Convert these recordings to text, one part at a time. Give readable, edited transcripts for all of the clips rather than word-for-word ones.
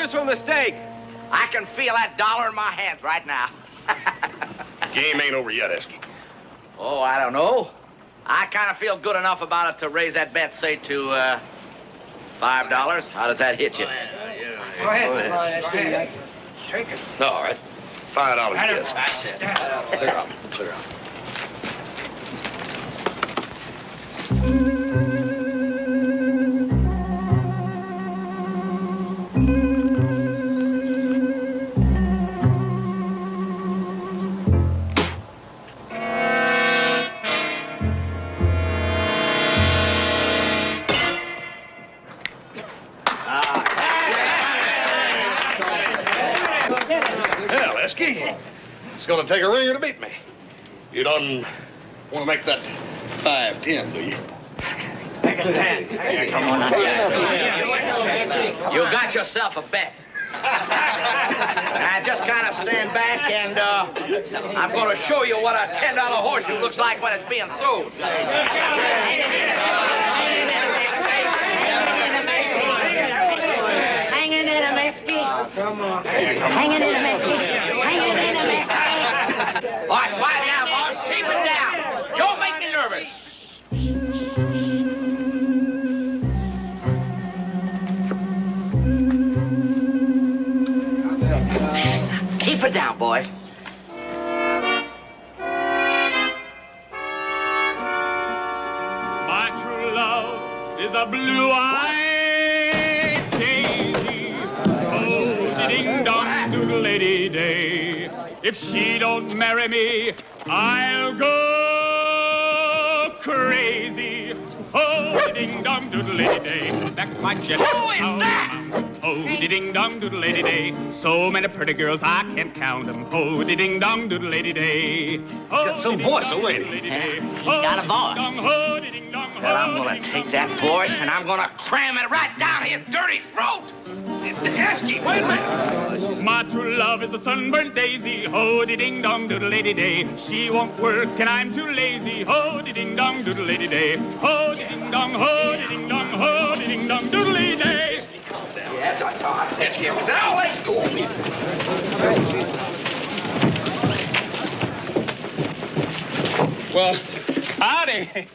fingers from the steak. I can feel that dollar in my hands right now. Game ain't over yet, Esky. Oh, I don't know. I kind of feel good enough about it to raise that bet, say, to $5. How does that hit you? Go ahead. Take it. All right. $5, yes. That's it. Clear up. Clear up. Hell, Esky, it's gonna take a ringer to beat me. You don't want to make that 5-10, do you? Come on. You got yourself a bet. Now, just kind of stand back, and I'm going to show you what a $10 horseshoe looks like when it's being thrown. Hang in there, Mesky. Come on. Hang in there, Mesky. Hang in there, Mesky. All right, quiet now, boys. Keep it down. Don't make me nervous. Keep it down, boys. My true love is a blue-eyed daisy. Oh, ding-dong, doodle-lady day. If she don't marry me, I'll go crazy. Oh, ding-dong, doodle-lady day. Back my jet. Who is that? Oh, ding-dong, doodle-lady day. So many pretty girls, I can't count them. Oh, ding-dong, doodle-lady day. Oh, Got some voice, a lady. He's got a voice. Well, I'm going to take that voice and I'm going to cram it right down his dirty throat. Esky, wait a minute. My true love is a sunburnt daisy. Ho-de-ding-dong, doodle-lady-day. She won't work and I'm too lazy. Ho-de-ding-dong, doodle-lady-day. Ho-de-ding-dong, ho-de-ding-dong, ho-de-ding-dong, doodle-lady-day. Yeah, that's all I said here. Now let's go. Well, howdy.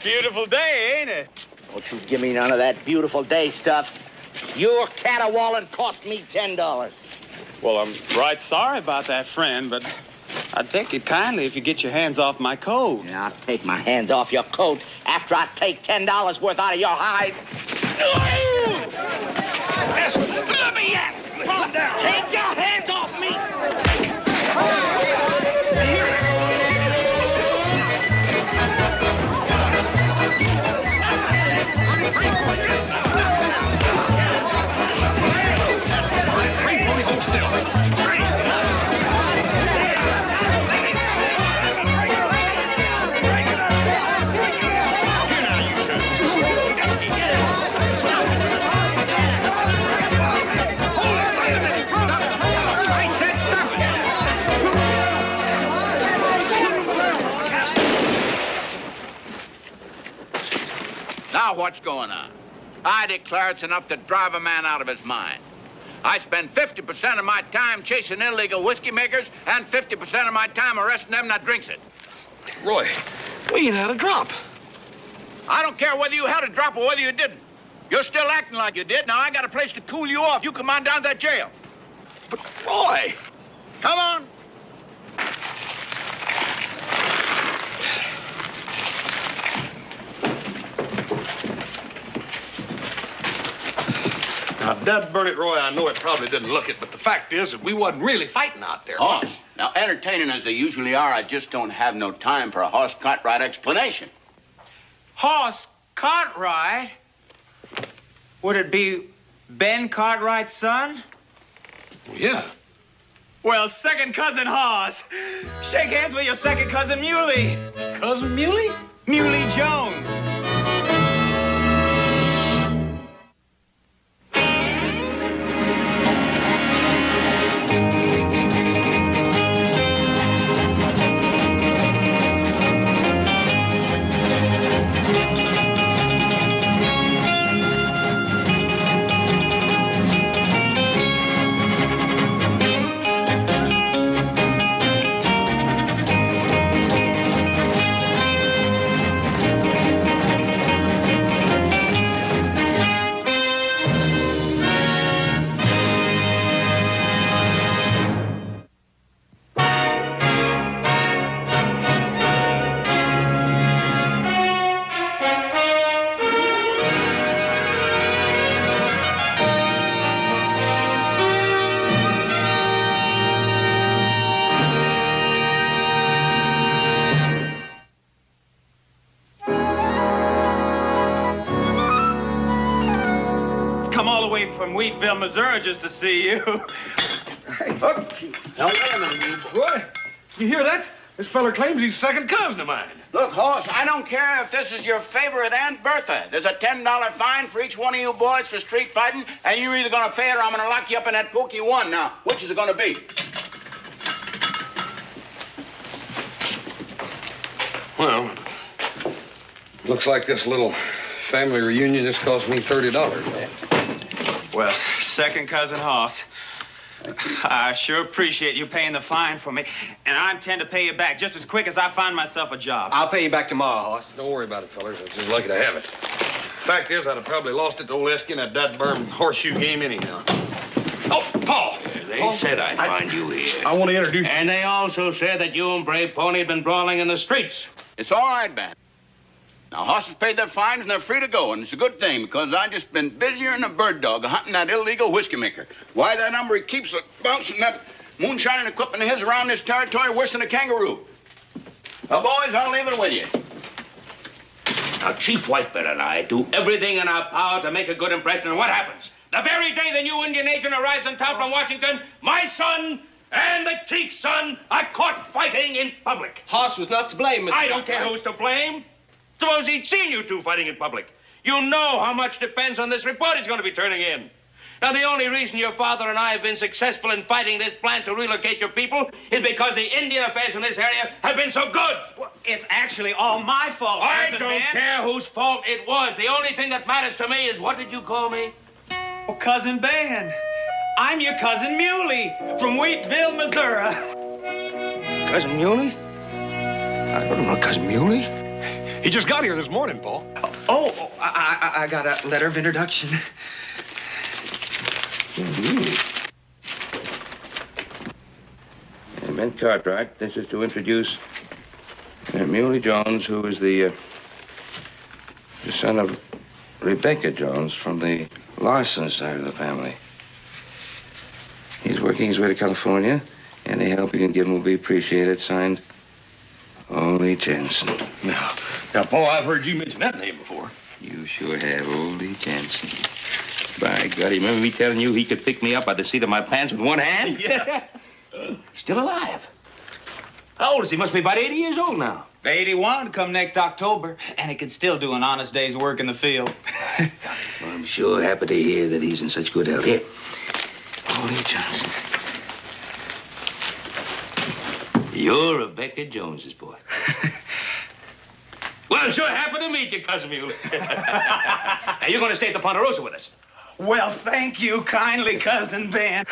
Beautiful day, ain't it? Don't you give me none of that beautiful day stuff. Your caterwauling cost me $10. Well, I'm right sorry about that, friend, but I'd take it kindly if you get your hands off my coat. Yeah, I'll take my hands off your coat after I take $10 worth out of your hide. Let me at! Calm down. Take your hands off me! Now what's going on? I declare it's enough to drive a man out of his mind. I spend 50% of my time chasing illegal whiskey makers and 50% of my time arresting them that drinks it. Roy, we ain't had a drop. I don't care whether you had a drop or whether you didn't. You're still acting like you did. Now I got a place to cool you off. You come on down to that jail. But, Roy. Come on. Now, Dad burn it, Roy, I know it probably didn't look it, but the fact is that we wasn't really fighting out there. Oh, now entertaining as they usually are, I just don't have no time for a horse Cartwright explanation. Horse Cartwright? Would it be Ben Cartwright's son? Yeah. Well, second cousin Hoss. Shake hands with your second cousin Muley. Cousin Muley? Muley Jones. came from Wheatville, Missouri, just to see you. Hey, look. Now, wait a minute, you boy. You hear that? This feller claims he's second cousin of mine. Look, Hoss, I don't care if this is your favorite Aunt Bertha. There's a $10 fine for each one of you boys for street fighting, and you're either going to pay it or I'm going to lock you up in that pokey one. Now, which is it going to be? Well, looks like this little family reunion just cost me $30. Well, second cousin Hoss, I sure appreciate you paying the fine for me, and I intend to pay you back just as quick as I find myself a job. I'll pay you back tomorrow, Hoss. Don't worry about it, fellas. I'm just lucky to have it. Fact is, I'd have probably lost it to old Esky in that dad-burn horseshoe game anyhow. Oh, Paul! They said I'd find you here. I want to introduce you. And they also said that you and Brave Pony had been brawling in the streets. It's all right, Ben. Now, Hoss has paid their fines and they're free to go, and it's a good thing because I just been busier than a bird dog hunting that illegal whiskey maker. Why, that number he keeps bouncing that moonshining equipment of his around this territory worse than a kangaroo. Now, boys, I'll leave it with you. Now, Chief Whitebeard and I do everything in our power to make a good impression, and what happens? The very day the new Indian agent arrives in town from Washington, my son and the chief's son are caught fighting in public. Hoss was not to blame, Mr. I don't care who's to blame. Suppose he'd seen you two fighting in public. You know how much depends on this report he's going to be turning in. Now, the only reason your father and I have been successful in fighting this plan to relocate your people is because the Indian affairs in this area have been so good. Well, it's actually all my fault, I Cousin don't Ben. care whose fault it was. The only thing that matters to me is, what did you call me? Oh, Cousin Ben. I'm your Cousin Muley from Wheatville, Missouri. Cousin Muley? I don't know Cousin Muley. He just got here this morning, Paul. I got a letter of introduction. Ben Cartwright, this is to introduce Muley Jones, who is the son of Rebecca Jones from the Larson side of the family. He's working his way to California. Any help you can give him will be appreciated. Signed, Ole Jensen. Now, Paul, I've heard you mention that name before. You sure have, Ole Jensen. By God, you remember me telling you he could pick me up by the seat of my pants with one hand? Yeah. Still alive. How old is he? Must be about 80 years old now. 81 come next October, and he can still do an honest day's work in the field. Well, I'm sure happy to hear that he's in such good health. Here, Ole Johnson. You're Rebecca Jones's boy. Well, sure happy to meet you, Cousin Muley. Now, you're going to stay at the Ponderosa with us. Well, thank you kindly, Cousin Ben.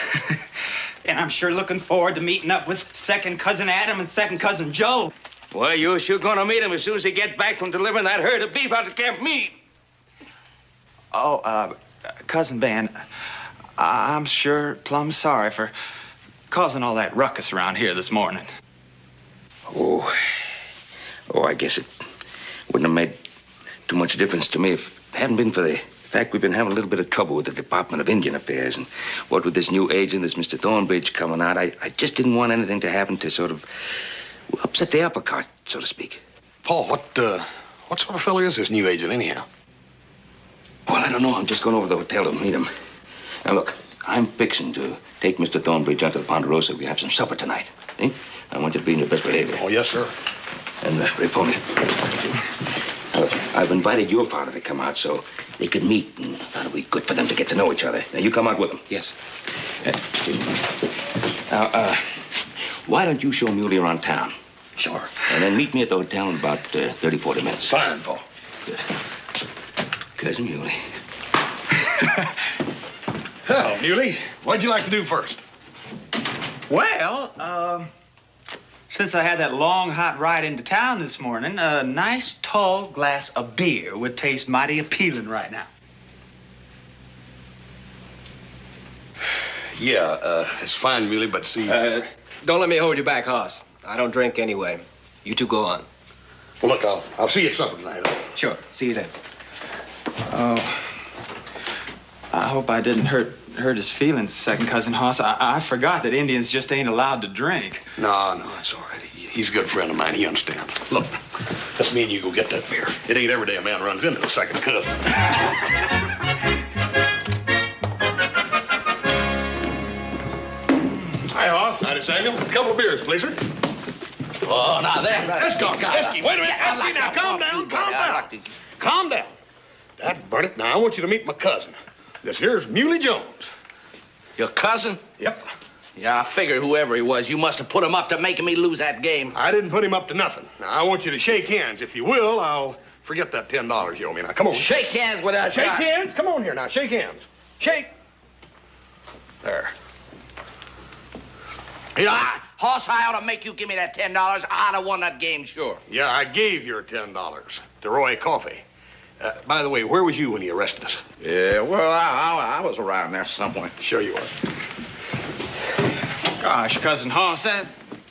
And I'm sure looking forward to meeting up with second cousin Adam and second cousin Joe. Well, you're sure going to meet him as soon as he gets back from delivering that herd of beef out at Camp Meade. Oh, Cousin Ben, I'm sure plumb sorry for causing all that ruckus around here this morning. Oh, I guess it wouldn't have made too much difference to me if it hadn't been for the fact we've been having a little bit of trouble with the Department of Indian Affairs. And what with this new agent, this Mr. Thornbridge coming out, I just didn't want anything to happen to sort of upset the apple cart, so to speak. Paul, what sort of fellow is this new agent, anyhow? Well, I don't know. I'm just going over to the hotel to meet him. Now, look, I'm fixing to take Mr. Thornbridge out to the Ponderosa. We have some supper tonight. See? I want you to be in your best behavior. Oh, yes, sir. And, Ray Pony. Now, look, I've invited your father to come out so they could meet, and I thought it'd be good for them to get to know each other. Now, you come out with them. Yes. Now, why don't you show Muley around town? Sure. And then meet me at the hotel in about 30, 40 minutes. Fine, Paul. Good. Cousin Muley. Well, Muley, what'd you like to do first? Well, since I had that long, hot ride into town this morning, a nice, tall glass of beer would taste mighty appealing right now. Yeah, it's fine, Muley, but see... Don't let me hold you back, Hoss. I don't drink anyway. You two go on. Well, look, I'll see you at supper tonight. Sure. See you then. Oh, I hope I didn't hurt his feelings, second cousin Hoss. I forgot that Indians just ain't allowed to drink. No, it's all right. He's a good friend of mine. He understands. Look, let's me and you go get that beer. It ain't every day a man runs into a second cousin. Samuel. A couple of beers, please, sir. Oh, now there. Esky, wait a minute. Esky, now calm down. Calm down. That burn it. Now, I want you to meet my cousin. This here's Muley Jones. Your cousin? Yep. Yeah, I figured whoever he was, you must have put him up to making me lose that game. I didn't put him up to nothing. Now, I want you to shake hands. If you will, I'll forget that $10 you owe me. Now, come on. Shake hands with that Shake guy. hands? Come on here now. Shake hands. Shake. There. You know, Hoss, I ought to make you give me that $10. I'd have won that game, sure. Yeah, I gave your $10 to Roy Coffey. By the way, where was you when he arrested us? Yeah, well, I was around there somewhere. Sure you was. Gosh, Cousin Hoss,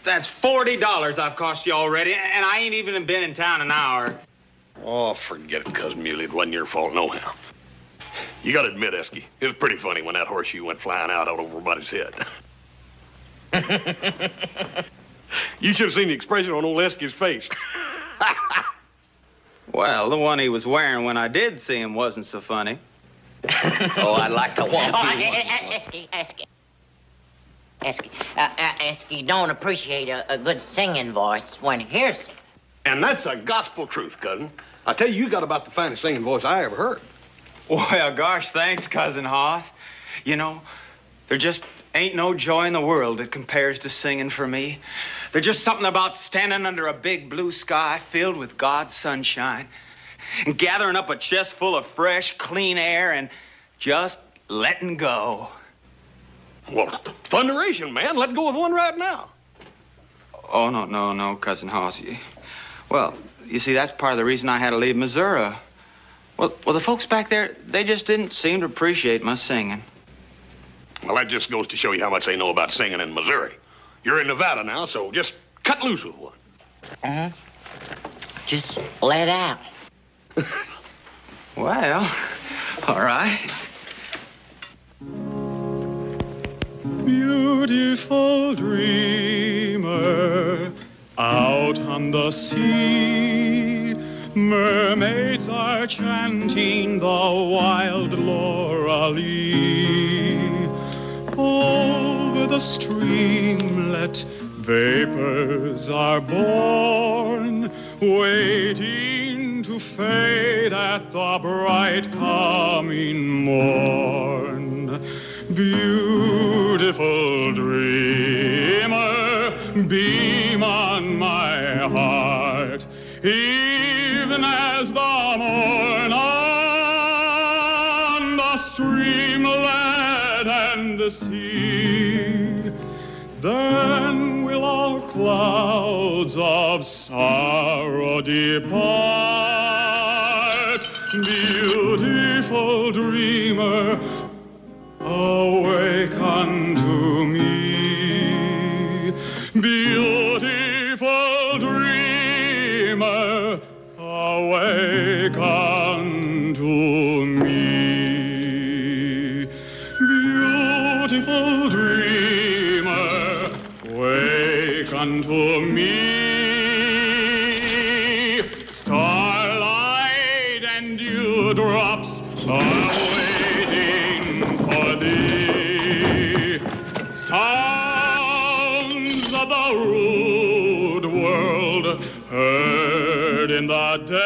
that's $40 I've cost you already, and I ain't even been in town an hour. Oh, forget it, Cousin Muley. It wasn't your fault, nohow. You gotta admit, Esky, it was pretty funny when that horseshoe went flying out over everybody's head. You should have seen the expression on old Esky's face. Well, the one he was wearing when I did see him wasn't so funny. Oh, I'd like to walk Esky don't appreciate a good singing voice when he hears it. And that's a gospel truth, cousin. I tell you, you got about the finest singing voice I ever heard. Well, gosh, thanks, Cousin Hoss. You know, there just ain't no joy in the world that compares to singing for me. There's just something about standing under a big blue sky filled with God's sunshine and gathering up a chest full of fresh, clean air and just letting go. Well, thunderation, man. Let go of one right now. Oh, no, Cousin Hoss. Well, you see, that's part of the reason I had to leave Missouri. Well, the folks back there, they just didn't seem to appreciate my singing. Well, that just goes to show you how much they know about singing in Missouri. You're in Nevada now, so just cut loose with one. Mm-hmm. Just let out. Well, all right. Beautiful dreamer, out on the sea, mermaids are chanting the wild Lorelei. Over the streamlet, vapors are born, waiting to fade at the bright coming morn. Beautiful dreamer, beam on my heart, even as the morn on the streamlet and the sea. Then will all clouds of sorrow depart. Beautiful dreamer, awake unto me. Beautiful dreamer, awake unto me. Beautiful dreamer, wake unto me. Starlight and dewdrops are waiting for thee. Sounds of the rude world heard in the day,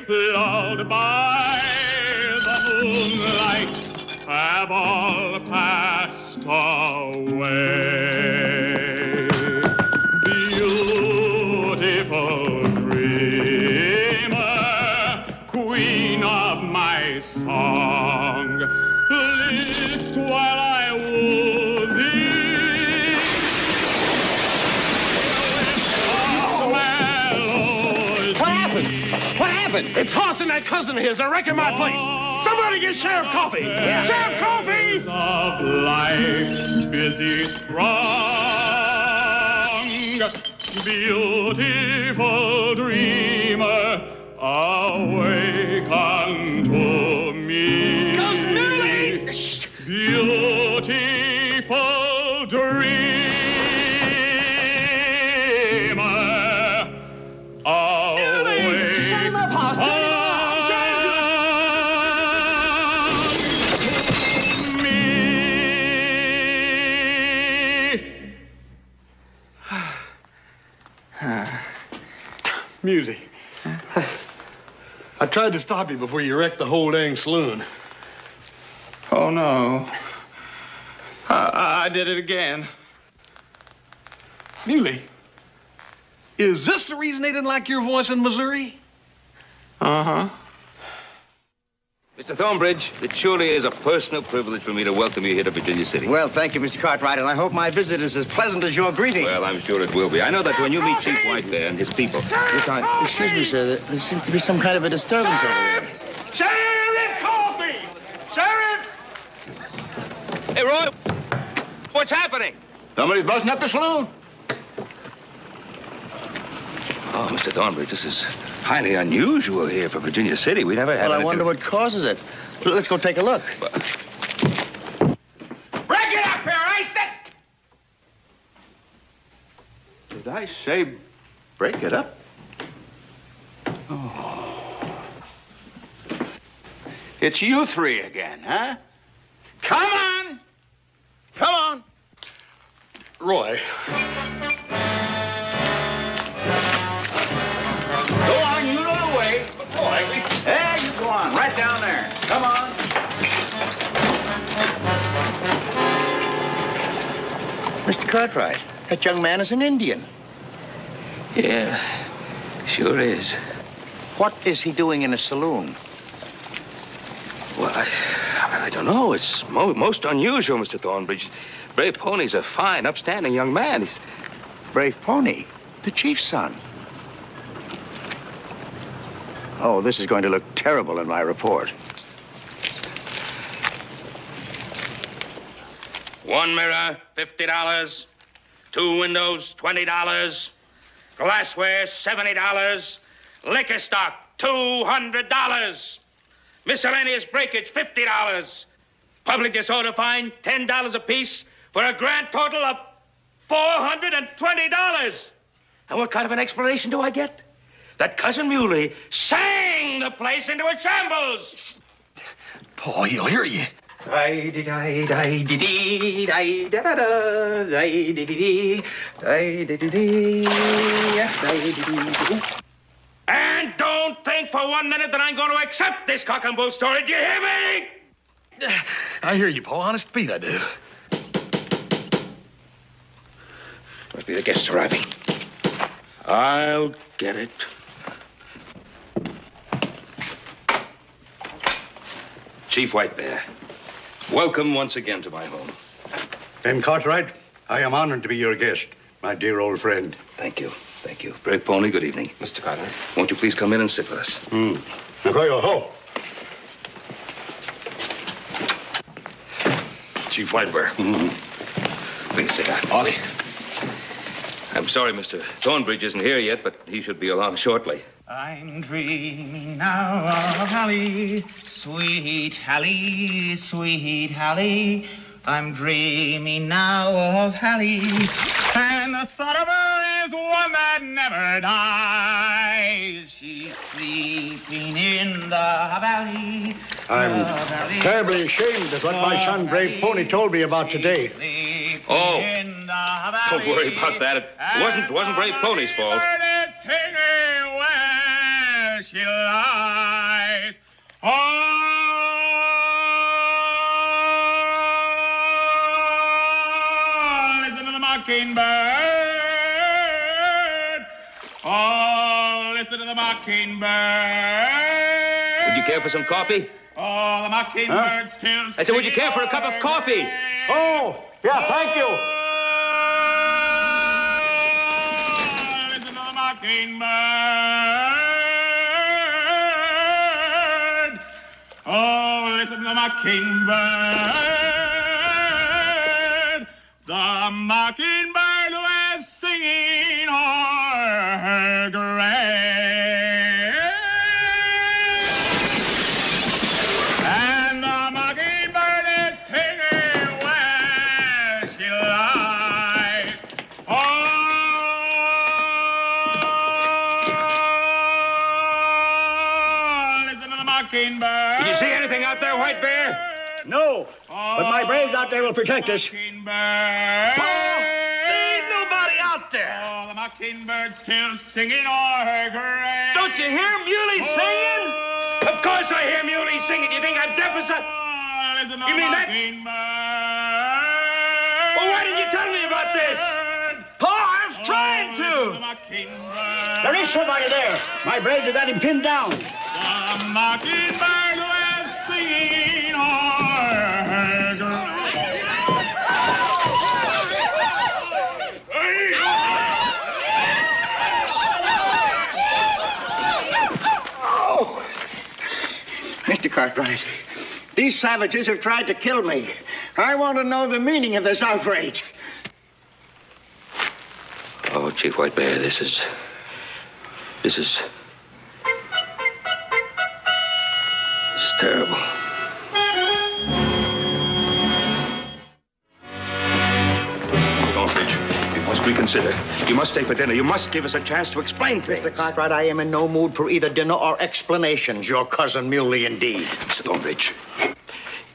lulled by the moonlight, have all passed away. Beautiful dreamer, queen of my song, lift while I woo thee. What happened? What happened? It's Hoss and that cousin of his. They're wrecking my place. Somebody get Sheriff Coffey. Yeah. Sheriff Coffey! Of life's busy throng, beautiful dreamer, awake unto me. Beautiful dreamer, awake. Shut him up, Hoss. Shut him up. Me. music. I tried to stop you before you wrecked the whole dang saloon. Oh, no. I did it again. Muley, is this the reason they didn't like your voice in Missouri? Uh-huh. Mr. Thornbridge, it surely is a personal privilege for me to welcome you here to Virginia City. Well, thank you, Mr. Cartwright, and I hope my visit is as pleasant as your greeting. Well, I'm sure it will be. I know that when you meet Chief White there and his people... Excuse me, sir. There seems to be some kind of a disturbance over there. Sheriff Coffee! Sheriff! Hey, Roy, what's happening? Somebody's busting up the saloon. Oh, Mr. Thornbridge, this is highly unusual here for Virginia City. We never had Well, I wonder what causes it. Let's go take a look. Break it up here, I said! Did I say break it up? Oh. It's you three again, huh? Come on! Come on! Roy. Go on, you know the way. Roy. There, you go on, right down there. Come on. Mr. Cartwright, that young man is an Indian. Yeah, sure is. What is he doing in a saloon? Well, I don't know. It's most unusual, Mr. Thornbridge. Brave Pony's a fine, upstanding young man. He's... Brave Pony, the chief's son. Oh, this is going to look terrible in my report. One mirror, $50. Two windows, $20. Glassware, $70. Liquor stock, $200. Miscellaneous breakage, $50. Public disorder fine, $10 apiece, for a grand total of $420. And what kind of an explanation do I get? That Cousin Muley sang the place into a shambles. Paul, he'll hear you. And don't think for 1 minute that I'm going to accept this cock and bull story. Do you hear me? I hear you, Paul. Honest Pete, I do. Must be the guests arriving. I'll get it. Chief White Bear, welcome once again to my home. Ben Cartwright, I am honored to be your guest, my dear old friend. Thank you. Thank you. Brave Pony, good evening. Mr. Cartwright. Won't you please come in and sit with us? Now, go ho. Chief White Bear. Please sit down. Ollie. I'm sorry Mr. Thornbridge isn't here yet, but he should be along shortly. I'm dreaming now of Hallie, sweet Hallie, sweet Hallie. I'm dreaming now of Hallie, and the thought of her is one that never dies. She's sleeping in the valley. I'm terribly ashamed of what my son, Brave Pony, told me about today. Oh, don't worry about that. It wasn't Brave Pony's fault. She lies. Oh, listen to the mockingbird. Oh, listen to the mockingbird. Would you care for some coffee? Oh, the mockingbird still. I said, would you care for a cup of coffee? Oh, yeah, thank you. Oh, listen to the mockingbird. Oh, listen to the mockingbird. The mockingbird who is singing o'er her grave. And the mockingbird is singing where she lies. Oh, listen to the mockingbird. Did you see anything out there, White Bear? No, but my braves out there will protect us. Mockingbird. Paul, there ain't nobody out there. Oh, the mockingbird still singing o'er grave. Don't you hear Muley singing? Of course I hear Muley singing. You think I'm deaf or something? You mean that? Well, why didn't you tell me about this? Paul, I was trying to. There is somebody there. My braves have got him pinned down. The mockingbird was singing o'er grave. Mr. Cartwright, these savages have tried to kill me. I want to know the meaning of this outrage. Oh, Chief White Bear, this is terrible. Aldrich, you must reconsider. You must stay for dinner. You must give us a chance to explain things. Mr. Cartwright, I am in no mood for either dinner or explanations. Your cousin Muley, indeed. Mr. Aldrich,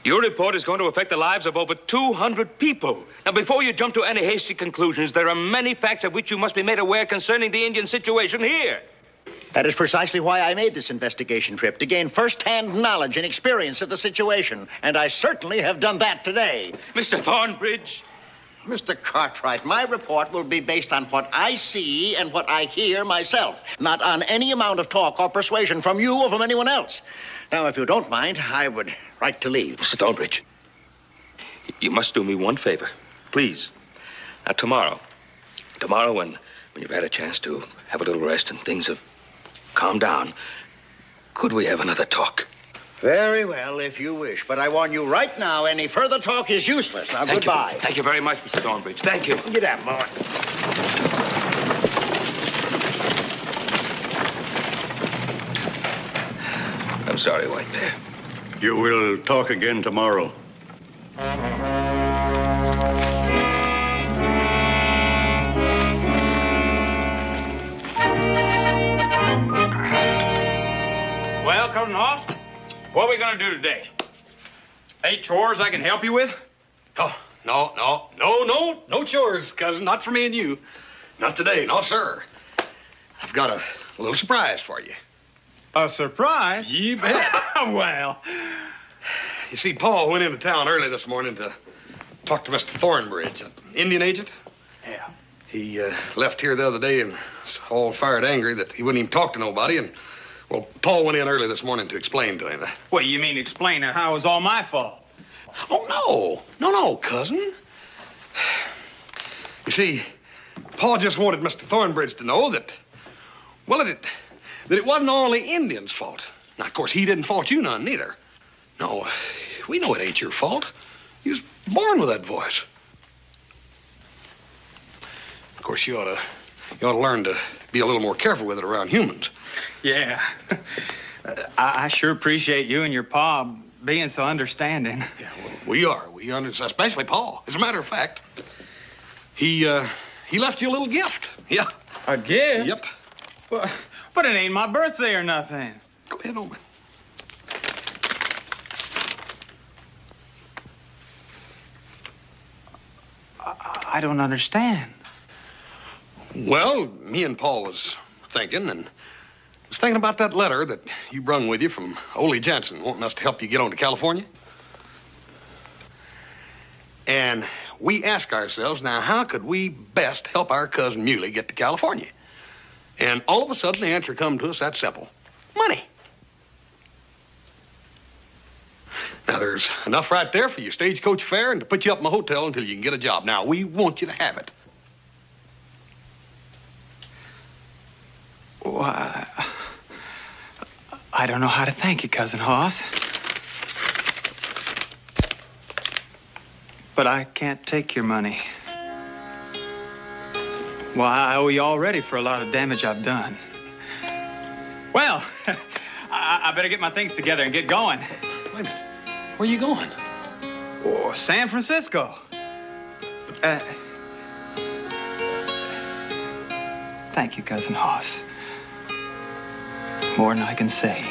your report is going to affect the lives of over 200 people. Now, before you jump to any hasty conclusions, there are many facts of which you must be made aware concerning the Indian situation here. That is precisely why I made this investigation trip, to gain first-hand knowledge and experience of the situation. And I certainly have done that today. Mr. Thornbridge. Mr. Cartwright, my report will be based on what I see and what I hear myself, not on any amount of talk or persuasion from you or from anyone else. Now, if you don't mind, I would like to leave. Mr. Thornbridge, you must do me one favor. Please. Now, tomorrow when you've had a chance to have a little rest and things have calmed down, could we have another talk? Very well, if you wish. But I warn you right now, any further talk is useless. Now, goodbye. Thank you very much, Mr. Thornbridge. Thank you. Get out, boy. I'm sorry, White Bear. You will talk again tomorrow. Well, Cousin Hoss, what are we going to do today? Any chores I can help you with? Oh, no chores, cousin. Not for me and you. Not today, no, sir. I've got a little surprise for you. A surprise? You bet. Well. You see, Paul went into town early this morning to talk to Mr. Thornbridge, an Indian agent. Yeah. He left here the other day and was all fired angry that he wouldn't even talk to nobody. And, well, Paul went in early this morning to explain to him. What, you mean explain how it was all my fault? Oh, no, cousin. You see, Paul just wanted Mr. Thornbridge to know that, well, that it wasn't all the Indians' fault. Now, of course, he didn't fault you none, neither. No, we know it ain't your fault. You was born with that voice. Of course, you ought to learn to be a little more careful with it around humans. Yeah. I sure appreciate you and your pa being so understanding. Yeah, well, we are. We understand, especially Paul. As a matter of fact, he left you a little gift. Yeah. A gift? Yep. But it ain't my birthday or nothing. Go ahead, old man. I don't understand. Well, me and Paul was thinking about that letter that you brung with you from Ole Jensen wanting us to help you get on to California. And we asked ourselves, now, how could we best help our cousin Muley get to California? And all of a sudden, the answer come to us that simple. Money. Now, there's enough right there for your stagecoach fare and to put you up in a hotel until you can get a job. Now, we want you to have it. Well, I don't know how to thank you, Cousin Hoss. But I can't take your money. Well, I owe you already for a lot of damage I've done. Well, I better get my things together and get going. Wait a minute. Where are you going? Oh, San Francisco. Thank you, Cousin Hoss. More than I can say.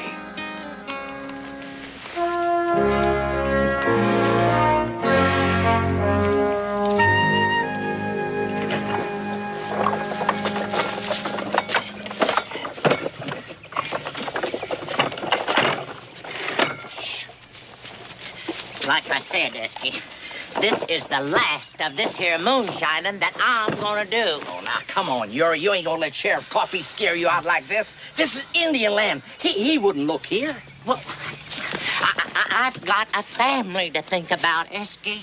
Like I said, Esky, this is the last of this here moonshining that I'm gonna do. Oh, now, come on, Uri. You ain't gonna let Sheriff Coffee scare you out like this. This is Indian land. He wouldn't look here. Well, I've got a family to think about, Esky.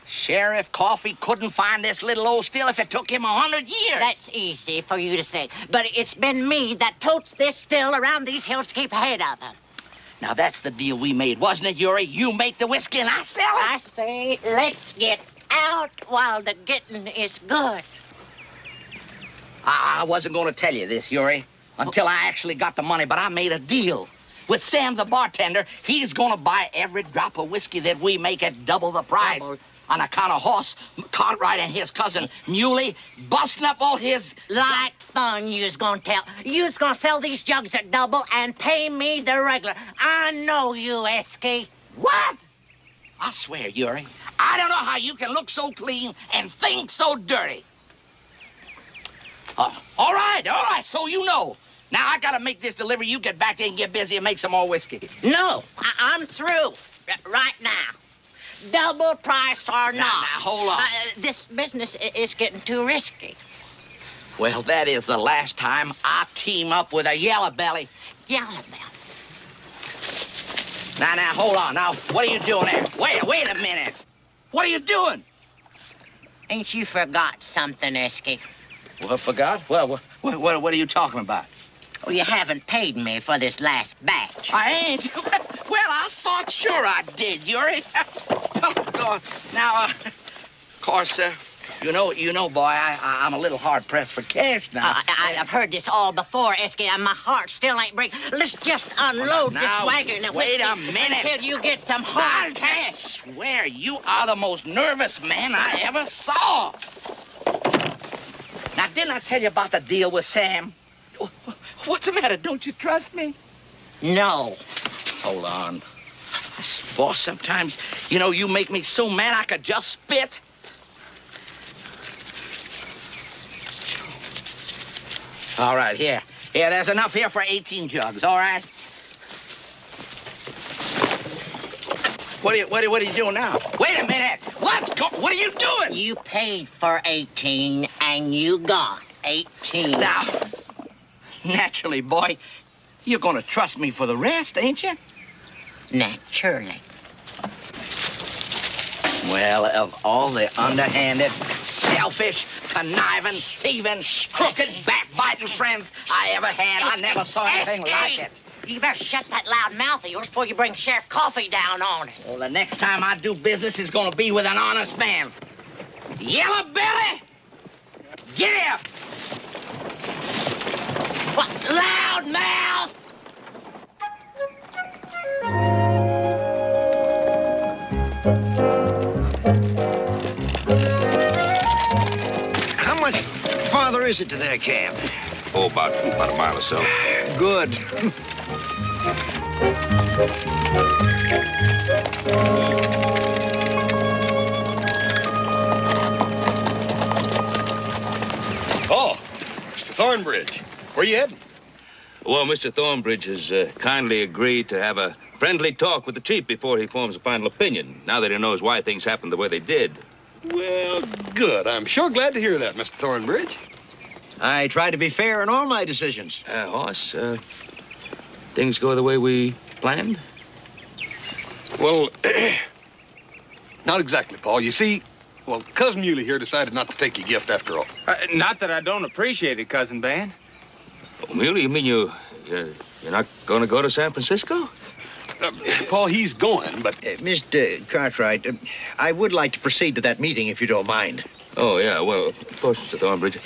Sheriff Coffee couldn't find this little old still if it took him 100 years. That's easy for you to say. But it's been me that totes this still around these hills to keep ahead of him. Now, that's the deal we made, wasn't it, Uri? You make the whiskey and I sell it. I say, let's get out while the getting is good. I wasn't going to tell you this, Uri, until I actually got the money, but I made a deal. With Sam, the bartender, he's going to buy every drop of whiskey that we make at double the price. On account of Hoss, Cartwright, and his cousin Muley busting up all his... Like fun, you's gonna tell. You's gonna sell these jugs at double and pay me the regular. I know you, Esky. What? I swear, Uri, I don't know how you can look so clean and think so dirty. All right, so you know. Now, I gotta make this delivery. You get back there and get busy and make some more whiskey. No, I'm through. Right now. Double price or not. Now, hold on. This business is getting too risky. Well, that is the last time I team up with a yellow belly. Yellow belly. Now, hold on. Now, what are you doing there? Wait a minute. What are you doing? Ain't you forgot something, Esky? Well, forgot? Well, what are you talking about? Well, you haven't paid me for this last batch. I ain't? Well, I thought sure I did, Uri. Doggone. Now, of course, you know, boy, I'm a little hard-pressed for cash now. I've heard this all before, Esky, and my heart still ain't breaking. Let's just unload this wagon and wait a minute. Until you get some hard cash. I swear, you are the most nervous man I ever saw. Now, didn't I tell you about the deal with Sam? What's the matter? Don't you trust me? No. Hold on. Boss, sometimes, you make me so mad I could just spit. All right, here. Here, there's enough here for 18 jugs, all right? What are you doing now? Wait a minute. What are you doing? You paid for 18, and you got 18. Now, naturally, boy, you're going to trust me for the rest, ain't you? Naturally. Well, of all the underhanded, selfish, conniving, thieving, crooked, backbiting friends I ever had, I never saw anything like it. You better shut that loud mouth of yours before you bring Sheriff Coffee down on us. Well, the next time I do business is going to be with an honest man. Yellow Belly! Get here! What? Loud mouth! How much farther is it to their camp? Oh, about a mile or so. Good. Oh, Mr. Thornbridge, where you heading? Well, Mr. Thornbridge has kindly agreed to have a friendly talk with the chief before he forms a final opinion, now that he knows why things happened the way they did. Well, good. I'm sure glad to hear that, Mr. Thornbridge. I try to be fair in all my decisions. Hoss, things go the way we planned? Well, not exactly, Paul. You see, Cousin Muley here decided not to take your gift after all. Not that I don't appreciate it, Cousin Ben. Oh, Muley, you mean you're not going to go to San Francisco? Paul, he's going, but... Mr. Cartwright, I would like to proceed to that meeting, if you don't mind. Oh, yeah, well, of course, Mr. Thornbridge.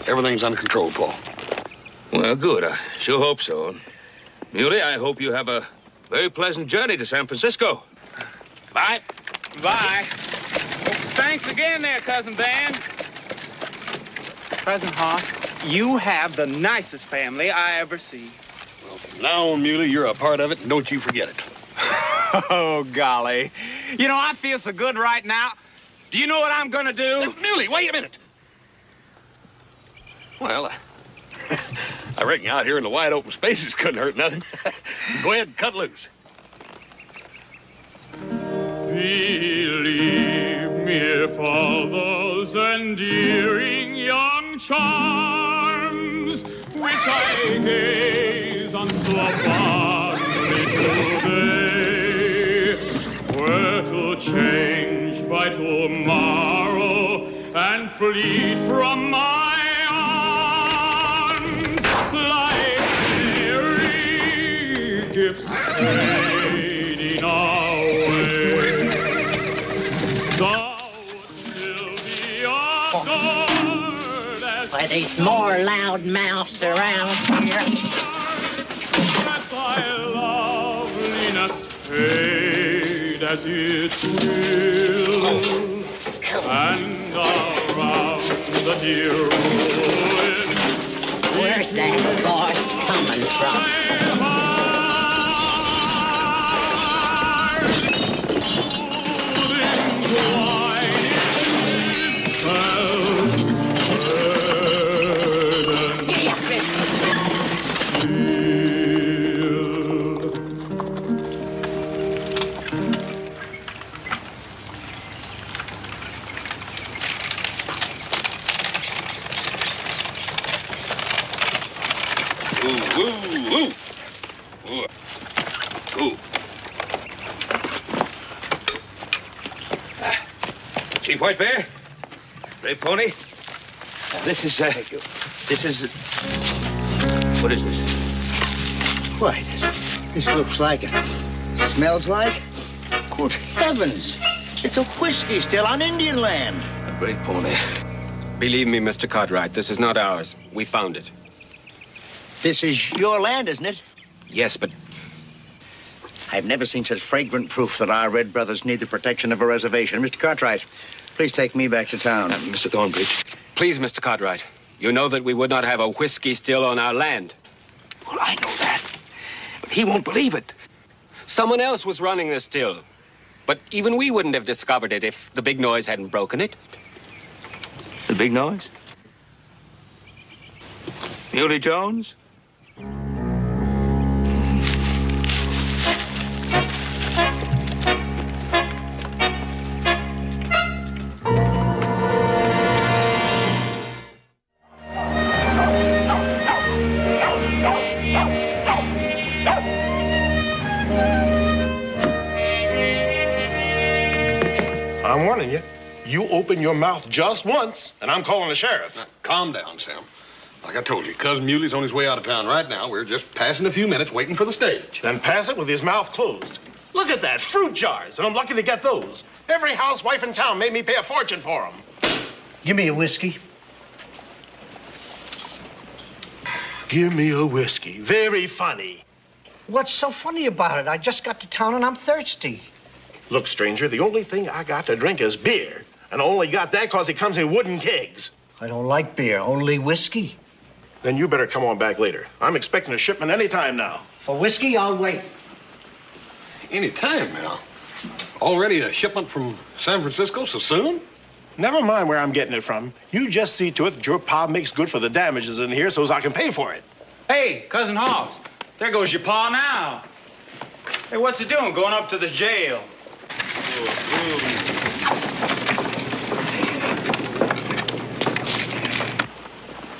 Everything's under control, Paul. Well, good. I sure hope so. Muley, I hope you have a very pleasant journey to San Francisco. Bye. Bye. Thanks again there, Cousin Ben. Cousin Hoss, you have the nicest family I ever see. Well, from now on, Muley, you're a part of it, and don't you forget it. Oh, golly. I feel so good right now. Do you know what I'm gonna do? Muley, wait a minute. Well, I reckon out here in the wide open spaces couldn't hurt nothing. Go ahead and cut loose. all those endearing young charms which I gaze on so fondly today were to change by tomorrow and flee from my arms like fairy gifts fading away. Thou would still be adored as Why, there's more loud mouths around here. Let thy loveliness fade as it will, and around the dear ruin. Where's that voice coming from? Chief White Bear? Brave pony? This is, what is this? Why, this looks like it. Smells like? Good heavens. It's a whiskey still on Indian land. A brave pony. Believe me, Mr. Cartwright, this is not ours. We found it. This is your land, isn't it? Yes, but I've never seen such fragrant proof that our red brothers need the protection of a reservation. Mr. Cartwright, please take me back to town. Mr. Thornbridge. please, Mr. Cartwright, you know that we would not have a whiskey still on our land. Well, I know that, but he won't believe it. Someone else was running the still. But even we wouldn't have discovered it if the big noise hadn't broken it. The big noise? Muley Jones? I'm warning you. You open your mouth just once, and I'm calling the sheriff. Now, calm down, Sam. Like I told you, Cousin Muley's on his way out of town right now. We're just passing a few minutes waiting for the stage. Then pass it with his mouth closed. Look at that, fruit jars, and I'm lucky to get those. Every housewife in town made me pay a fortune for them. Give me a whiskey. Give me a whiskey. Very funny. What's so funny about it? I just got to town and I'm thirsty. Look, stranger, the only thing I got to drink is beer. And I only got that because it comes in wooden kegs. I don't like beer, only whiskey. Then you better come on back later. I'm expecting a shipment any time now. For whiskey, I'll wait. Any time now. Already a shipment from San Francisco so soon? Never mind where I'm getting it from. You just see to it that your pa makes good for the damages in here so as I can pay for it. Hey, Cousin Hoss, there goes your pa now. Hey, what's he doing going up to the jail?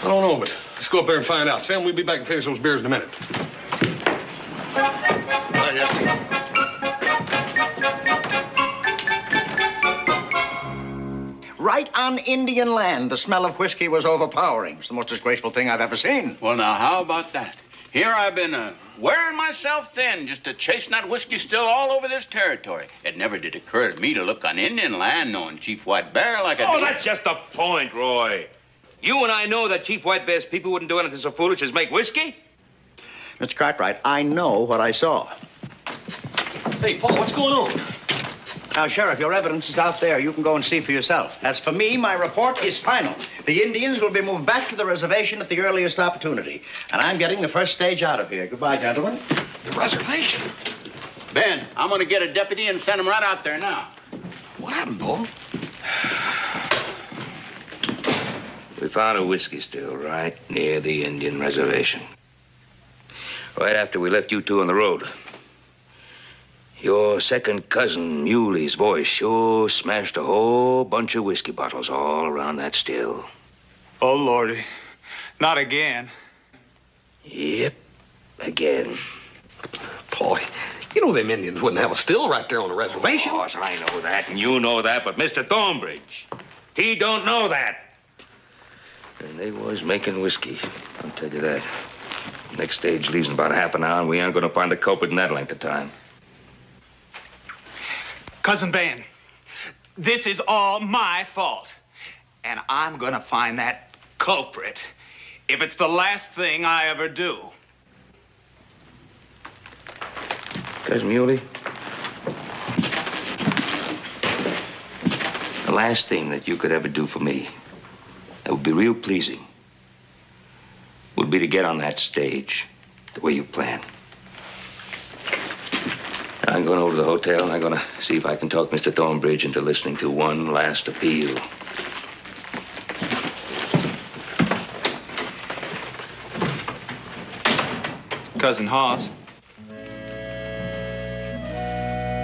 I don't know, but let's go up there and find out. Sam, we'll be back and finish those beers in a minute. Right on Indian land, the smell of whiskey was overpowering. It's the most disgraceful thing I've ever seen. Well, now, how about that? Here I've been wearing myself thin just to chasing that whiskey still all over this territory. It never did occur to me to look on Indian land knowing Chief White Bear like I Oh, did. that's just the point, Roy. You and I know that Chief White Bear's people wouldn't do anything so foolish as make whiskey. Mr. Cartwright, I know what I saw. Hey, Paul, what's going on? Now, Sheriff, your evidence is out there. You can go and see for yourself. As for me, my report is final. The Indians will be moved back to the reservation at the earliest opportunity. And I'm getting the first stage out of here. Goodbye, gentlemen. The reservation? Ben, I'm going to get a deputy and send him right out there now. What happened, Paul? We found a whiskey still right near the Indian reservation. Right after we left you two on the road. Your second cousin, Muley's voice, sure smashed a whole bunch of whiskey bottles all around that still. Oh, Lordy. Not again. Yep, again. Paul, you know them Indians wouldn't have a still right there on the reservation. Of course, I know that, and you know that, but Mr. Thornbridge, he don't know that. And they was making whiskey, I'll tell you that. Next stage leaves in about half an hour, and we aren't going to find the culprit in that length of time. Cousin Ben, this is all my fault. And I'm going to find that culprit if it's the last thing I ever do. Cousin Muley, the last thing that you could ever do for me that would be real pleasing would be to get on that stage the way you planned. I'm going over to the hotel, and I'm going to see if I can talk Mr. Thornbridge into listening to one last appeal. Cousin Hoss,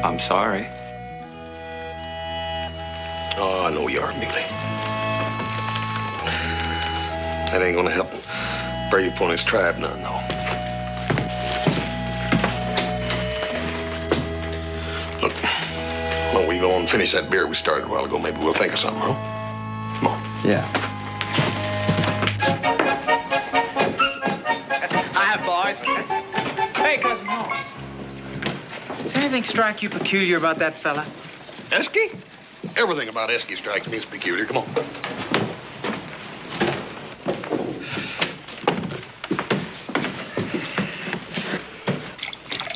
I'm sorry. Oh, I know you are, Muley. That ain't gonna help Brave upon his tribe none, though. Look, why don't we go and finish that beer we started a while ago? Maybe we'll think of something, huh? Come on. Yeah. Hi, boys. Hey, Cousin Hoss. Does anything strike you peculiar about that fella? Esky? Everything about Esky strikes me as peculiar. Come on.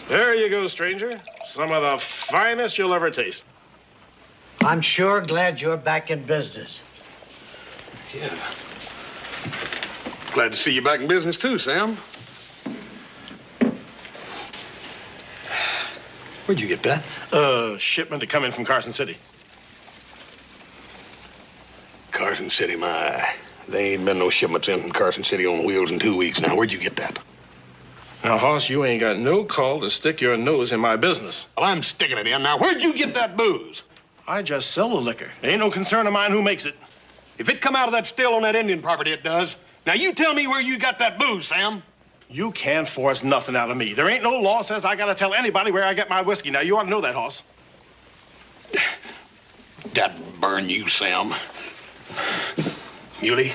There you go, stranger. Some of the finest you'll ever taste. I'm sure glad you're back in business. Yeah. Glad to see you back in business, too, Sam. Where'd you get that? Shipment to come in from Carson City. Carson City, my. There ain't been no shipments in from Carson City on wheels in 2 weeks now. Where'd you get that? Now, Hoss, you ain't got no call to stick your nose in my business. Well, I'm sticking it in. Now, where'd you get that booze? I just sell the liquor. Ain't no concern of mine who makes it. If it come out of that still on that Indian property, it does. Now, you tell me where you got that booze, Sam. You can't force nothing out of me. There ain't no law says I gotta tell anybody where I get my whiskey. Now, you ought to know that, Hoss. That burn you, Sam. Muley,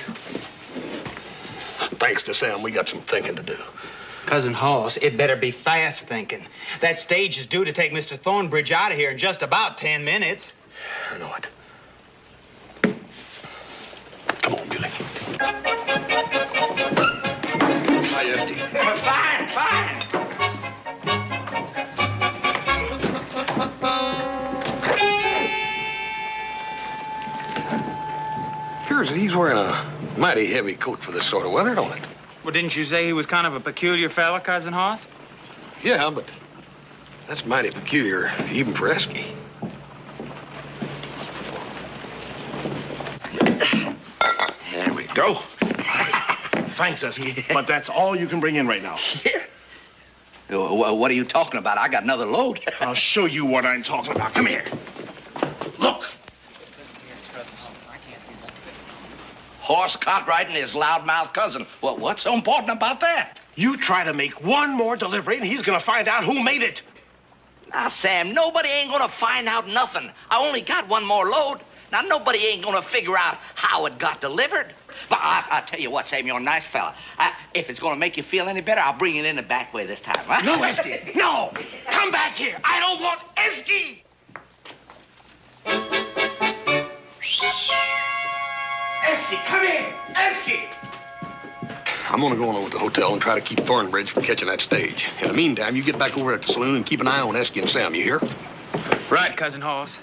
thanks to Sam, we got some thinking to do. Cousin Hoss, it better be fast thinking. That stage is due to take Mr. Thornbridge out of here in just about 10 minutes. I know it. Come on, Billy. Hi, Esty. Fine, fine. Here's he's wearing a mighty heavy coat for this sort of weather, don't it? Well, didn't you say he was kind of a peculiar fella, Cousin Hoss? Yeah, but that's mighty peculiar, even for Esky. There we go. Thanks, Esky. But that's all you can bring in right now. What are you talking about? I got another load. I'll show you what I'm talking about. Come here. Look. Horse Cartwright and his loudmouth cousin. Well, what's so important about that? You try to make one more delivery, and he's gonna find out who made it. Now, Sam, nobody ain't gonna find out nothing. I only got one more load. Now, nobody ain't gonna figure out how it got delivered. But I'll tell you what, Sam, you're a nice fella. If it's gonna make you feel any better, I'll bring it in the back way this time, huh? No, Esky, no! Come back here! I don't want Esky! Esky, come in! Esky! I'm gonna go on over to the hotel and try to keep Thornbridge from catching that stage. In the meantime, you get back over at the saloon and keep an eye on Esky and Sam, you hear? Right, Cousin Hoss.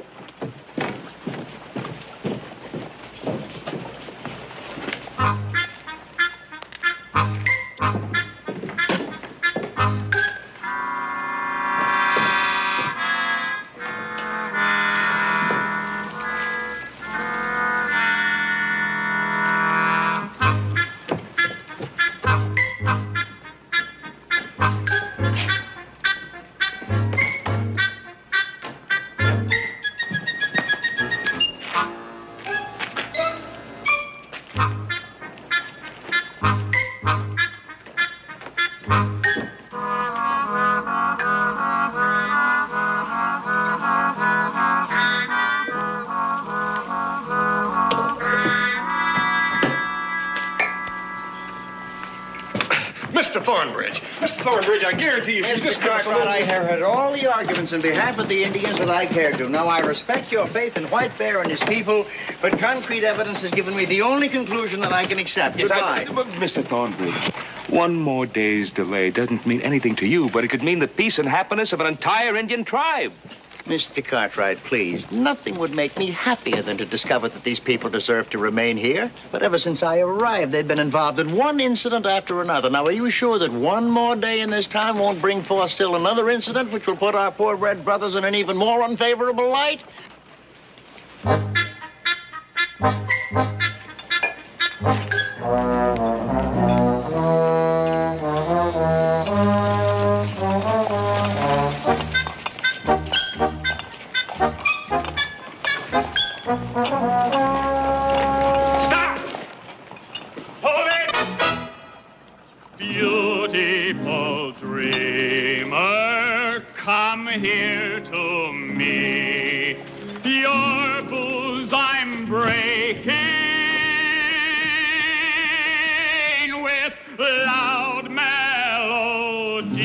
Mr. Thornbridge, I guarantee you, if you Mr. just give us a Cartwright, little... I have heard all the arguments in behalf of the Indians that I care to. Now, I respect your faith in White Bear and his people, but concrete evidence has given me the only conclusion that I can accept. Goodbye. Mr. Thornbridge, one more day's delay doesn't mean anything to you, but it could mean the peace and happiness of an entire Indian tribe. Mr. Cartwright, please, nothing would make me happier than to discover that these people deserve to remain here. But ever since I arrived, they've been involved in one incident after another. Now, are you sure that one more day in this town won't bring forth still another incident which will put our poor red brothers in an even more unfavorable light? Stop! Hold it! Beautiful dreamer, come here to me. Your booze I'm breaking with loud melody.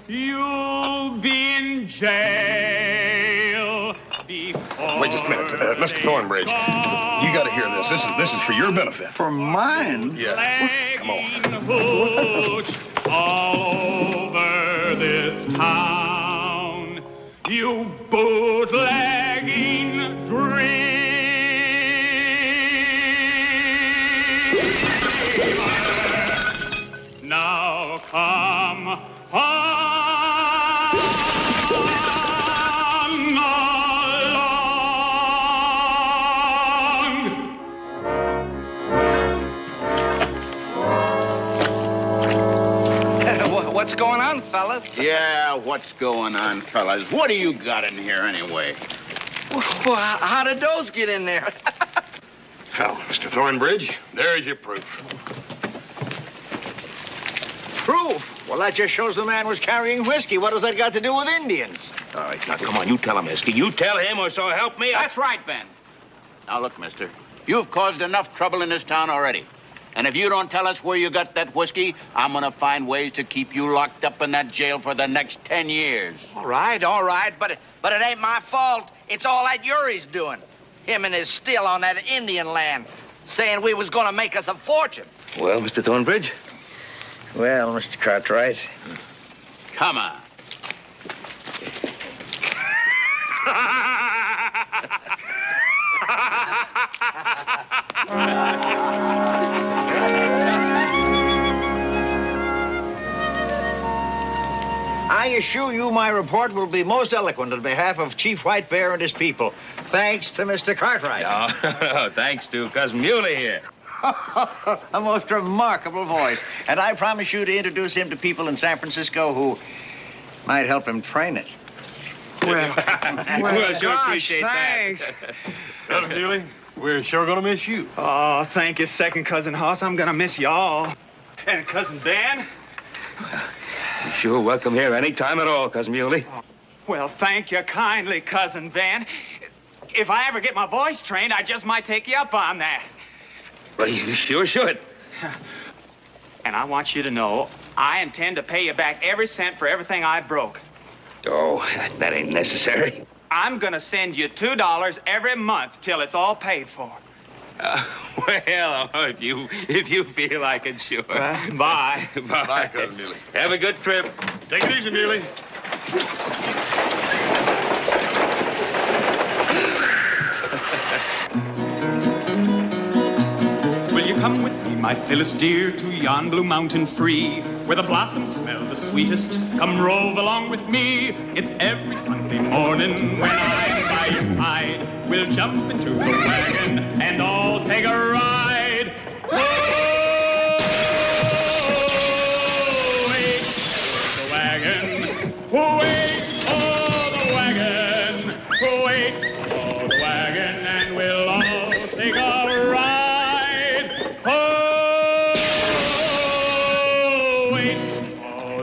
You'll be in jail before... Wait just a minute. Mr. Thornbridge, you got to hear this. This is for your benefit. For mine? Yeah. Come on. Hooch all over this town. You bootlegging dreamer. Now come on along. What's going on, fellas? Yeah, what's going on, fellas? What do you got in here anyway? Well, how did those get in there? Well, Mr. Thornbridge, there's your proof. Proof? Well, that just shows the man was carrying whiskey. What does that got to do with Indians? All right, now, come on, you tell him, Esky. You tell him, or so help me. That's right, Ben. Now, look, mister. You've caused enough trouble in this town already. And if you don't tell us where you got that whiskey, I'm going to find ways to keep you locked up in that jail for the next 10 years. All right, but it ain't my fault. It's all that Uri's doing. Him and his still on that Indian land, saying we was going to make us a fortune. Well, Mr. Thornbridge? Well, Mr. Cartwright. Come on. I assure you my report will be most eloquent on behalf of Chief White Bear and his people. Thanks to Mr. Cartwright. Oh, thanks to Cousin Muley here. A most remarkable voice. And I promise you to introduce him to people in San Francisco who might help him train it. Well, sure appreciate thanks. that. Cousin Muley, we're sure going to miss you. Oh, thank you, Second Cousin Hoss. I'm gonna miss you all. And Cousin Ben? You're sure welcome here any time at all, Cousin Muley. Well, thank you kindly, Cousin Ben. If I ever get my voice trained, I just might take you up on that. Well, you sure should. And I want you to know, I intend to pay you back every cent for everything I broke. Oh, that ain't necessary. I'm gonna send you $2 every month till it's all paid for. Well, if you feel like it, sure. Bye. Bye. Bye, Cousin Muley. Have a good trip. Take it easy, Muley. Will you come with me, my Phyllis dear, to yon blue mountain free, where the blossoms smell the sweetest? Come rove along with me. It's every Sunday morning when I'm by your side. We'll jump into the wagon and all take a ride. Wait for the wagon. Wait for the wagon. Wait for the wagon, and we'll all take a ride. Oh!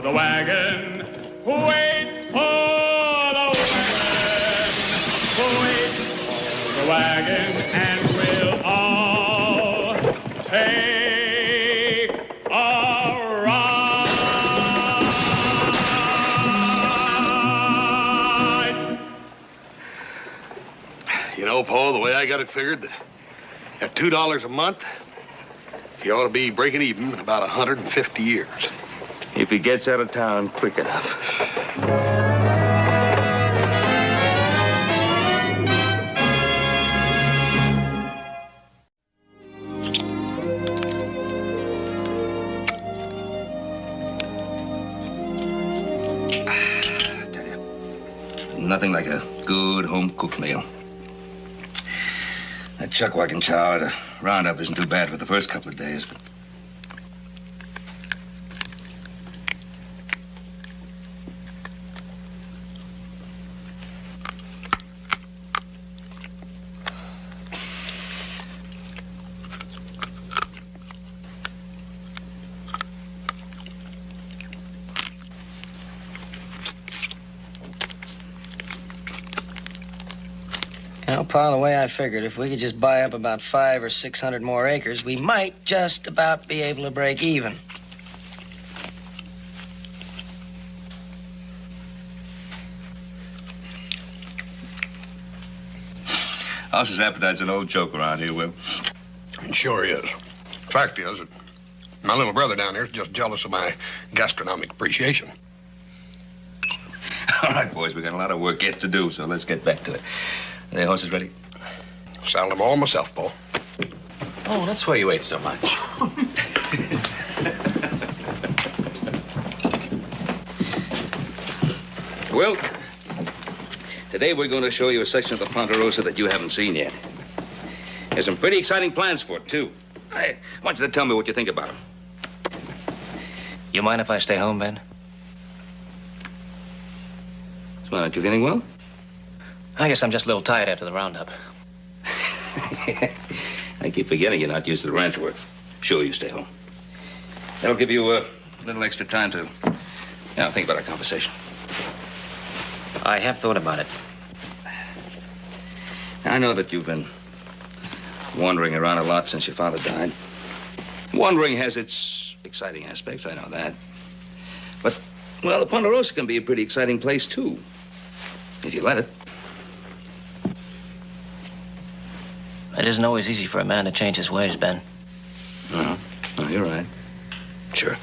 the wagon. Wait for the wagon. Wait for the wagon, and we'll all take a ride. You know, Paul, the way I got it figured, that at $2 a month, he ought to be breaking even in about 150 years. If he gets out of town quick enough. I tell you, nothing like a good home-cooked meal. That chuck wagon chow at a roundup isn't too bad for the first couple of days, but You know, Pa, the way I figured, if we could just buy up about 500 or 600 more acres, we might just about be able to break even. House's appetite's an old joke around here, Will. It sure is. Fact is that my little brother down here is just jealous of my gastronomic appreciation. All right, boys, we got a lot of work yet to do, so let's get back to it. Are the horses ready? Saddle them all myself, Paul. Oh, that's why you ate so much. Well, today we're going to show you a section of the Ponderosa that you haven't seen yet. There's some pretty exciting plans for it, too. I want you to tell me what you think about them. You mind if I stay home, Ben? So, aren't you feeling well? I guess I'm just a little tired after the roundup. I keep forgetting you're not used to the ranch work. Sure, you stay home. That'll give you a little extra time to, think about our conversation. I have thought about it. I know that you've been wandering around a lot since your father died. Wandering has its exciting aspects, I know that. But, well, the Ponderosa can be a pretty exciting place, too. If you let it. It isn't always easy for a man to change his ways, Ben. No, you're right. Sure.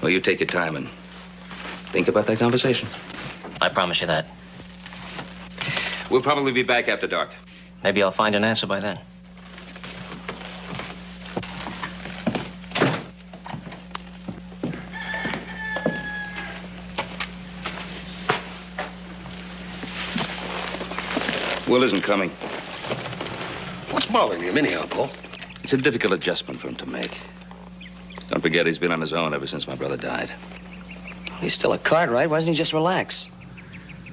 Well, you take your time and think about that conversation. I promise you that. We'll probably be back after dark. Maybe I'll find an answer by then. Will isn't coming. What's bothering him anyhow, Paul? It's a difficult adjustment for him to make. Don't forget, he's been on his own ever since my brother died. He's still a Cartwright. Why doesn't he just relax?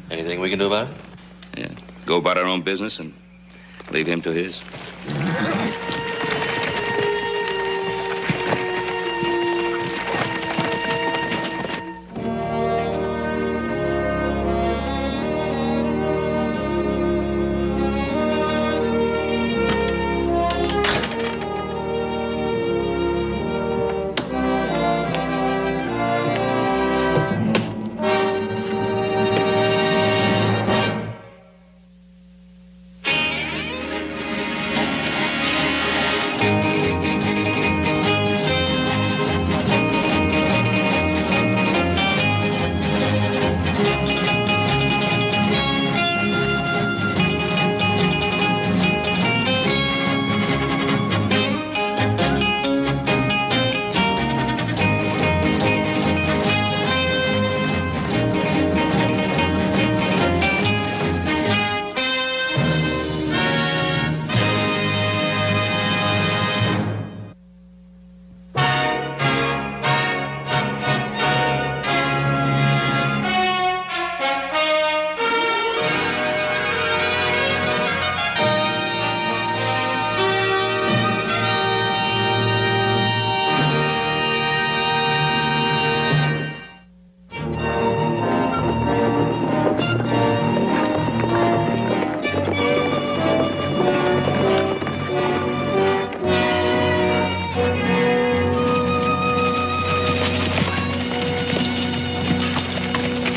Anything we can do about it? Yeah. Go about our own business and leave him to his.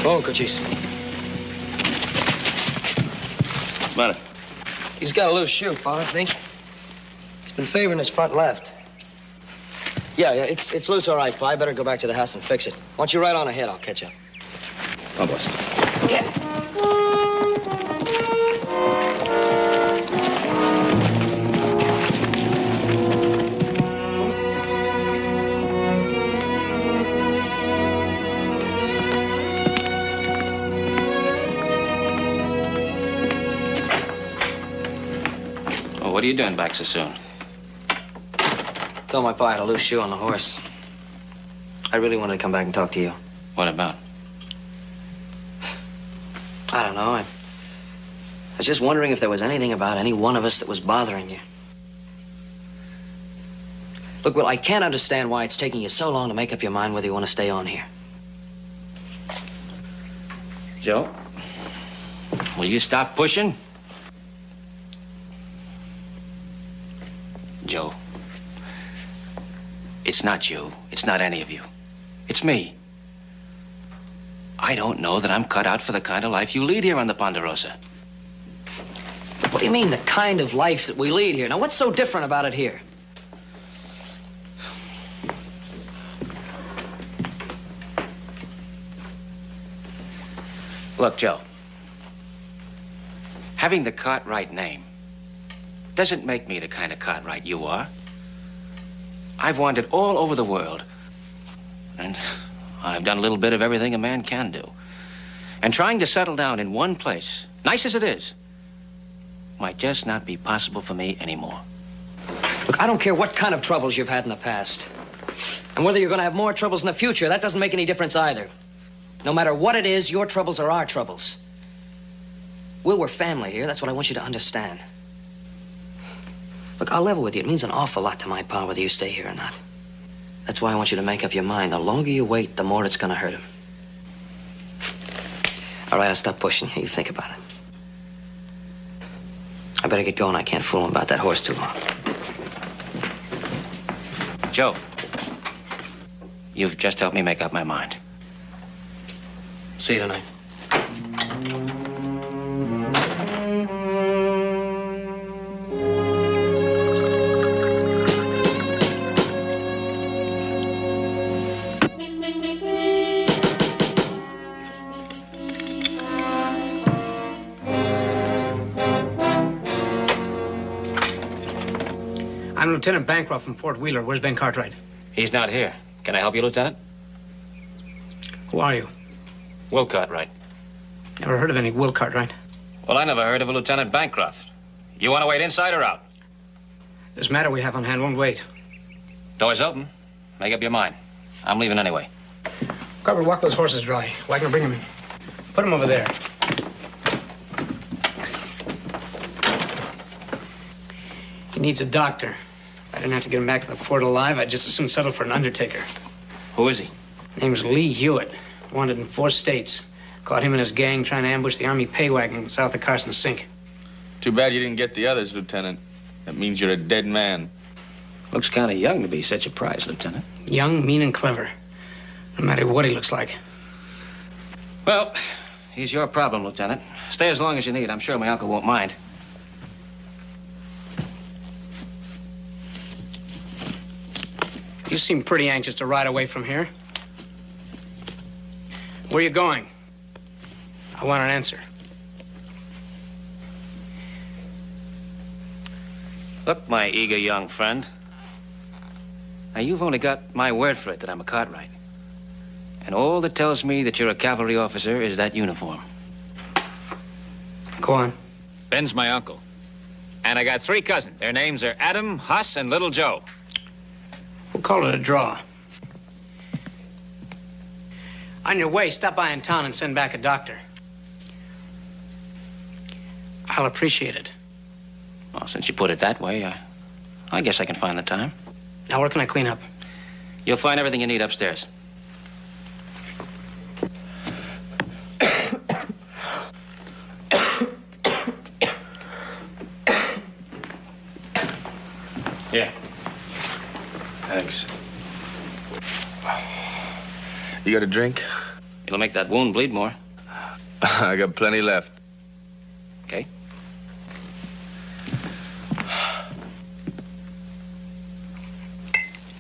Oh, Cochise. What's the matter? He's got a loose shoe, Pa, I think. He's been favoring his front left. Yeah, it's loose all right, Pa. I better go back to the house and fix it. Why don't you ride on ahead? I'll catch up. Oh, boss. Yeah. What are you doing back so soon? Told my pa I had a loose shoe on the horse. I really wanted to come back and talk to you. What about? I don't know. I was just wondering if there was anything about any one of us that was bothering you. Look, Will, I can't understand why it's taking you so long to make up your mind whether you want to stay on here. Joe, will you stop pushing? Joe, it's not you. It's not any of you. It's me. I don't know that I'm cut out for the kind of life you lead here on the Ponderosa. What do you mean, the kind of life that we lead here? Now, what's so different about it here? Look, Joe, having the Cartwright name doesn't make me the kind of Cartwright you are. I've wandered all over the world, and I've done a little bit of everything a man can do. And trying to settle down in one place, nice as it is, might just not be possible for me anymore. Look, I don't care what kind of troubles you've had in the past. And whether you're going to have more troubles in the future, that doesn't make any difference either. No matter what it is, your troubles are our troubles. Will, we're family here. That's what I want you to understand. Look, I'll level with you. It means an awful lot to my pa whether you stay here or not. That's why I want you to make up your mind. The longer you wait, the more it's going to hurt him. All right, I'll stop pushing you. You think about it. I better get going. I can't fool him about that horse too long. Joe, you've just helped me make up my mind. See you tonight. I'm Lieutenant Bancroft from Fort Wheeler. Where's Ben Cartwright? He's not here. Can I help you, Lieutenant? Who are you? Will Cartwright. Never heard of any Will Cartwright. Well, I never heard of a Lieutenant Bancroft. You want to wait inside or out? This matter we have on hand won't wait. Door's open. Make up your mind. I'm leaving anyway. Cartwright, walk those horses dry. Wagner, bring them in. Put them over there. He needs a doctor. I didn't have to get him back to the fort alive. I'd just as soon settle for an undertaker. Who is he? Name's Lee Hewitt. Wanted in 4 states. Caught him and his gang trying to ambush the Army pay wagon south of Carson Sink. Too bad you didn't get the others, Lieutenant. That means you're a dead man. Looks kind of young to be such a prize, Lieutenant. Young, mean, and clever. No matter what he looks like. Well, he's your problem, Lieutenant. Stay as long as you need. I'm sure my uncle won't mind. You seem pretty anxious to ride away from here. Where are you going? I want an answer. Look, my eager young friend. Now, you've only got my word for it that I'm a Cartwright. And all that tells me that you're a cavalry officer is that uniform. Go on. Ben's my uncle. And I got 3 cousins. Their names are Adam, Huss, and Little Joe. We'll call it a draw. On your way, stop by in town and send back a doctor. I'll appreciate it. Well, since you put it that way, I guess I can find the time. Now, where can I clean up? You'll find everything you need upstairs. Here. Thanks. You got a drink? It'll make that wound bleed more. I got plenty left. Okay.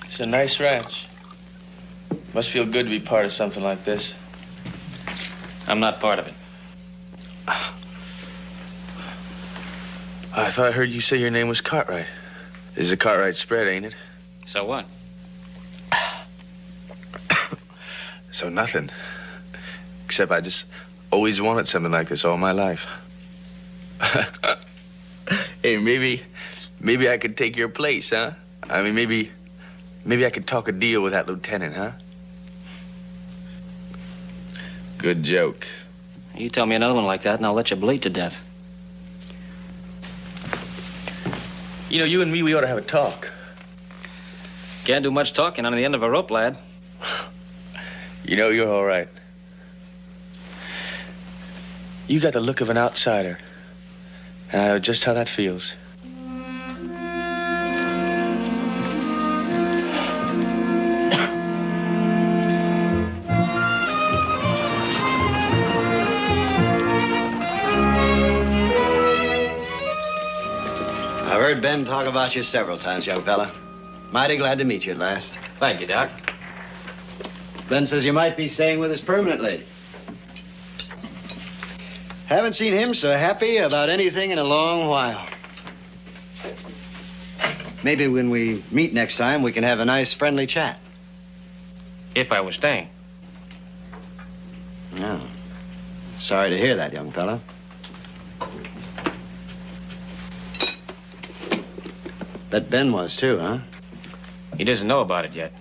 It's a nice ranch. Must feel good to be part of something like this. I'm not part of it. I thought I heard you say your name was Cartwright. This is a Cartwright spread, ain't it? So what? So nothing. Except I just always wanted something like this all my life. Hey, maybe I could take your place, huh? I mean, maybe I could talk a deal with that lieutenant, huh? Good joke. You tell me another one like that, and I'll let you bleed to death. You know, you and me, we ought to have a talk. Can't do much talking on the end of a rope, lad. You know, you're all right. You got the look of an outsider. And I know just how that feels. I've heard Ben talk about you several times, young fella. Mighty glad to meet you at last. Thank you, Doc. Ben says you might be staying with us permanently. Haven't seen him so happy about anything in a long while. Maybe when we meet next time, we can have a nice, friendly chat. If I was staying. No. Sorry to hear that, young fella. Bet Ben was, too, huh? He doesn't know about it yet.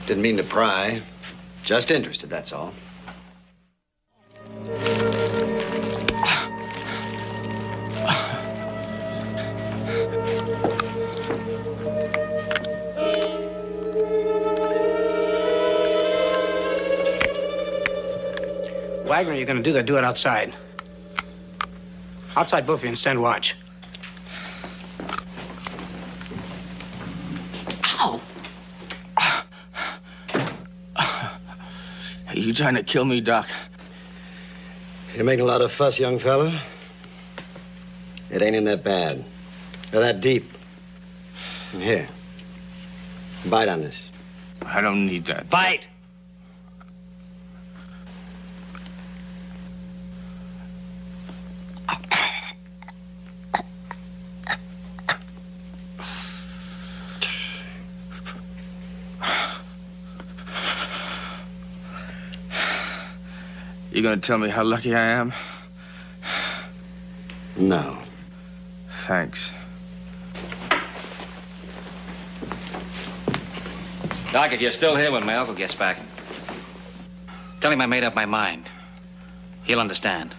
Didn't mean to pry. Just interested, that's all. Wagner, you're going to do that, do it outside. Outside, both of you, and stand watch. Ow! Are you trying to kill me, Doc? You're making a lot of fuss, young fella. It ain't in that bad. Or that deep. Here. Bite on this. I don't need that. Bite! You gonna tell me how lucky I am? No. Thanks. Doc, if you're still here when my uncle gets back, tell him I made up my mind. He'll understand.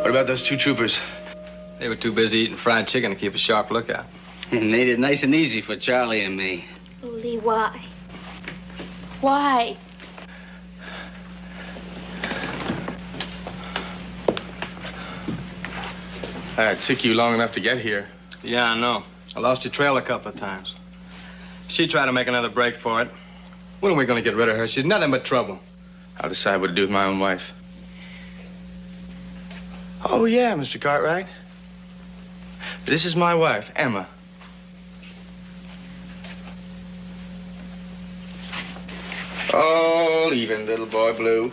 What about those two troopers? They were too busy eating fried chicken to keep a sharp lookout. And made it nice and easy for Charlie and me. Lee, why? Why? It took you long enough to get here. Yeah, I know. I lost your trail a couple of times. She tried to make another break for it. When are we going to get rid of her? She's nothing but trouble. I'll decide what to do with my own wife. Oh, yeah, Mr. Cartwright. This is my wife, Emma. All even, little boy blue.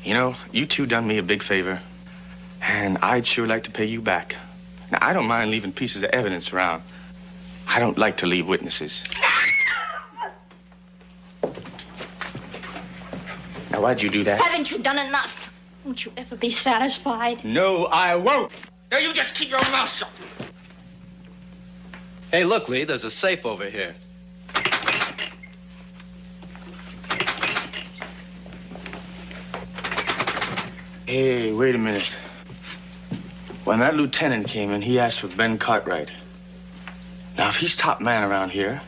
You know, you two done me a big favor. And I'd sure like to pay you back. Now, I don't mind leaving pieces of evidence around. I don't like to leave witnesses. Now, why'd you do that? Haven't you done enough? Won't you ever be satisfied? No, I won't. Now, you just keep your mouth shut. Hey, look, Lee, there's a safe over here. Hey, wait a minute. When that lieutenant came in, he asked for Ben Cartwright. Now, if he's top man around here,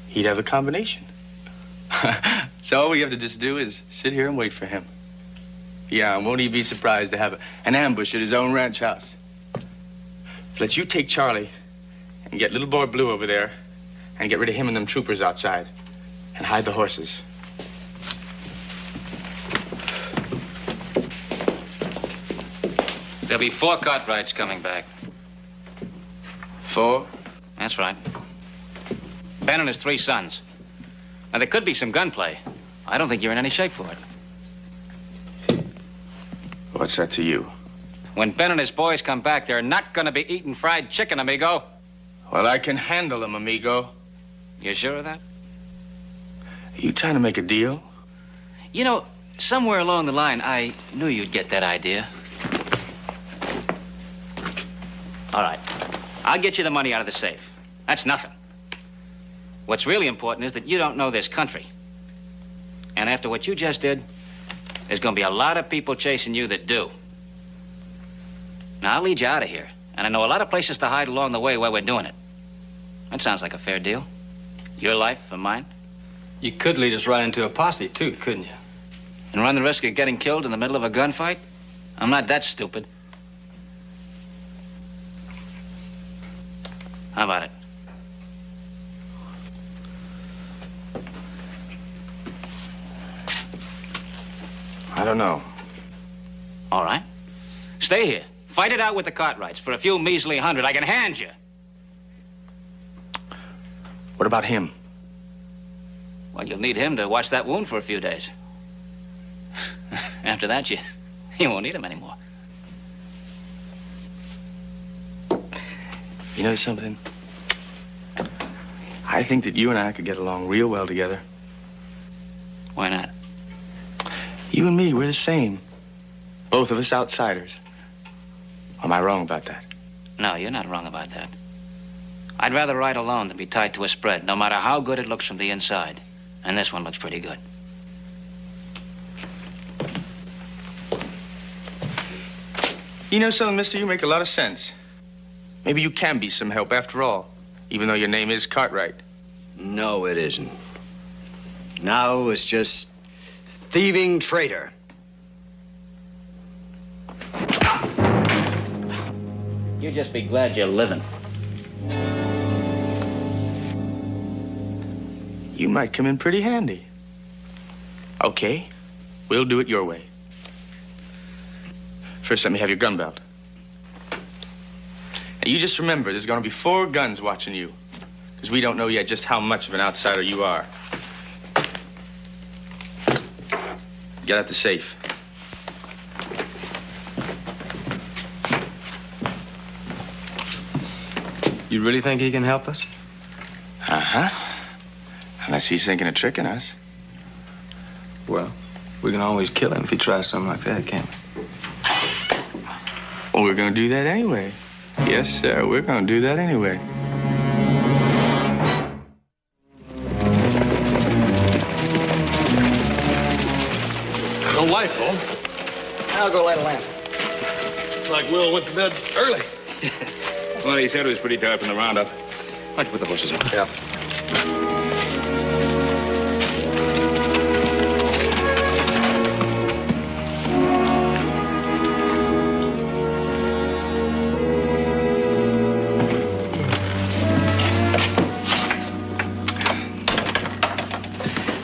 he'd have a combination. So all we have to just do is sit here and wait for him. Yeah, and won't he be surprised to have an ambush at his own ranch house? Let you take Charlie and get little boy Blue over there and get rid of him and them troopers outside and hide the horses. There'll be 4 Cartwrights coming back. 4? That's right. Ben and his 3 sons. Now, there could be some gunplay. I don't think you're in any shape for it. What's that to you? When Ben and his boys come back, they're not going to be eating fried chicken, amigo. Well, I can handle them, amigo. You sure of that? Are you trying to make a deal? You know, somewhere along the line, I knew you'd get that idea. All right. I'll get you the money out of the safe. That's nothing. What's really important is that you don't know this country. And after what you just did, there's going to be a lot of people chasing you that do. Now, I'll lead you out of here. And I know a lot of places to hide along the way while we're doing it. That sounds like a fair deal. Your life for mine. You could lead us right into a posse, too, couldn't you? And run the risk of getting killed in the middle of a gunfight? I'm not that stupid. How about it? I don't know. All right. Stay here. Fight it out with the Cartwrights for a few measly hundred I can hand you. What about him? Well, you'll need him to watch that wound for a few days. After that, you won't need him anymore. You know something? I think that you and I could get along real well together. Why not? You and me, we're the same. Both of us outsiders. Am I wrong about that? No, you're not wrong about that. I'd rather ride alone than be tied to a spread, no matter how good it looks from the inside. And this one looks pretty good. You know something, mister? You make a lot of sense. Maybe you can be some help after all, even though your name is Cartwright. No, it isn't. Now it's just thieving traitor. You just be glad you're living. You might come in pretty handy. Okay, we'll do it your way. First, let me have your gun belt. And you just remember, there's going to be 4 guns watching you, because we don't know yet just how much of an outsider you are. Get out the safe. You really think he can help us? Uh-huh. Unless he's thinking of tricking us. Well, we can always kill him if he tries something like that, can't we? Well, we're going to do that anyway. Yes, sir, we're going to do that anyway. No light, Paul. I'll go light a lamp. Looks like Will went to bed early. Well, he said he was pretty tired from the roundup. Why'd you put the horses up? Yeah.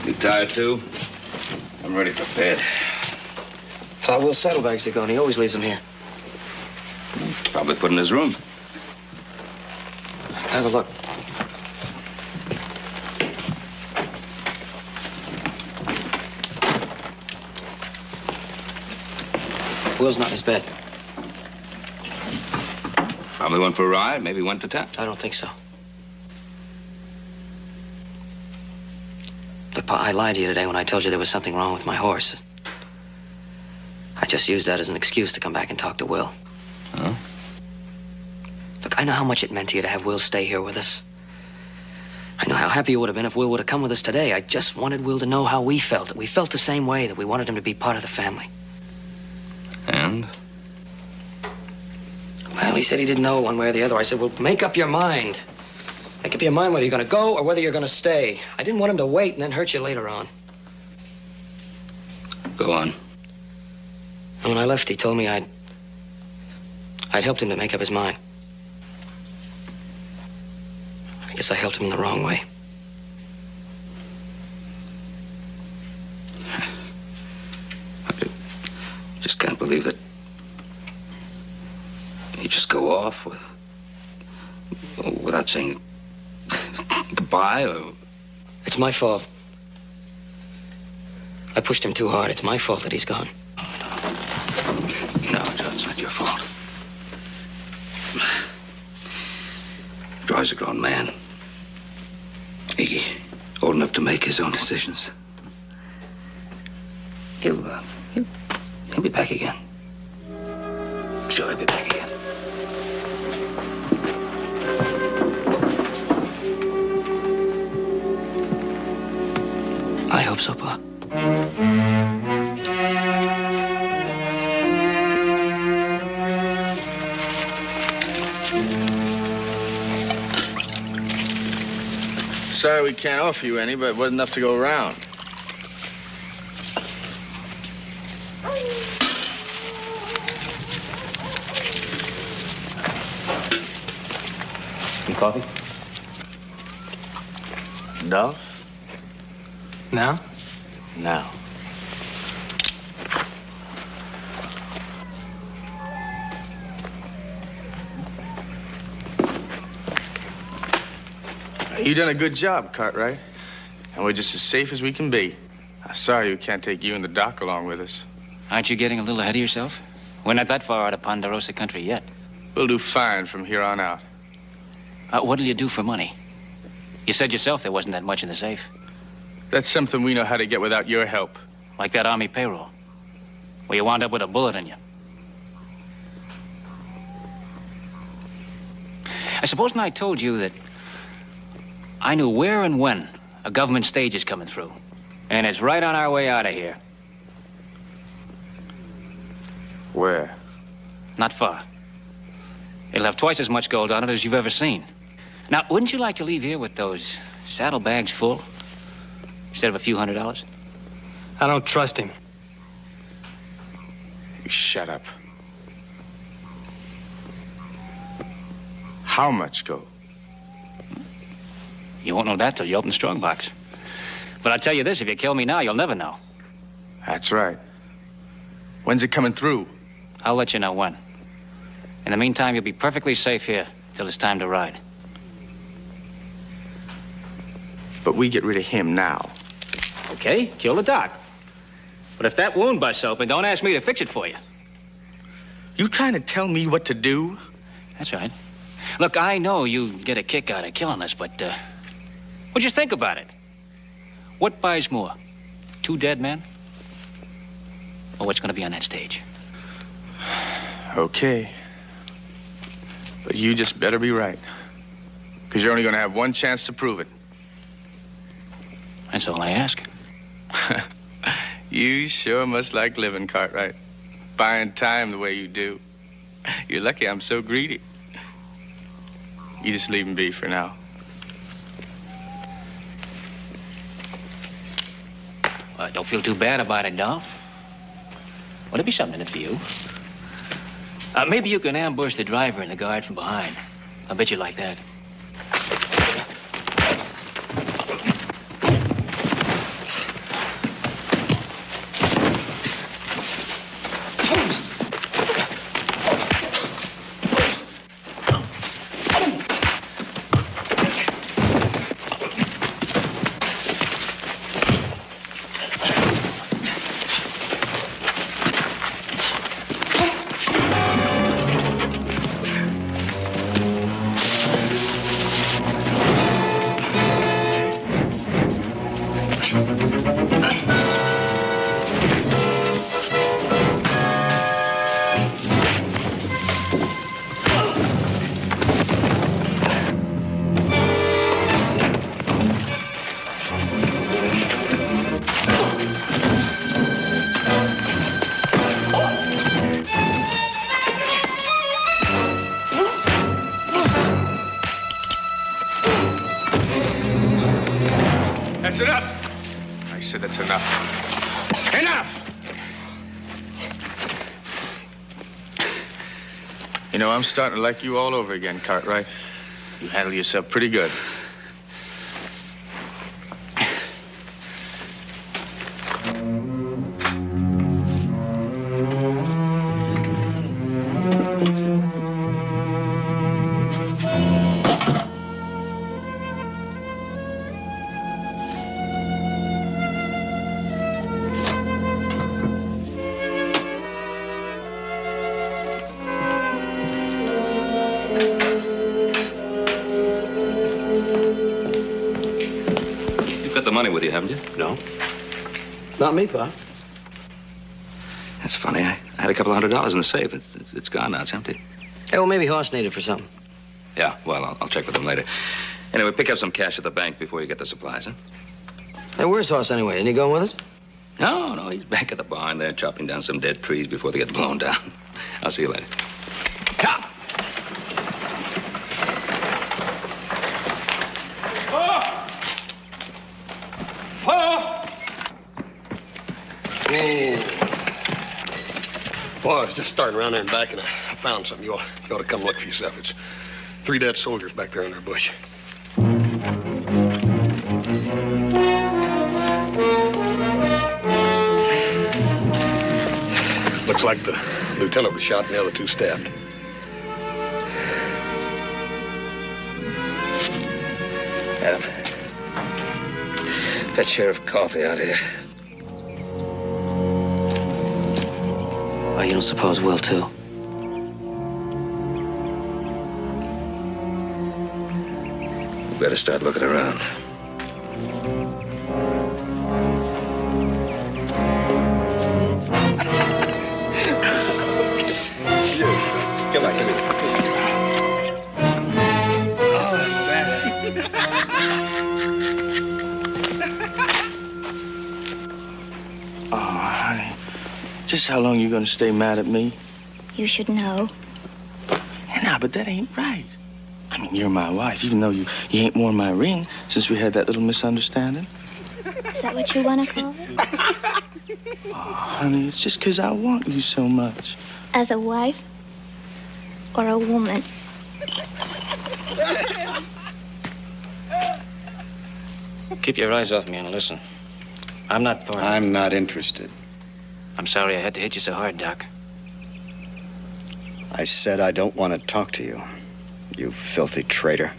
You tired, too? I'm ready for bed. Will's saddlebags are gone. He always leaves them here. Probably put in his room. Have a look. Will's not in his bed. Probably went for a ride, maybe went to town. I don't think so. Look, Pa, I lied to you today when I told you there was something wrong with my horse. I just used that as an excuse to come back and talk to Will. Huh? Look, I know how much it meant to you to have Will stay here with us. I know how happy you would have been if Will would have come with us today. I just wanted Will to know how we felt, that we felt the same way, that we wanted him to be part of the family. And? Well, he said he didn't know one way or the other. I said, well, make up your mind. Make up your mind whether you're going to go or whether you're going to stay. I didn't want him to wait and then hurt you later on. Go on. And when I left, he told me I'd helped him to make up his mind. I guess I helped him in the wrong way. I just can't believe that you just go off without saying goodbye or... It's my fault. I pushed him too hard. It's my fault that he's gone. No, Joe, it's not your fault. Roy's a grown man. He's old enough to make his own decisions. He'll be back again. Sure, he'll be back again. I hope so, Pa. Sorry we can't offer you any, but it wasn't enough to go around. Some coffee? No? Now? Now. You done a good job, Cartwright. And we're just as safe as we can be. I'm sorry we can't take you and the doc along with us. Aren't you getting a little ahead of yourself? We're not that far out of Ponderosa country yet. We'll do fine from here on out. What'll you do for money? You said yourself there wasn't that much in the safe. That's something we know how to get without your help. Like that Army payroll, where you wound up with a bullet in you. I suppose I told you that I knew where and when a government stage is coming through. And it's right on our way out of here. Where? Not far. It'll have twice as much gold on it as you've ever seen. Now, wouldn't you like to leave here with those saddlebags full instead of a few $100s? I don't trust him. You shut up. How much gold? You won't know that till you open the strong box. But I'll tell you this, if you kill me now, you'll never know. That's right. When's it coming through? I'll let you know when. In the meantime, you'll be perfectly safe here till it's time to ride. But we get rid of him now. Okay, kill the doc. But if that wound busts open, don't ask me to fix it for you. You trying to tell me what to do? That's right. Look, I know you get a kick out of killing us, but, what'd you think about it? What buys more? 2 dead men? Or what's gonna be on that stage? Okay. But you just better be right. Because you're only gonna have one chance to prove it. That's all I ask. You sure must like living, Cartwright. Buying time the way you do. You're lucky I'm so greedy. You just leave him be for now. Well, don't feel too bad about it, Dolph. Well, there'll be something in it for you. Maybe you can ambush the driver and the guard from behind. I bet you like that. That's enough. I said that's enough. Enough! You know, I'm starting to like you all over again, Cartwright. You handle yourself pretty good. With you, haven't you? No. Not me, Pa. That's funny. I had a couple $100 in the safe. It's gone now. It's empty. Hey, well, maybe Hoss needed it for something. Yeah, well, I'll check with him later. Anyway, pick up some cash at the bank before you get the supplies, huh? Hey, where's Hoss anyway? Isn't he going with us? No, he's back at the barn there chopping down some dead trees before they get blown down. I'll see you later. Come! Well, I was just starting around there and back, and I found something. You ought to come look for yourself. It's 3 dead soldiers back there under a bush. Looks like the lieutenant was shot and the other 2 stabbed. Adam, fetch Sheriff Coffee out here. Oh, you don't suppose we'll, too? We better start looking around. Come on, come here. Oh, that's bad. Oh, honey. Just how long you gonna stay mad at me? You should know. Nah, but that ain't right. I mean, you're my wife, even though you ain't worn my ring since we had that little misunderstanding. Is that what you want to call it? Oh, honey, it's just 'cause I want you so much. As a wife or a woman? Keep your eyes off me and listen. I'm not Thorne. I'm not interested. I'm sorry I had to hit you so hard, Doc. I said I don't want to talk to you, you filthy traitor.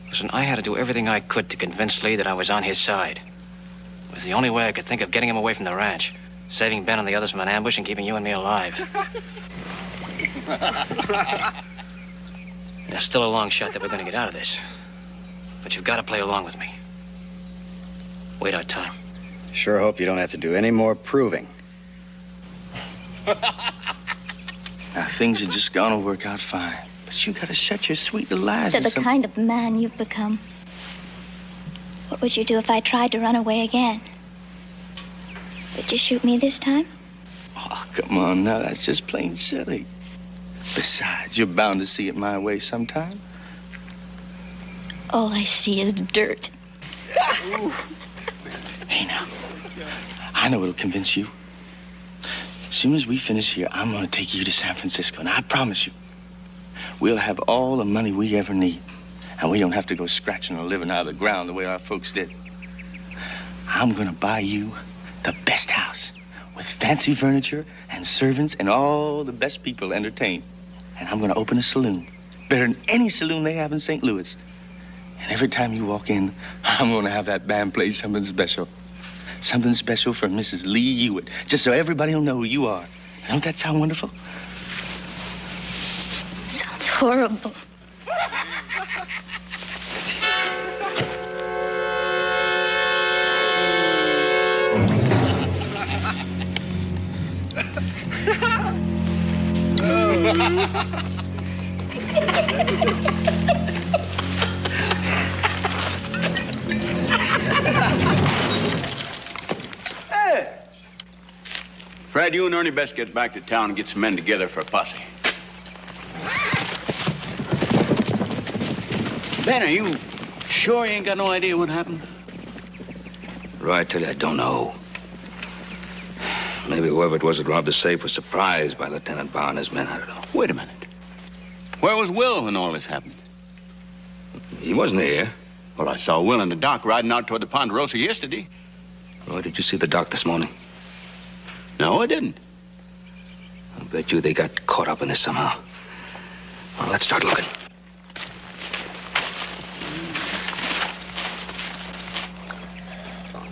Listen, I had to do everything I could to convince Lee that I was on his side. It was the only way I could think of getting him away from the ranch, saving Ben and the others from an ambush and keeping you and me alive. There's still a long shot that we're going to get out of this. But you've got to play along with me. Wait our time. Sure hope you don't have to do any more proving. Now, things are just gonna work out fine. But you gotta shut your sweet little eyes. To the kind of man you've become. What would you do if I tried to run away again? Would you shoot me this time? Oh, come on now. That's just plain silly. Besides, you're bound to see it my way sometime. All I see is dirt. Hey, now. I know it'll convince you. As soon as we finish here, I'm going to take you to San Francisco. And I promise you, we'll have all the money we ever need. And we don't have to go scratching a living out of the ground the way our folks did. I'm going to buy you the best house with fancy furniture and servants and all the best people to entertain. And I'm going to open a saloon, better than any saloon they have in St. Louis. And every time you walk in, I'm going to have that band play something special. Something special for Mrs. Lee Hewitt, just so everybody will know who you are. Don't that sound wonderful? Sounds horrible. Hey! Fred, you and Ernie best get back to town and get some men together for a posse. Ben, are you sure you ain't got no idea what happened? Roy, I tell you, I don't know. Maybe whoever it was that robbed the safe was surprised by Lieutenant Barr and his men. I don't know. Wait a minute. Where was Will when all this happened? He wasn't here. Well, I saw Will and the doc riding out toward the Ponderosa yesterday. Roy, did you see the doc this morning? No, I didn't. I bet you they got caught up in this somehow. Well, let's start looking.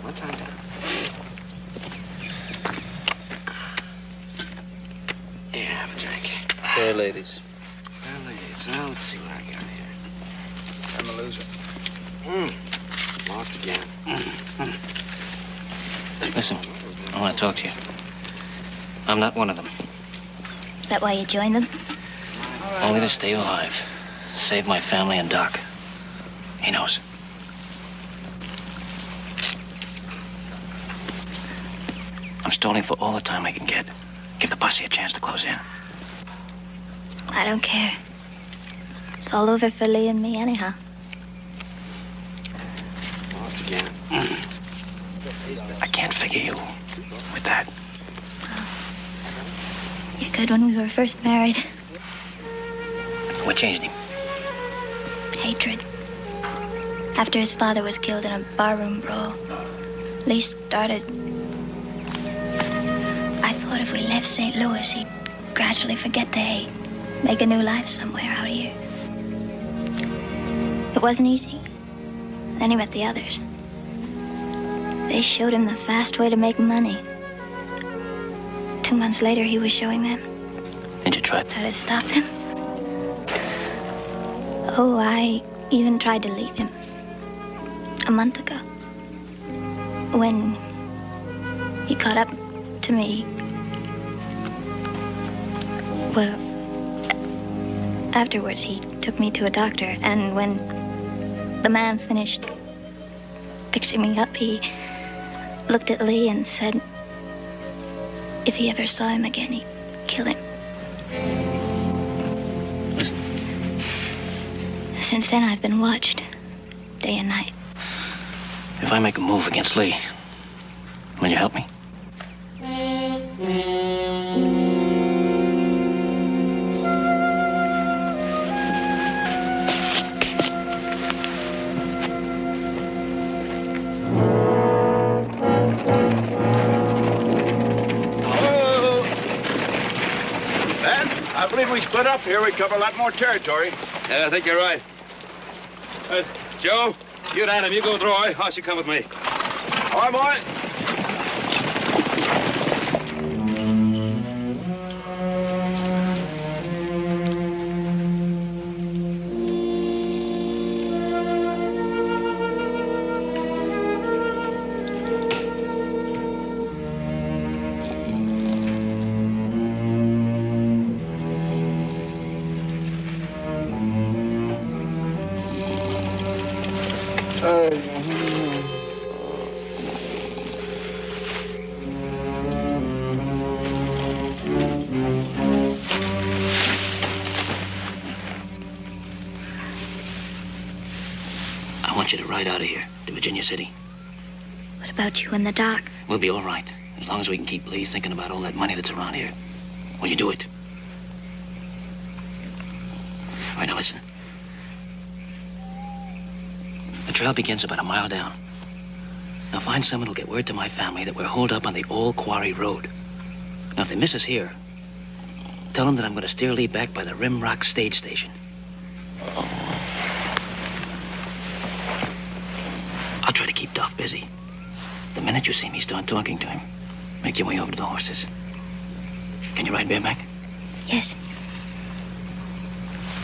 What time? Here, have a drink. Fair ladies. Well, ladies, now let's see what I got here. I'm a loser. Lost again. Listen, I want to talk to you. I'm not one of them. Is that why you joined them? Only to stay alive. Save my family and Doc. He knows. I'm stalling for all the time I can get. Give the posse a chance to close in. I don't care. It's all over for Lee and me anyhow. Lost again. I can't figure you with that. You could when we were first married. What changed him? Hatred. After his father was killed in a barroom brawl, Lee started... I thought if we left St. Louis, he'd gradually forget the hate. Make a new life somewhere out here. It wasn't easy. Then he met the others. They showed him the fast way to make money. 2 months later, he was showing them. Did you try? Try to stop him? Oh, I even tried to leave him. A month ago. When he caught up to me. Well, afterwards he took me to a doctor, and when the man finished fixing me up, he looked at Lee and said if he ever saw him again, he'd kill him. Listen. Since then, I've been watched, day and night. If I make a move against Lee, will you help me? I believe we split up here, we'd cover a lot more territory. Yeah, I think you're right. Joe, you and Adam, you go with Roy. Hoss, you come with me. All right, boy. I want you to ride out of here to Virginia City. What about you and the doc? We'll be all right, as long as we can keep Lee thinking about all that money that's around here. Will you do it? All right, now listen. The trail begins about a mile down. Now find someone who'll get word to my family that we're holed up on the old quarry road. Now if they miss us here, tell them that I'm going to steer Lee back by the Rim Rock stage station. I'll try to keep Duff busy. The minute you see me start talking to him, make your way over to the horses. Can you ride bareback? Yes.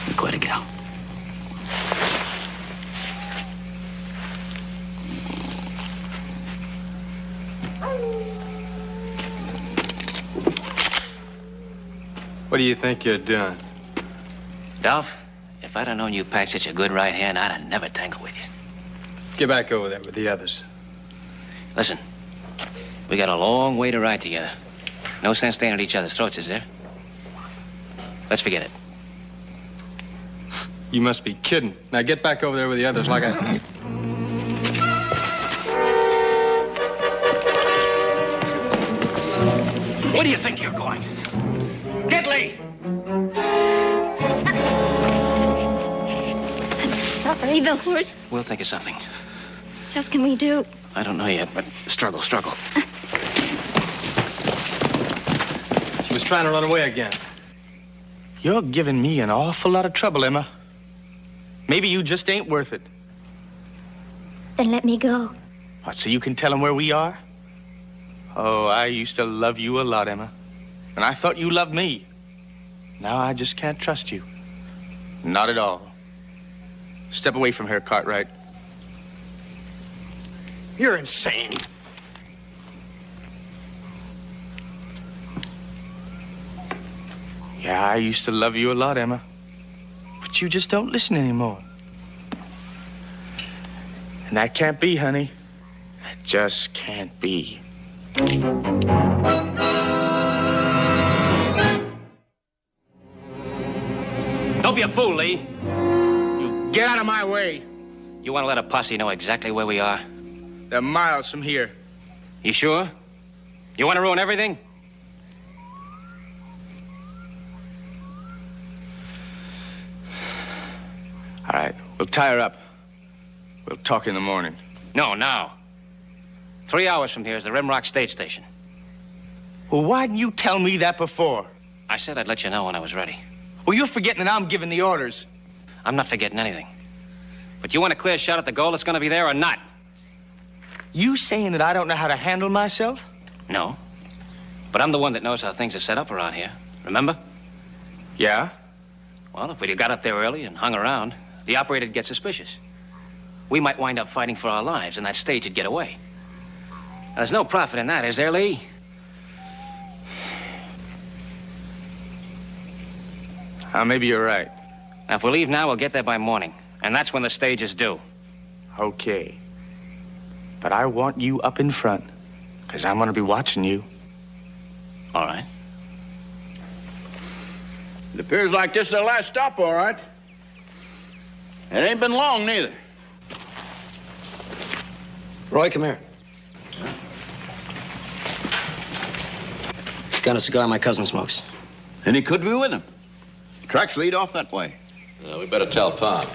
You're quite a gal. What do you think you're doing? Dolph, if I'd have known you packed such a good right hand, I'd have never tangled with you. Get back over there with the others. Listen, we got a long way to ride together. No sense staying at each other's throats, is there? Let's forget it. You must be kidding. Now get back over there with the others like I... Where do you think you're going? Get Lee! I'm sorry, the horse. We'll think of something. What else can we do? I don't know yet, but struggle. She was trying to run away again. You're giving me an awful lot of trouble, Emma. Maybe you just ain't worth it. Then let me go. What, so you can tell him where we are? Oh, I used to love you a lot, Emma. And I thought you loved me. Now I just can't trust you. Not at all. Step away from her, Cartwright. You're insane. Yeah, I used to love you a lot, Emma. But you just don't listen anymore. And that can't be, honey. That just can't be. Don't be a fool, Lee. You get out of my way. You want to let a posse know exactly where we are? They're miles from here. You sure? You want to ruin everything? All right, we'll tie her up. We'll talk in the morning. No, now. 3 hours from here is the Rimrock State Station. Well, why didn't you tell me that before? I said I'd let you know when I was ready. Well, you're forgetting that I'm giving the orders. I'm not forgetting anything. But you want a clear shot at the gold that's going to be there or not? You saying that I don't know how to handle myself? No. But I'm the one that knows how things are set up around here. Remember? Yeah? Well, if we'd have got up there early and hung around, the operator'd get suspicious. We might wind up fighting for our lives, and that stage would get away. Now, there's no profit in that, is there, Lee? Maybe you're right. Now, if we leave now, we'll get there by morning. And that's when the stage is due. Okay. But I want you up in front, because I'm going to be watching you. All right. It appears like this is the last stop, all right. It ain't been long, neither. Roy, come here. Got a cigar my cousin smokes. And he could be with him. Tracks lead off that way. We better tell Pop.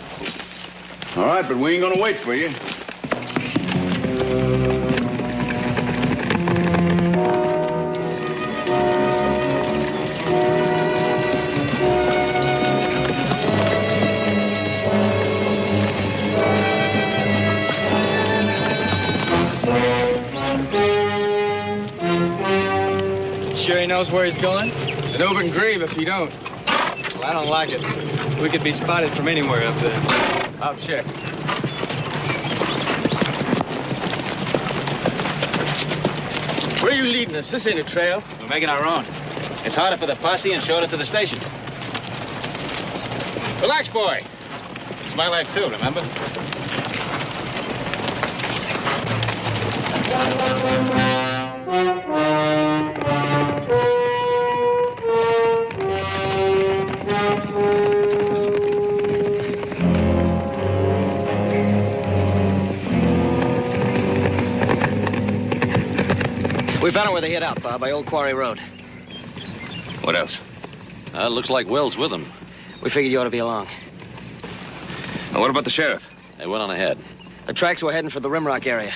All right, but we ain't gonna wait for you. Sure he knows where he's going? It's an open grave if you don't. Well, I don't like it. We could be spotted from anywhere up there. I'll check. Where are you leading us? This ain't a trail. We're making our own. It's harder for the posse and shorter to the station. Relax, boy. It's my life, too, remember? We found out where they hid out, Bob, by Old Quarry Road. What else? Looks like Will's with them. We figured you ought to be along. Now, what about the sheriff? They went on ahead. The tracks were heading for the Rimrock area.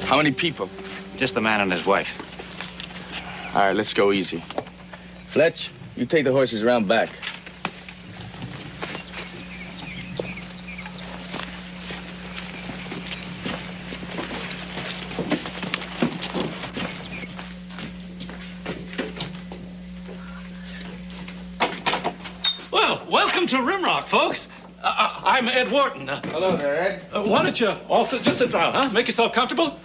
How many people? Just the man and his wife. All right, let's go easy. Fletch, you take the horses around back. Well, welcome to Rimrock, folks. I'm Ed Wharton. Hello there, Ed. Why don't you all just sit down, huh? Make yourself comfortable.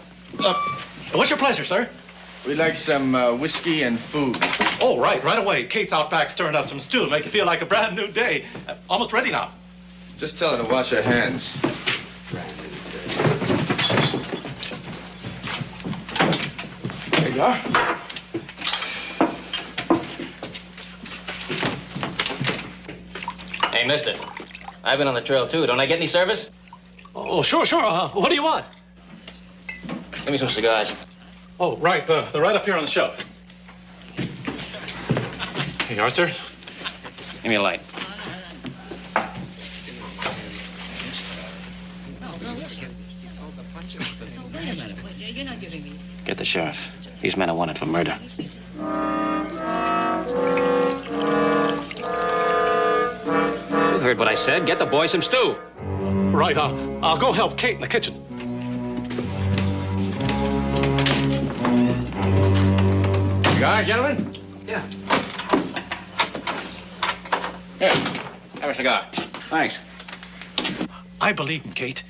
What's your pleasure, sir? We'd like some whiskey and food. Oh, right away. Kate's out back stirring up some stew. Make you feel like a brand new day. Almost ready now. Just tell her to wash her hands. you are. Hey, mister. I've been on the trail, too. Don't I get any service? Oh, sure. What do you want? Give me some cigars. Oh, right. They're right up here on the shelf. Here you are, sir. Give me a light. Get the sheriff. These men are wanted for murder. You heard what I said. Get the boy some stew. Right. I'll go help Kate in the kitchen. Cigars, gentlemen? Yeah. Here, have a cigar. Thanks. I believe in Kate.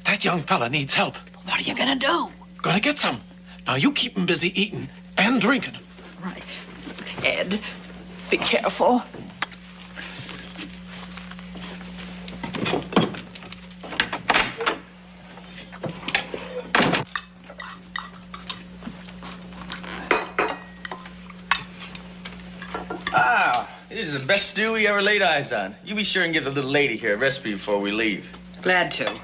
That young fella needs help. What are you gonna do? Gonna get some. Now, you keep him busy eating and drinking. Right. Ed, be careful. Ah, this is the best stew we ever laid eyes on. You be sure and give the little lady here a recipe before we leave. Glad to.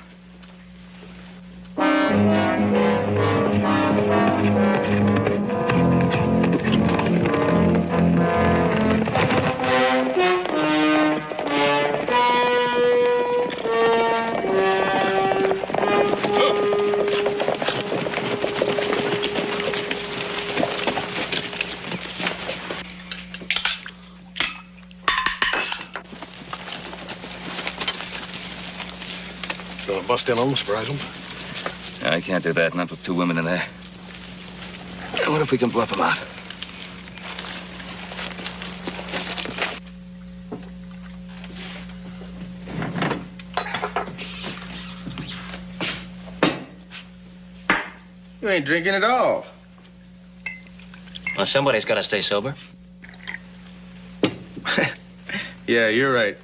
Gonna bust in on them, surprise them? I can't do that, not with two women in there. I wonder if we can bluff them out. You ain't drinking at all. Well, somebody's got to stay sober. Yeah, you're right.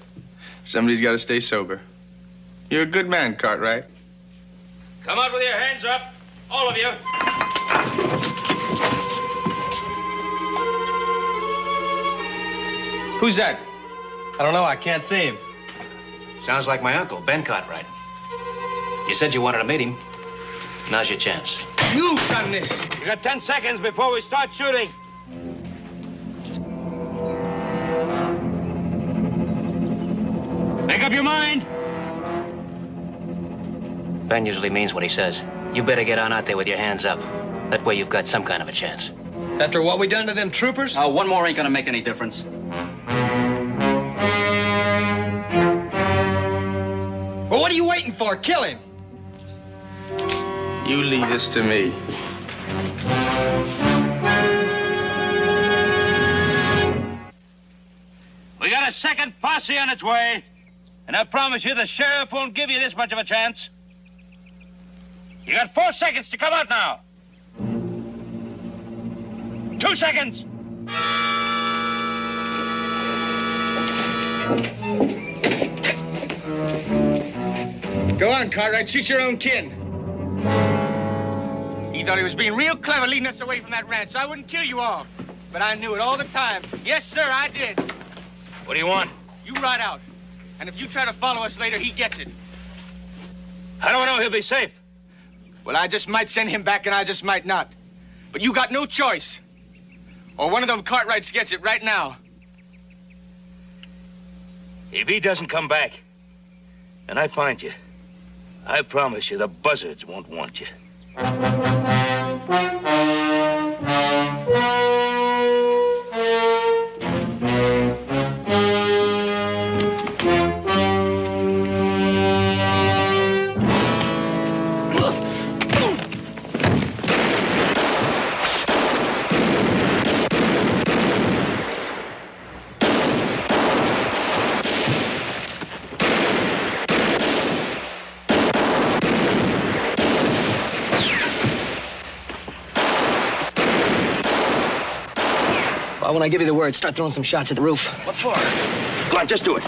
Somebody's got to stay sober. You're a good man, Cartwright. Come out with your hands up, all of you. Who's that? I don't know. I can't see him. Sounds like my uncle, Ben Cartwright. You said you wanted to meet him. Now's your chance. You've done this. You got 10 seconds before we start shooting. Make up your mind. Ben usually means what he says. You better get on out there with your hands up. That way you've got some kind of a chance. After what we done to them troopers? One more ain't gonna make any difference. Well, what are you waiting for? Kill him. You leave this to me. We got a second posse on its way. And I promise you the sheriff won't give you this much of a chance. You got 4 seconds to come out now. 2 seconds. Go on, Cartwright. Shoot your own kin. He thought he was being real clever leading us away from that ranch, so I wouldn't kill you all. But I knew it all the time. Yes, sir, I did. What do you want? You ride out. And if you try to follow us later, he gets it. How do I know he'll be safe? Well, I just might send him back and I just might not. But you got no choice. Or one of them Cartwrights gets it right now. If he doesn't come back, and I find you, I promise you the buzzards won't want you. When I give you the word, start throwing some shots at the roof. What for? Go on, just do it.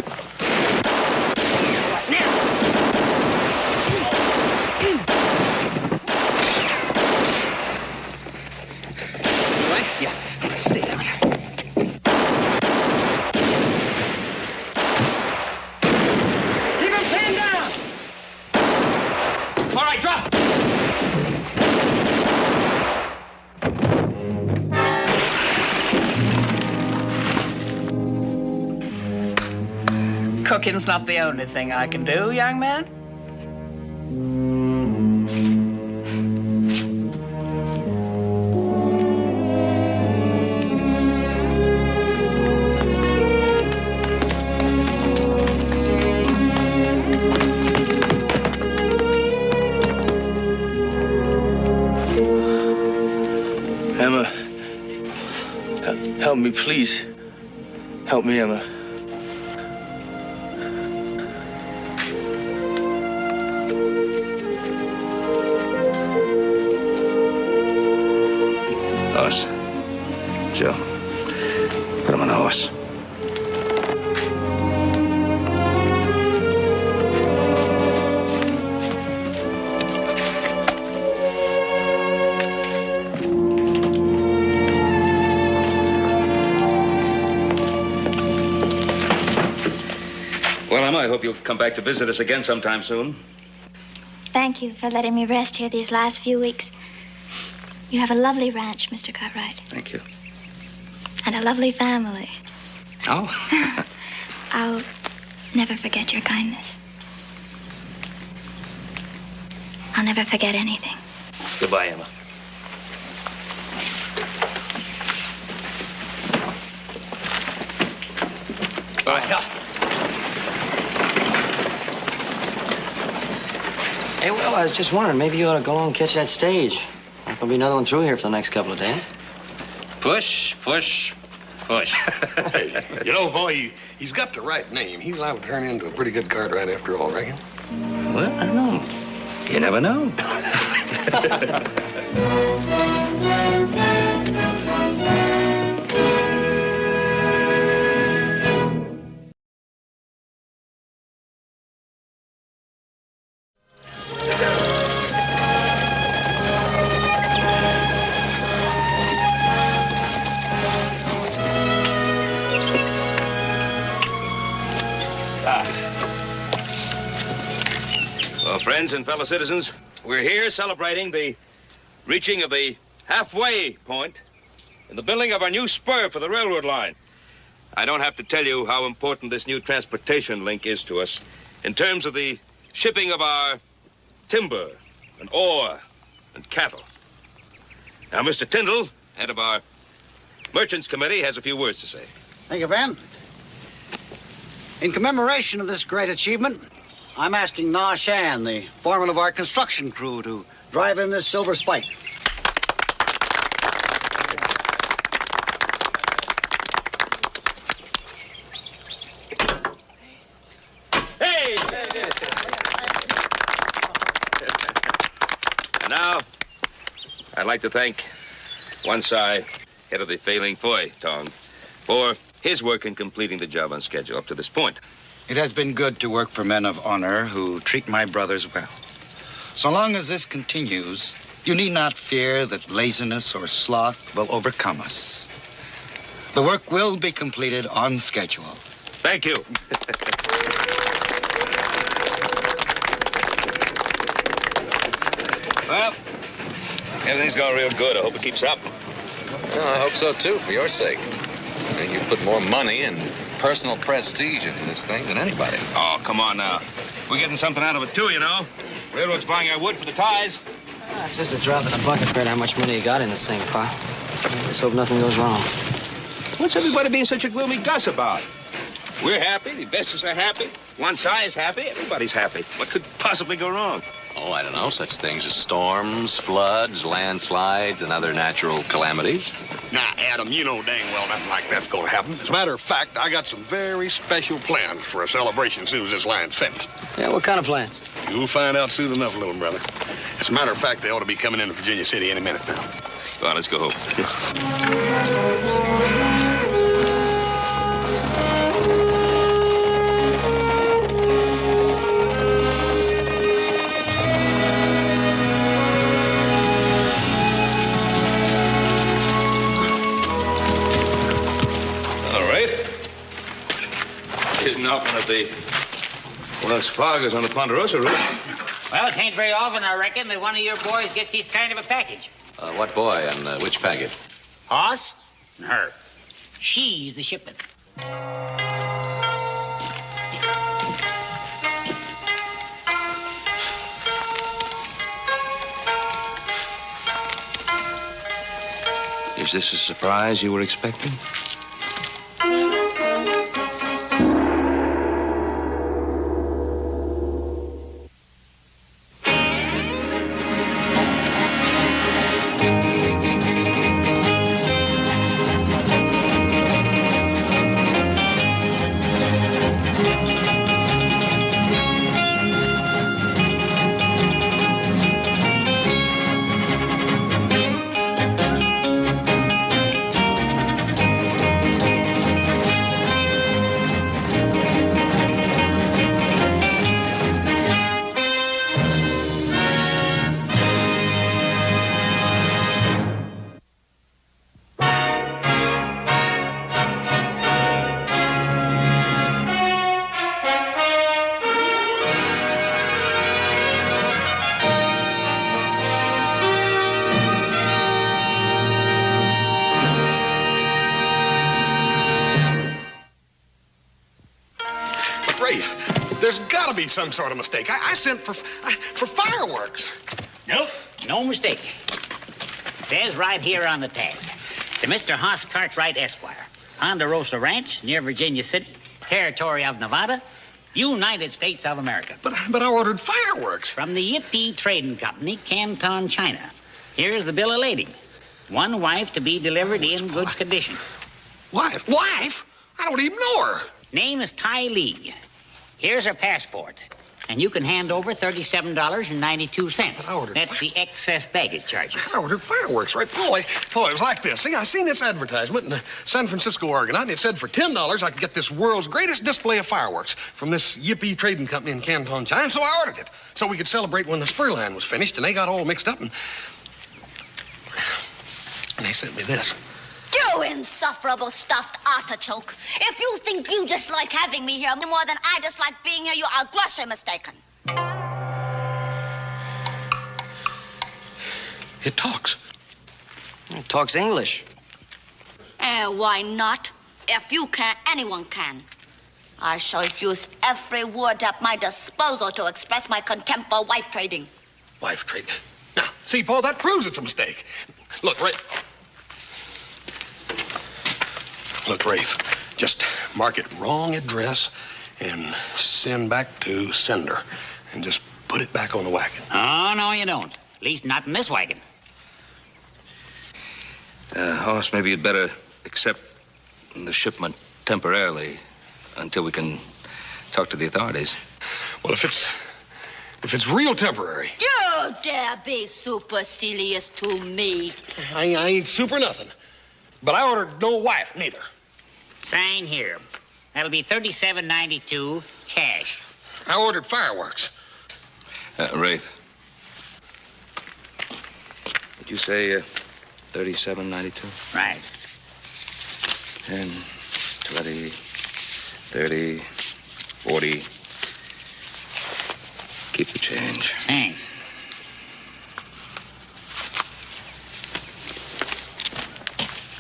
Cooking's not the only thing I can do, young man. Emma, help me, please. Help me, Emma. Horse. Joe, put him on a horse. Well, Emma, I hope you'll come back to visit us again sometime soon. Thank you for letting me rest here these last few weeks. You have a lovely ranch, Mr. Cartwright. Thank you. And a lovely family. Oh? I'll never forget your kindness. I'll never forget anything. Goodbye, Emma. Bye. Hey, Will, I was just wondering, maybe you ought to go on and catch that stage. There'll be another one through here for the next couple of days. Push, push, push. Hey, you know, boy, he's got the right name. He's liable to turn into a pretty good Cartwright after all, reckon? Well, I don't know. You never know. Well, friends and fellow citizens, we're here celebrating the reaching of the halfway point in the building of our new spur for the railroad line. I don't have to tell you how important this new transportation link is to us in terms of the shipping of our timber and ore and cattle. Now, Mr. Tyndall, head of our Merchants Committee, has a few words to say. Thank you, Ben. In commemoration of this great achievement, I'm asking Na Shan, the foreman of our construction crew, to drive in this silver spike. Hey! And now, I'd like to thank Wansai, head of the Failing Foy Tong, for his work in completing the job on schedule up to this point. It has been good to work for men of honor who treat my brothers well. So long as this continues, you need not fear that laziness or sloth will overcome us. The work will be completed on schedule. Thank you. Well, everything's going real good. I hope it keeps up. Well, I hope so, too, for your sake. I mean, you put more money and personal prestige into this thing than anybody. Oh, come on now. We're getting something out of it, too, you know. Railroad's buying our wood for the ties. It's just a drop in the bucket compared to how much money you got in this thing, Pa. Let's hope nothing goes wrong. What's everybody being such a gloomy Gus about? We're happy. The investors are happy. Wansai is happy. Everybody's happy. What could possibly go wrong? Oh, I don't know. Such things as storms, floods, landslides, and other natural calamities. Now, Adam, you know dang well nothing like that's going to happen. As a matter of fact, I got some very special plans for a celebration as soon as this line's finished. Yeah, what kind of plans? You'll find out soon enough, little brother. As a matter of fact, they ought to be coming into Virginia City any minute now. Well, let's go home. Not one of the Spoggers on the Ponderosa route. Well, it ain't very often, I reckon, that one of your boys gets this kind of a package. What boy and which package? Hoss and her. She's the shipment. Is this a surprise you were expecting? There's got to be some sort of mistake. I sent for fireworks. Nope, no mistake. It says right here on the tag, to Mr. Hoss Cartwright, Esquire, Ponderosa Ranch, near Virginia City, territory of Nevada, United States of America. But I ordered fireworks. From the Yippee Trading Company, Canton, China. Here's the bill of lading. One wife to be delivered in good condition. Wife? Wife? I don't even know her. Name is Ty Lee. Here's her passport. And you can hand over $37.92. That's the excess baggage charges. I ordered fireworks, right? Paul, it was like this. See, I seen this advertisement in the San Francisco Argonaut, and it said for $10 I could get this world's greatest display of fireworks from this Yippee Trading Company in Canton, China, so I ordered it. So we could celebrate when the spur line was finished, and they got all mixed up, and they sent me this. You insufferable stuffed artichoke. If you think you dislike having me here more than I dislike being here, you are grossly mistaken. It talks. It talks English. Why not? If you can, anyone can. I shall use every word at my disposal to express my contempt for wife trading. Wife trading? Now, see, Paul, that proves it's a mistake. Look, Rafe, just mark it wrong address and send back to sender. And just put it back on the wagon. Oh, no, you don't. At least not in this wagon. Hoss, maybe you'd better accept the shipment temporarily until we can talk to the authorities. Well, if it's real temporary. You dare be supercilious to me. I ain't super nothing. But I ordered no wife, neither. Sign here. That'll be $37.92 cash. I ordered fireworks. Rafe. Did you say $37.92? Right. 10, 20, 30, 40. Keep the change. Thanks.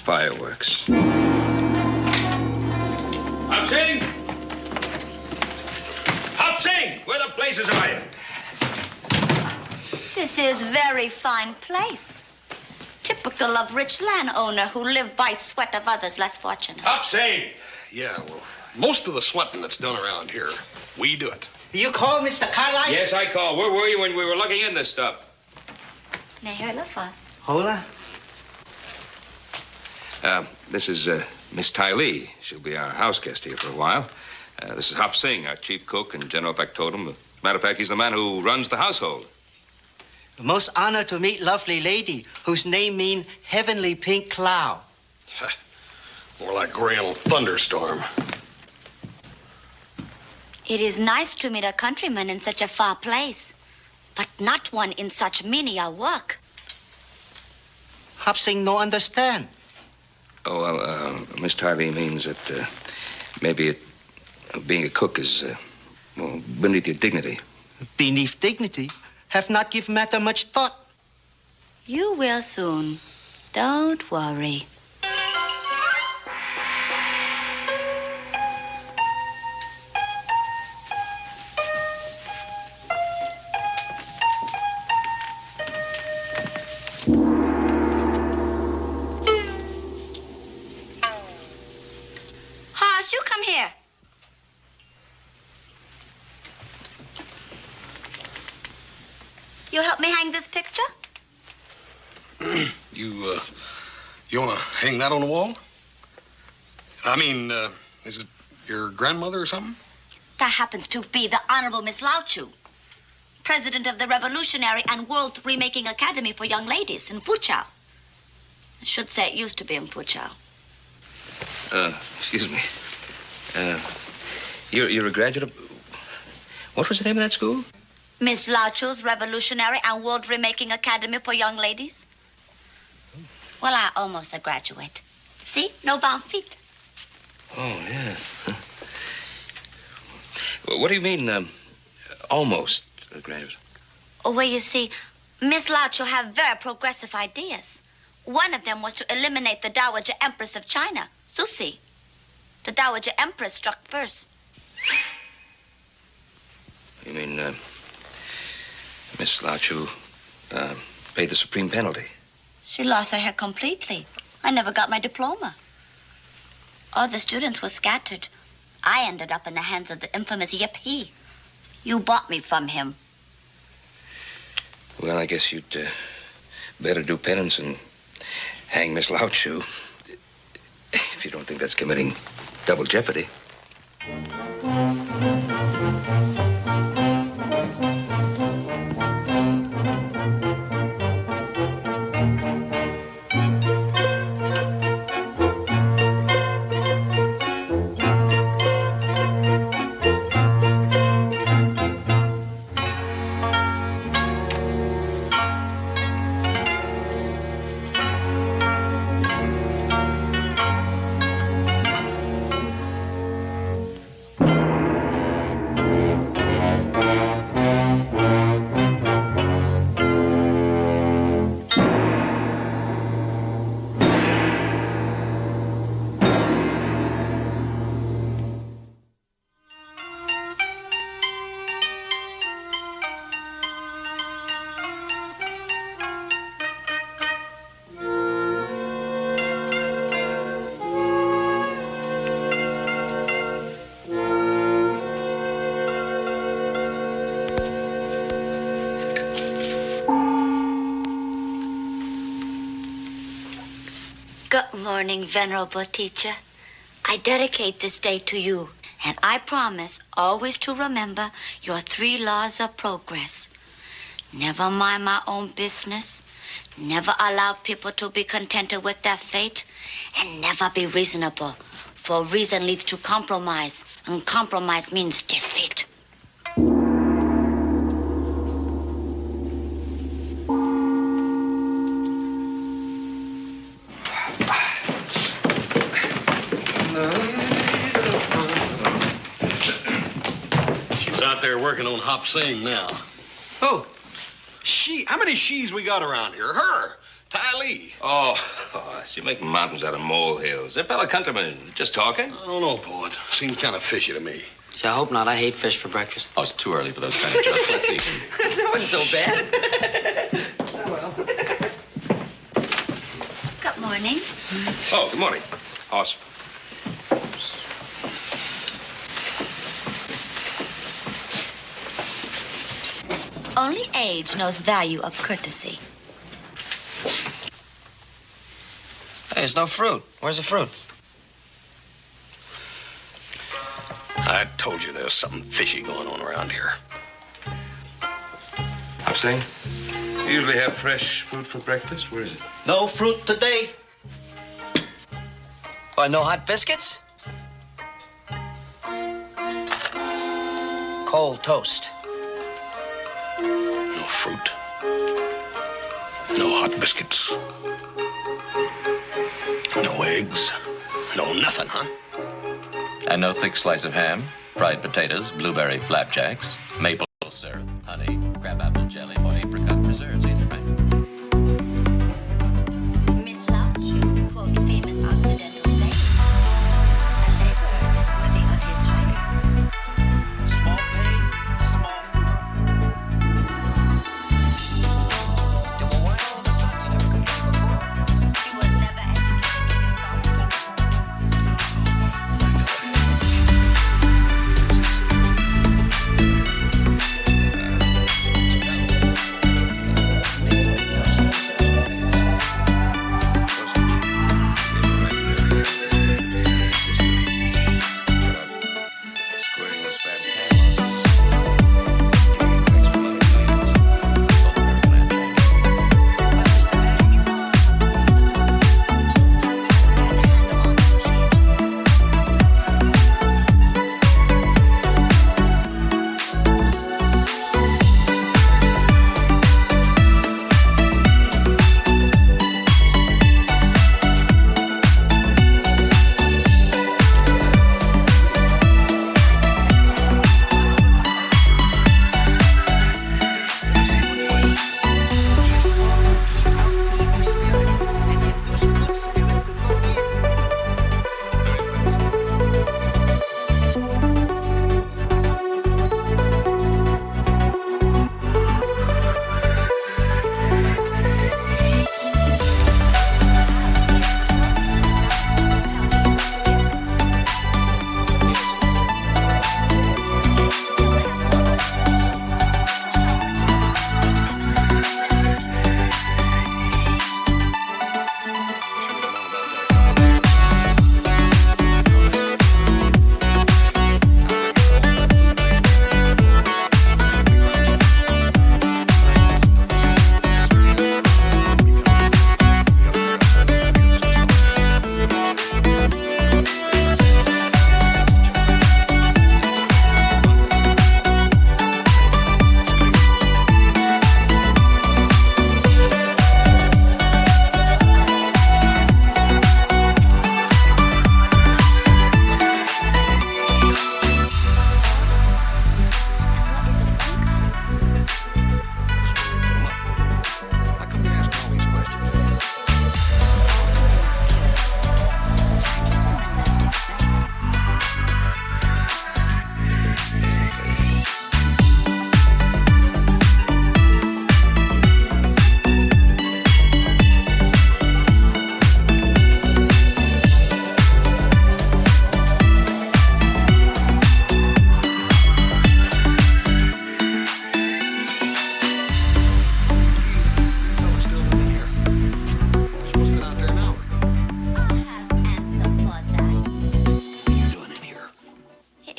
Fireworks. Hop Sing! Hop Sing! Where the blazes are you? This is very fine place. Typical of rich landowner who live by sweat of others less fortunate. Hop Sing! Yeah, well, most of the sweating that's done around here, we do it. You called Mr. Cartwright? Yes, I called. Where were you when we were looking in this stuff? Hola. This is Miss Ty Lee. She'll be our house guest here for a while. This is Hop Sing, our chief cook and general factotum. As a matter of fact, he's the man who runs the household. Most honored to meet lovely lady whose name means heavenly pink cloud. More like grand thunderstorm. It is nice to meet a countryman in such a far place, but not one in such menial work. Hop Sing no understand. Oh, well, Miss Ty Lee means that maybe being a cook is, beneath your dignity. Beneath dignity? Have not given matter much thought. You will soon. Don't worry. Hoss, you come here. You help me hang this picture? You want to hang that on the wall? I mean, is it your grandmother or something? That happens to be the Honorable Miss Lao Chu, president of the Revolutionary and World Remaking Academy for Young Ladies in Fuchao. I should say it used to be in Fuchao. Excuse me. You're a graduate of... What was the name of that school? Miss Lao Chu's Revolutionary and World Remaking Academy for Young Ladies. Well, I almost a graduate. See? No bound feet. Oh, yeah. What do you mean, almost a graduate? Oh, well, you see, Miss Lao Chu have very progressive ideas. One of them was to eliminate the Dowager Empress of China, Susi. The Dowager Empress struck first. You mean, Miss Lao Chu paid the supreme penalty? She lost her head completely. I never got my diploma. All the students were scattered. I ended up in the hands of the infamous Yip He. You bought me from him. Well, I guess you'd better do penance and hang Miss Lao Chu. If you don't think that's committing double jeopardy. Good morning, venerable teacher. I dedicate this day to you, and I promise always to remember your 3 laws of progress. Never mind my own business, never allow people to be contented with their fate, and never be reasonable, for reason leads to compromise, and compromise means defeat. Out there working on Hop Sing now. Oh, she. How many she's we got around here? Her, Ty Lee. Oh, she making mountains out of molehills. That fellow countryman just talking? I don't know, Port. Seemed kind of fishy to me. Gee, I hope not. I hate fish for breakfast. Oh, it's too early for those kind of jokes. Let's see. That wasn't so bad. Good morning. Oh, good morning. Awesome. Only age knows value of courtesy. Hey, there's no fruit. Where's the fruit? I told you there was something fishy going on around here. Hop Sing, you usually have fresh fruit for breakfast. Where is it? No fruit today. What, no hot biscuits? Cold toast. No fruit. No hot biscuits. No eggs. No nothing, huh? And no thick slice of ham, fried potatoes, blueberry flapjacks, maple syrup, honey, crabapple jelly, or apricot preserves either, right? Miss Lao Chu, quote famous Occidental saying, a laborer is worthy of his hire. Small pay, small He was never educated in his father's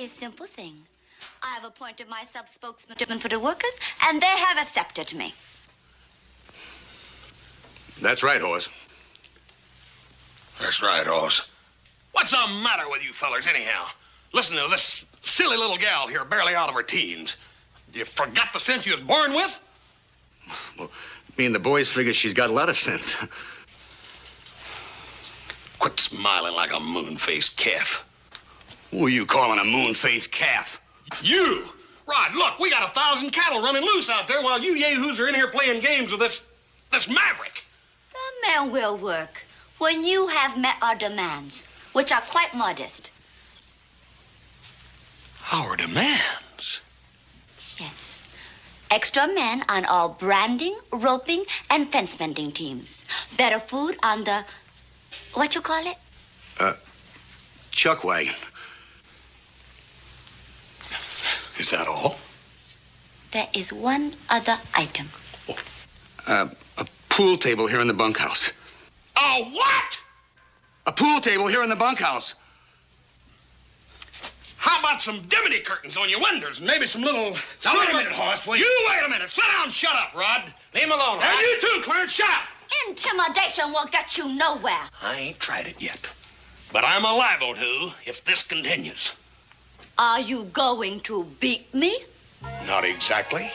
very simple thing. I have appointed myself spokesman for the workers, and they have accepted me. That's right, Horace. That's right, Horace. What's the matter with you fellers, anyhow? Listen to this silly little gal here, barely out of her teens. You forgot the sense you was born with? Well, me and the boys figure she's got a lot of sense. Quit smiling like a moon-faced calf. Who are you calling a moon-faced calf? You! Rod, look, we got 1,000 cattle running loose out there while you yahoos are in here playing games with this maverick. The man will work when you have met our demands, which are quite modest. Our demands? Yes. Extra men on all branding, roping, and fence mending teams. Better food on the, what you call it? Chuck wagon. Is that all? There is one other item. A pool table here in the bunkhouse. A what? A pool table here in the bunkhouse. How about some dimity curtains on your windows and maybe some little... Now, wait a minute, Horace, will you? You wait a minute. Sit down and shut up, Rod. Leave him alone, Rod. And you too, Clarence, shut up. Intimidation will get you nowhere. I ain't tried it yet. But I'm liable to if this continues. Are you going to beat me? Not exactly.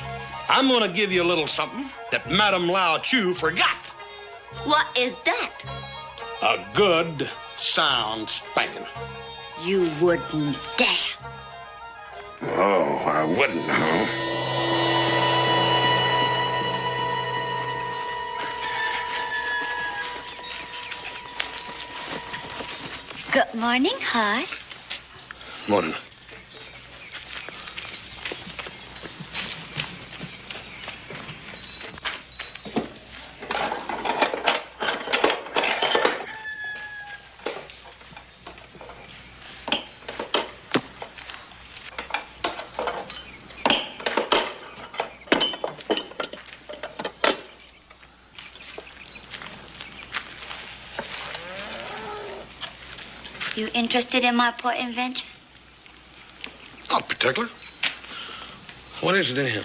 I'm going to give you a little something that Madame Lao Chu forgot. What is that? A good, sound spanking. You wouldn't dare. Oh, I wouldn't, huh? Good morning, Hoss. Morning. You interested in my poor invention? Not particular. What is it anyhow?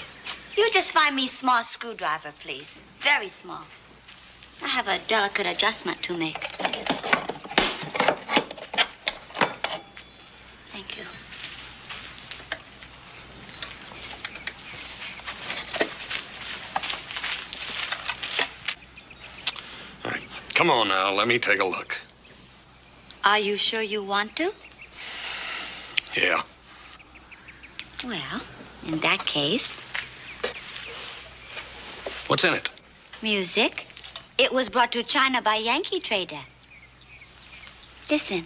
You just find me a small screwdriver, please. Very small. I have a delicate adjustment to make. Thank you. All right, come on now, let me take a look. Are you sure you want to? Yeah. Well, in that case... What's in it? Music. It was brought to China by a Yankee trader. Listen.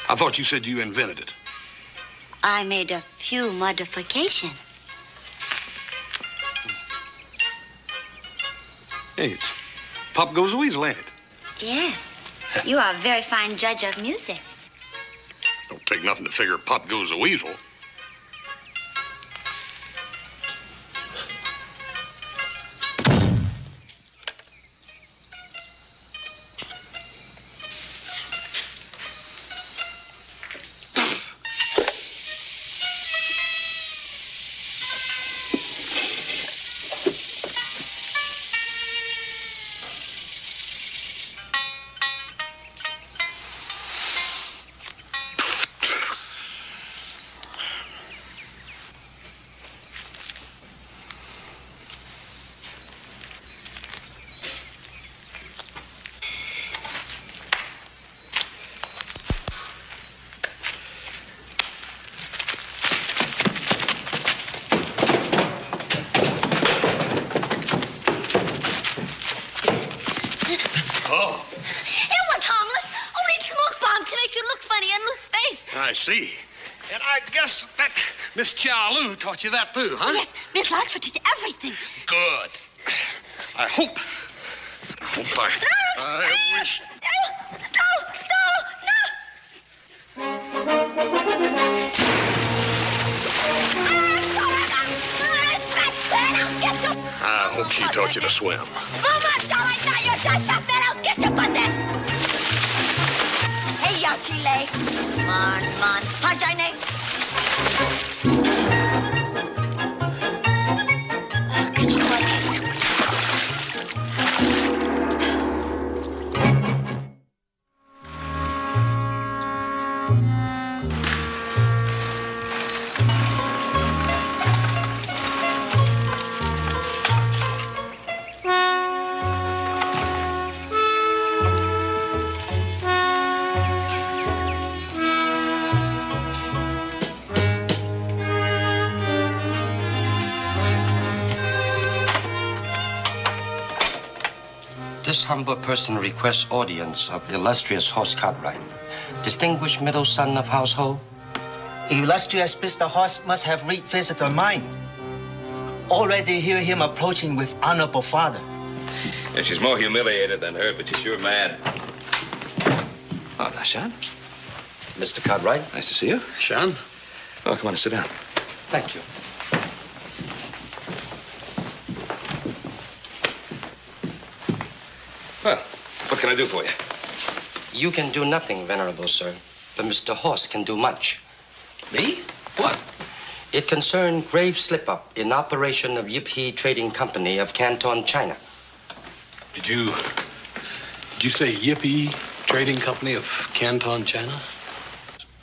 I thought you said you invented it. I made a few modifications. Hey, it's Pop Goes the Weasel, ain't it? Yes. You are a very fine judge of music. Don't take nothing to figure Pop Goes the Weasel. I see. And I guess that Miss Chow Lu taught you that too, huh? Yes, Miss Larchford teaches everything. Good. I hope I wish... I hope she taught you to swim. Hey, you Chile. Man. Pajane. Que chocolate. This humble person requests audience of illustrious Horst Cartwright, distinguished middle son of household. Illustrious Mr. Horst must have read visitor mind. Already hear him approaching with honorable father. Yeah, she's more humiliated than hurt, but she's sure mad. Oh, now, Sean. Mr. Cartwright. Nice to see you. Sean? Oh, come on and sit down. Thank you. Well, what can I do for you? You can do nothing, venerable sir, but Mr. Horst can do much. Me? What? It concerned grave slip-up in operation of Yip Hee Trading Company of Canton, China. Did you say Yip Hee Trading Company of Canton, China?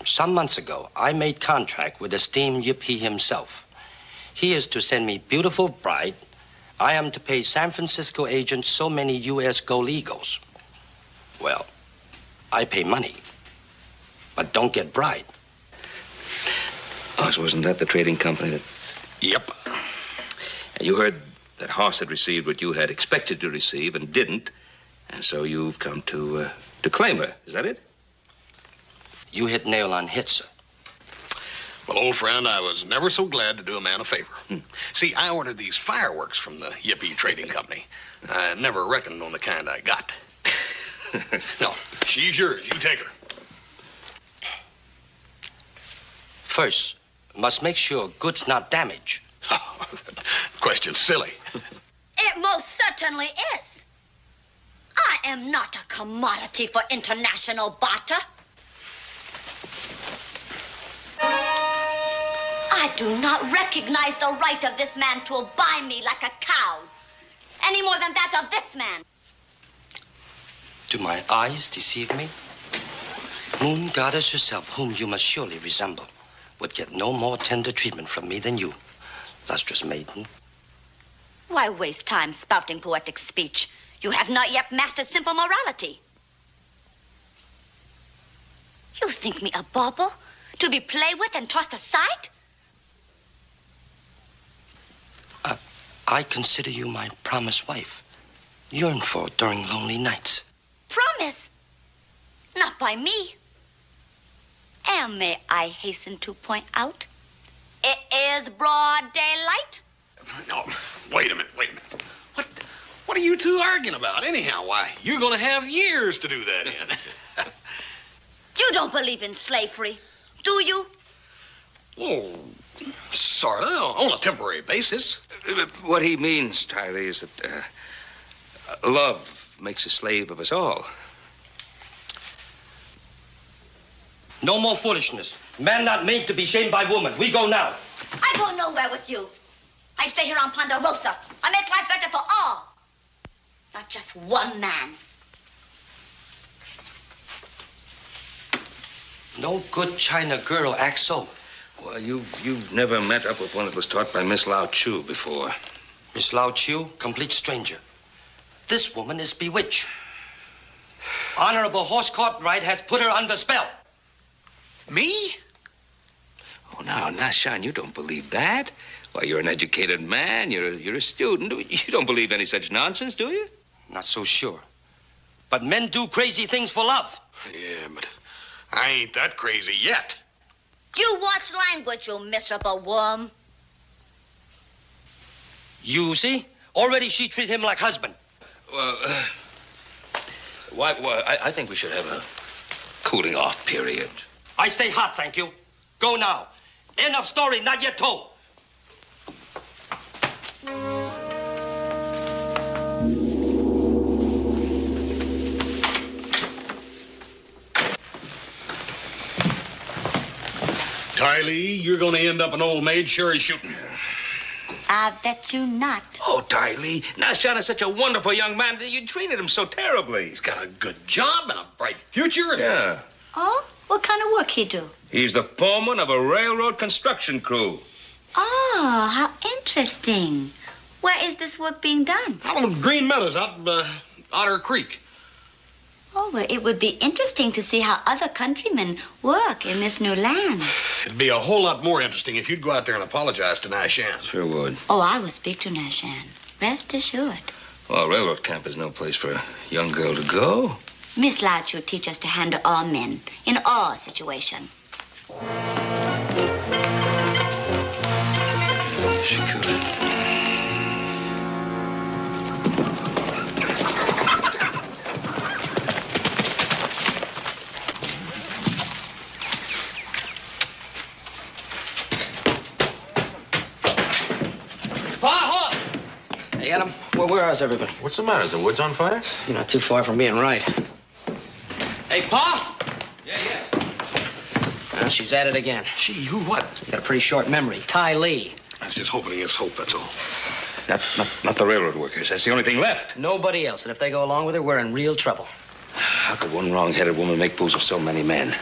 Some months ago, I made contract with esteemed Yip Hee himself. He is to send me beautiful bride. I am to pay San Francisco agent so many U.S. gold eagles. Well, I pay money, but don't get bride. Oh, so wasn't that the trading company that... Yep. And you heard that Horst had received what you had expected to receive and didn't, and so you've come to claim her. Is that it? You hit nail on hit, sir. Well, old friend, I was never so glad to do a man a favor. See, I ordered these fireworks from the Yip Hee Trading Company. I never reckoned on the kind I got. No, she's yours. You take her. First, must make sure goods not damaged. Oh, question's silly. It most certainly is. I am not a commodity for international barter. I do not recognize the right of this man to buy me like a cow, any more than that of this man. Do my eyes deceive me? Moon goddess herself, whom you must surely resemble, would get no more tender treatment from me than you, lustrous maiden. Why waste time spouting poetic speech? You have not yet mastered simple morality. You think me a bauble to be played with and tossed aside? I consider you my promised wife, yearn for during lonely nights. Promise? Not by me. And may I hasten to point out, it is broad daylight. No, wait a minute. What are you two arguing about anyhow? Why, you're going to have years to do that in. You don't believe in slavery, do you? Oh, sort of, on a temporary basis. What he means, Tylee, is that love makes a slave of us all. No more foolishness. Man not made to be shamed by woman. We go now. I go nowhere with you. I stay here on Ponderosa. I make life better for all, not just one man. No good China girl acts so. Well, you've never met up with one that was taught by Miss Lao Chu before. Miss Lao Chu, complete stranger. This woman is bewitched. Honorable Horst Cartwright has put her under spell. Me? Oh, now, Sean, you don't believe that. Why, you're an educated man. You're a student. You don't believe any such nonsense, do you? Not so sure. But men do crazy things for love. Yeah, but I ain't that crazy yet. You watch language, you miserable worm. You see? Already she treat him like husband. Well, I think we should have a cooling off period. I stay hot, thank you. Go now. End of story, not yet told. Ty Lee, you're going to end up an old maid sure as shooting. I bet you not. Oh, Ty Lee, now Sean is such a wonderful young man. You treated him so terribly. He's got a good job and a bright future. Yeah. Oh? What kind of work he do? He's the foreman of a railroad construction crew. Oh, how interesting. Where is this work being done? Out on Green Meadows, out Otter Creek. Oh, well, it would be interesting to see how other countrymen work in this new land. It'd be a whole lot more interesting if you'd go out there and apologize to Nashan. Sure would. Oh, I will speak to Nashan. Rest assured. Well, railroad camp is no place for a young girl to go. Miss Light will teach us to handle all men in all situations. She could. You got him? Well, where is everybody? What's the matter? Is the woods on fire? You're not too far from being right. Hey, Pa! Yeah. Well, she's at it again. She, who, what? You got a pretty short memory. Ty Lee. I was just hoping against hope, that's all. Not the railroad workers. That's the only thing left. Nobody else. And if they go along with her, we're in real trouble. How could one wrong-headed woman make fools of so many men?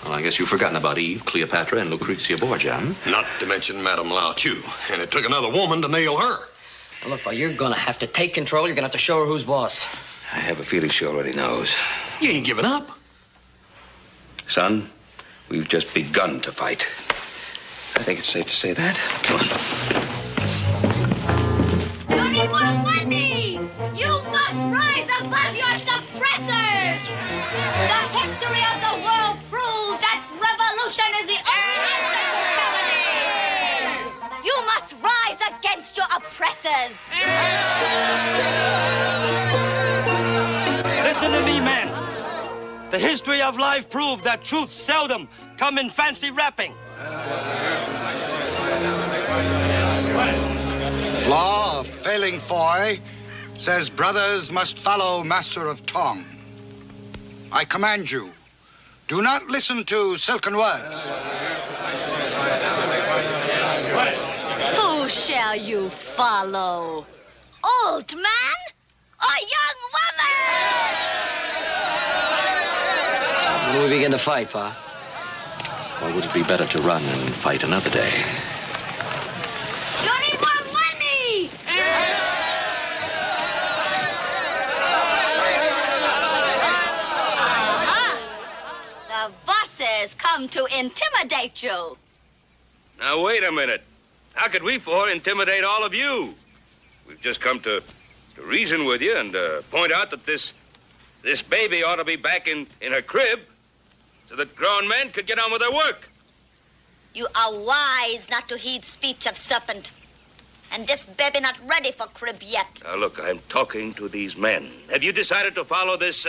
Well, I guess you've forgotten about Eve, Cleopatra, and Lucrezia Borgia, hmm? Not to mention Madame Lao Chu. And it took another woman to nail her. Now, look, Pa, you're gonna have to take control. You're gonna have to show her who's boss. I have a feeling she already knows. You ain't giving up. Son, we've just begun to fight. I think it's safe to say that. Come on. You need more money! You must rise above your suppressors! The history of the world proves that revolution is the only answer to tyranny! You must rise against your oppressors! Listen to me, man. The history of life proved that truth seldom come in fancy wrapping. Law of Failing Foy says brothers must follow Master of Tong. I command you, do not listen to silken words. Who shall you follow? Old man or young woman? When we begin to fight, Pa? Or would it be better to run and fight another day? You need more money! The bosses come to intimidate you. Now, wait a minute. How could we four intimidate all of you? We've just come to reason with you and point out that this baby ought to be back in her crib so that grown men could get on with their work. You are wise not to heed speech of serpent. And this baby not ready for crib yet. Now, look, I'm talking to these men. Have you decided to follow this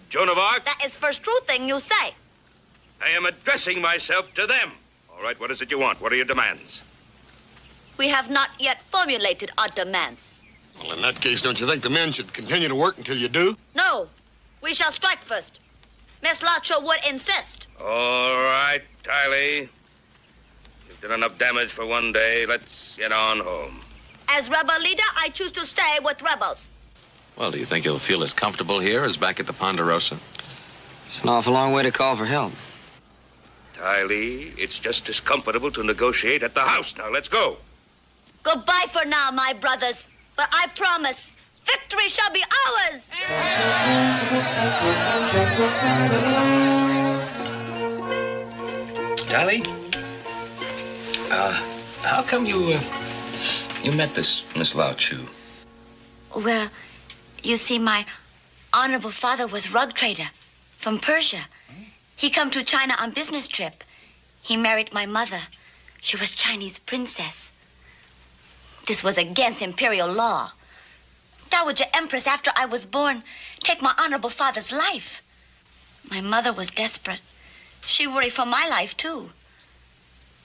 Joan of Arc? That is first true thing you say. I am addressing myself to them. All right, what is it you want? What are your demands? We have not yet formulated our demands. Well, in that case, don't you think the men should continue to work until you do? No, we shall strike first. Miss Lacho would insist. All right, Tylee. You've done enough damage for one day. Let's get on home. As rebel leader, I choose to stay with rebels. Well, do you think you'll feel as comfortable here as back at the Ponderosa? It's an awful long way to call for help. Tylee, it's just as comfortable to negotiate at the house. Now, let's go. Goodbye for now, my brothers. But I promise, victory shall be ours. Tylee? How come you met this Miss Lao Chu? Well, you see, my honorable father was rug trader from Persia. He come to China on business trip. He married my mother. She was Chinese princess. This was against imperial law. Dowager Empress, after I was born, take my honorable father's life. My mother was desperate. She worried for my life, too.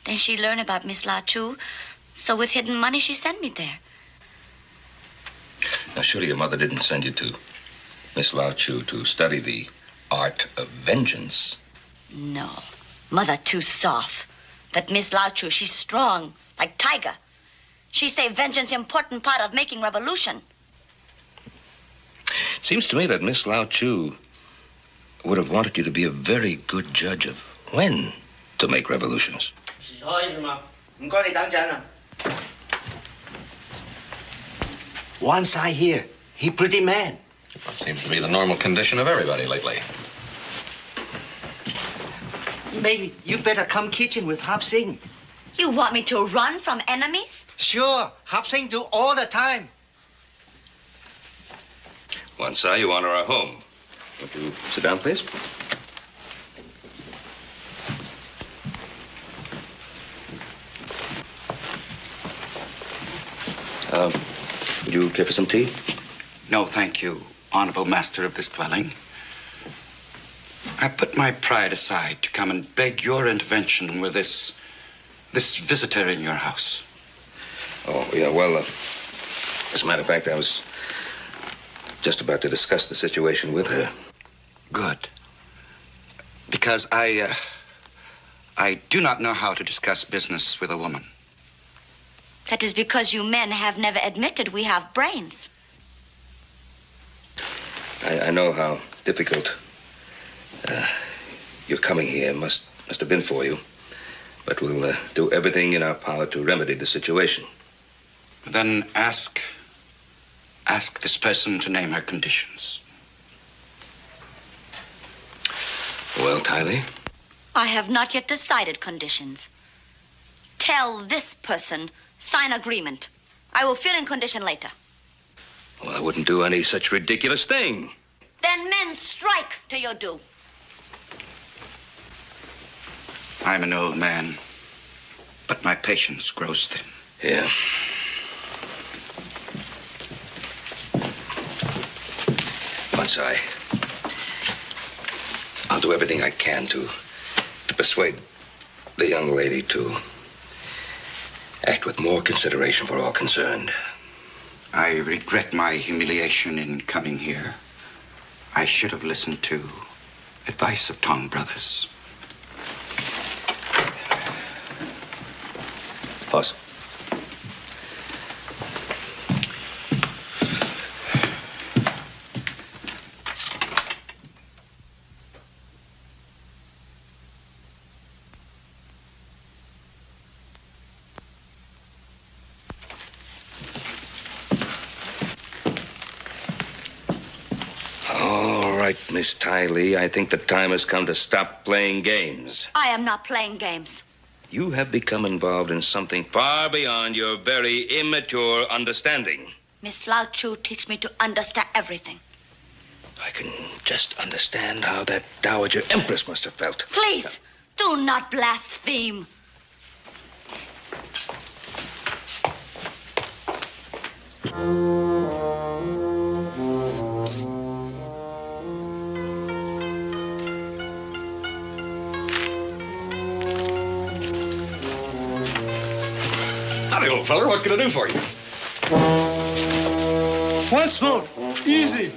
Then she learned about Miss La Chu, so with hidden money, she sent me there. Now, surely your mother didn't send you to Miss Lao Chu to study the art of vengeance. No, mother too soft. But Miss Lao Chu, she's strong, like tiger. She say vengeance important part of making revolution. Seems to me that Miss Lao Chu would have wanted you to be a very good judge of when to make revolutions. Once I hear, he pretty man. That seems to be the normal condition of everybody lately. Maybe you better come kitchen with Hap Sing. You want me to run from enemies? Sure, Hap Sing do all the time. Wansai, you honor our home. Won't you sit down, please? Would you care for some tea? No, thank you, honorable master of this dwelling. I put my pride aside to come and beg your intervention with this visitor in your house. Oh, yeah, well, as a matter of fact, I was just about to discuss the situation with her. Good. Because I do not know how to discuss business with a woman. That is because you men have never admitted we have brains. I know how difficult your coming here must have been for you. But we'll do everything in our power to remedy the situation. Then ask this person to name her conditions. Well, Tylee? I have not yet decided conditions. Tell this person, sign agreement. I will fill in condition later. Well, I wouldn't do any such ridiculous thing. Then men strike till you do. I'm an old man, but my patience grows thin. Yeah. Wansai, I'll do everything I can to persuade the young lady to act with more consideration for all concerned. I regret my humiliation in coming here. I should have listened to advice of Tong brothers. Pause. All right, Miss Tylee, I think the time has come to stop playing games. I am not playing games. You have become involved in something far beyond your very immature understanding. Miss Lao Chu teach me to understand everything. I can just understand how that Dowager Empress must have felt. Please, do not blaspheme. Howdy, old feller. What can I do for you? One smoke. Easy.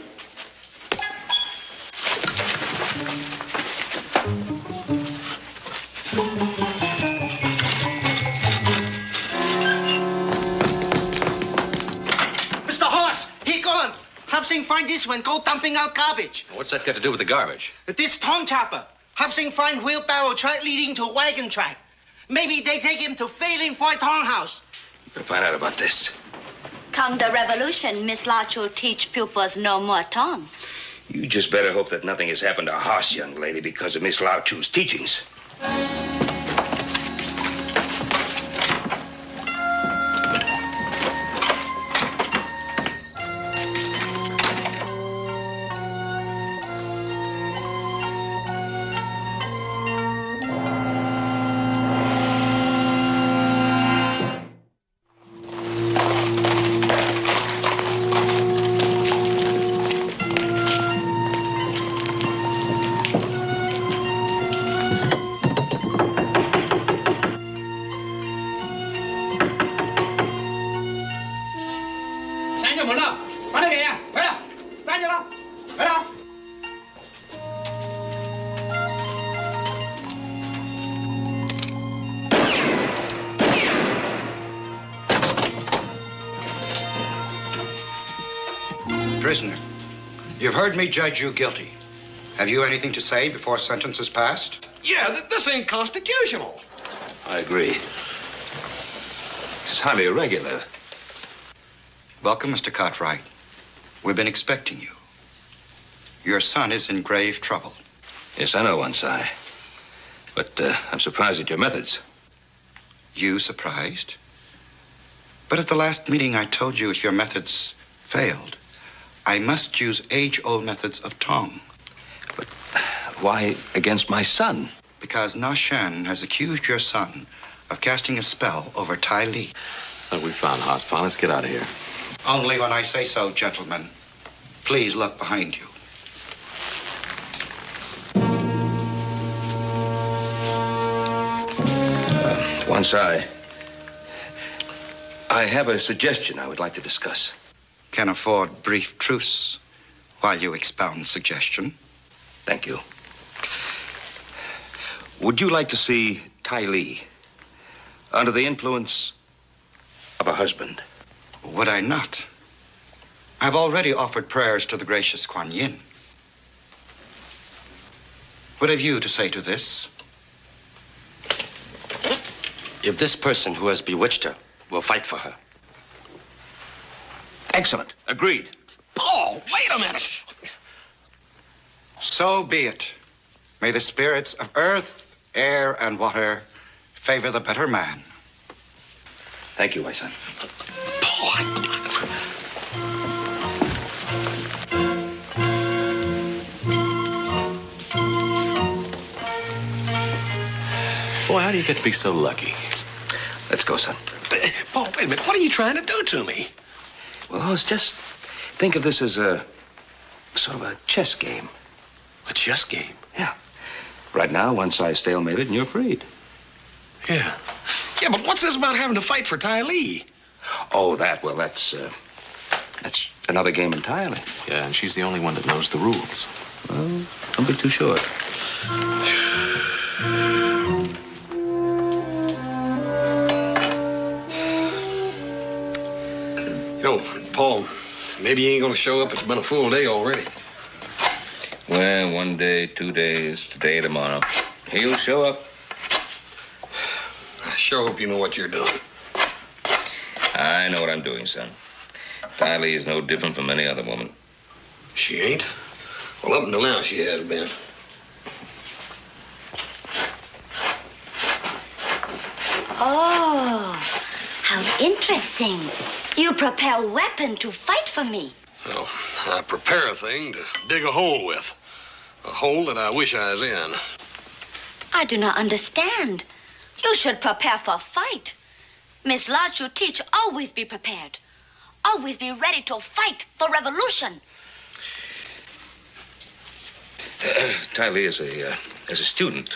Mr. Horse, he gone. Hap Sing find this one, go dumping out garbage. What's that got to do with the garbage? This tongue chopper. Hap Sing find wheelbarrow track leading to wagon track. Maybe they take him to Failing Foy Tong House. We'll find out about this. Come the revolution, Miss Lao Chu teach pupils no more tongue. You just better hope that nothing has happened to Haas, young lady, because of Miss Lao Chu's teachings. Prisoner, you've heard me judge you guilty. Have you anything to say before sentence is passed? Yeah, this ain't constitutional. I agree. This is highly irregular. Welcome, Mr. Cartwright. We've been expecting you. Your son is in grave trouble. Yes, I know, Wansai. But I'm surprised at your methods. You surprised? But at the last meeting, I told you if your methods failed, I must use age-old methods of Tong. But why against my son? Because Na Shan has accused your son of casting a spell over Tai Li. Look, we found Hospa. Let's get out of here. Only when I say so, gentlemen. Please look behind you. Wansai, I have a suggestion I would like to discuss. Can afford brief truce while you expound suggestion. Thank you. Would you like to see Tai Li under the influence of a husband? Would I not? I've already offered prayers to the gracious Kuan Yin. What have you to say to this? If this person who has bewitched her will fight for her. Excellent. Agreed. Paul, wait a minute. So be it. May the spirits of earth, air, and water favor the better man. Thank you, my son. Boy, how do you get to be so lucky? Let's go, son. Paul, wait a minute. What are you trying to do to me? Well, Oz, just think of this as a sort of a chess game. A chess game? Yeah. Right now, one side's stalemated and you're freed. Yeah. Yeah, but what's this about having to fight for Tai Li? Oh, that's another game entirely. Yeah, and she's the only one that knows the rules. Well, don't be too short. Yo, Paul, maybe he ain't gonna show up. It's been a full day already. Well, 1 day, 2 days, today, tomorrow. He'll show up. I sure hope you know what you're doing. I know what I'm doing, son. Tai Li is no different from any other woman. She ain't? Well, up until now, she has been. Oh, how interesting. You prepare a weapon to fight for me. Well, I prepare a thing to dig a hole with. A hole that I wish I was in. I do not understand. You should prepare for a fight. Miss Lodge should teach always be prepared. Always be ready to fight for revolution. Tai Li, as a student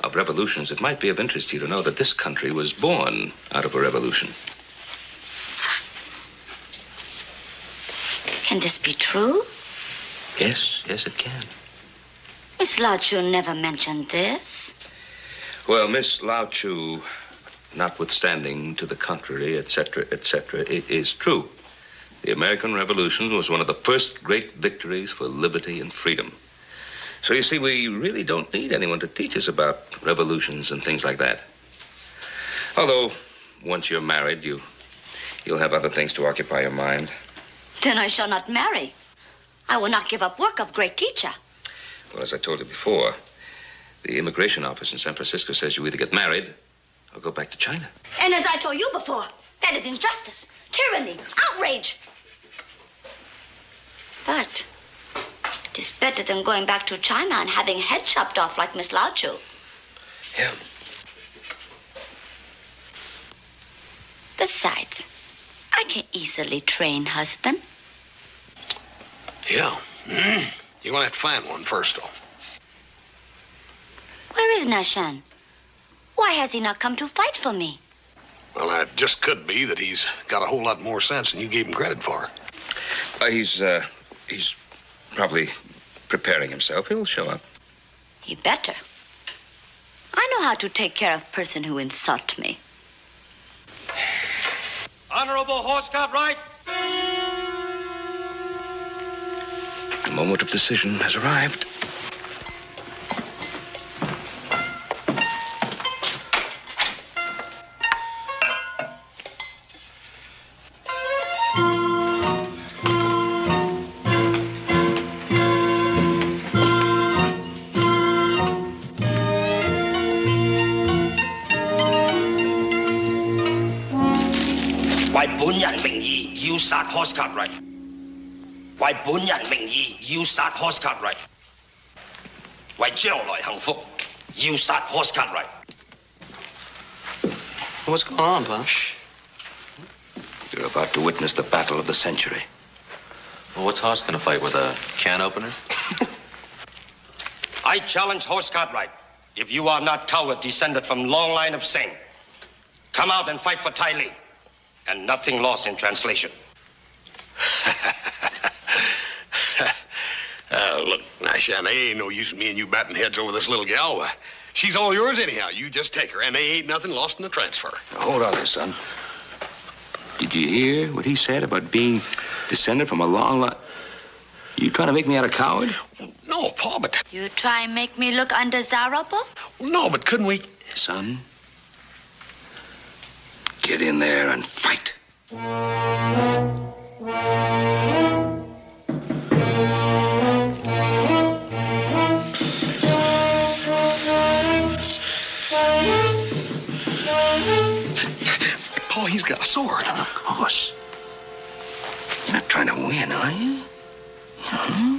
of revolutions, it might be of interest to you to know that this country was born out of a revolution. Can this be true? Yes, it can. Miss Lao Chu never mentioned this. Well, Miss Lao Chu, notwithstanding to the contrary, etc., it is true. The American Revolution was one of the first great victories for liberty and freedom. So you see, we really don't need anyone to teach us about revolutions and things like that. Although, once you're married, you'll have other things to occupy your mind. Then I shall not marry. I will not give up work of great teacher. Well, as I told you before, the immigration office in San Francisco says you either get married or go back to China. And as I told you before, that is injustice, tyranny, outrage. But it is better than going back to China and having head chopped off like Miss Lao Chu. Yeah. Besides, I can easily train husband. Yeah. You're gonna have to find one first, though. Where is Nashan? Why has he not come to fight for me? Well, that just could be that he's got a whole lot more sense than you gave him credit for. He's probably preparing himself. He'll show up. He better. I know how to take care of person who insult me. Honorable Horse Cartwright. The moment of decision has arrived. What's going on, Pop? Shh. You're about to witness the battle of the century. Well, what's Hoss gonna fight with, a can opener? I challenge Horse Cartwright. If you are not coward descended from long line of Singh, come out and fight for Tai Li. And nothing lost in translation. Look, Nashan, they ain't no use in me and you batting heads over this little gal. Why, she's all yours anyhow. You just take her, and they ain't nothing lost in the transfer. Now, hold on there, son. Did you hear what he said about being descended from a long line? You trying to make me out a coward? No, Pa, but... You try and make me look undesirable? No, but couldn't we... Son, get in there and fight. Pa, he's got a sword. Of course. You're not trying to win, are you? Huh?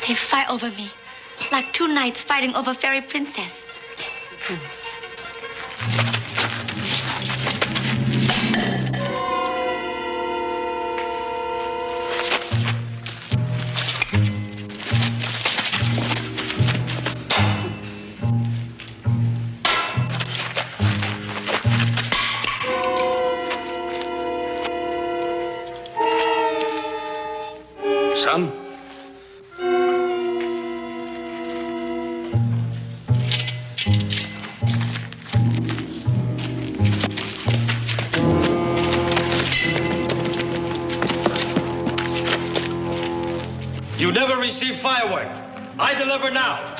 They fight over me, like two knights fighting over fairy princess. Son? You never received firework. I deliver now.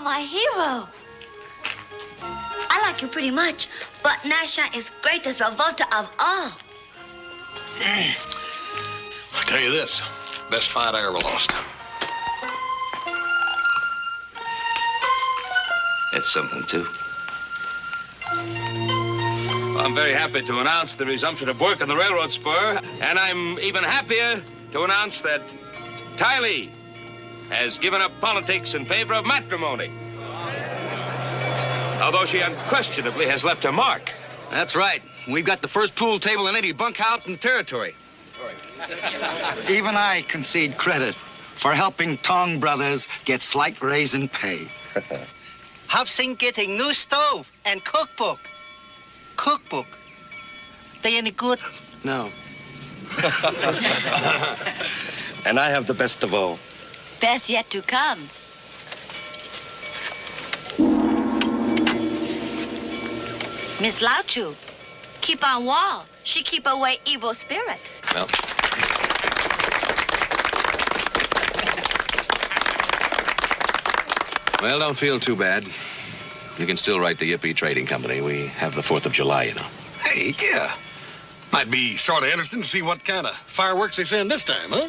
My hero. I like you pretty much, but Nasha is greatest revolter of all. I'll tell you this, best fight I ever lost. That's something, too. Well, I'm very happy to announce the resumption of work on the railroad spur, and I'm even happier to announce that Tai Li has given up politics in favor of matrimony. Although she unquestionably has left her mark. That's right. We've got the first pool table in any bunkhouse in the territory. Even I concede credit for helping Tong Brothers get slight raise in pay. Have seen getting new stove and cookbook. Cookbook? They any good? No. And I have the best of all. Best yet to come. Miss Lao Chu, keep on wall. She keep away evil spirit. Well. Well, don't feel too bad. You can still write the Yippee Trading Company. We have the 4th of July, you know. Hey, yeah. Might be sort of interesting to see what kind of fireworks they send this time, huh?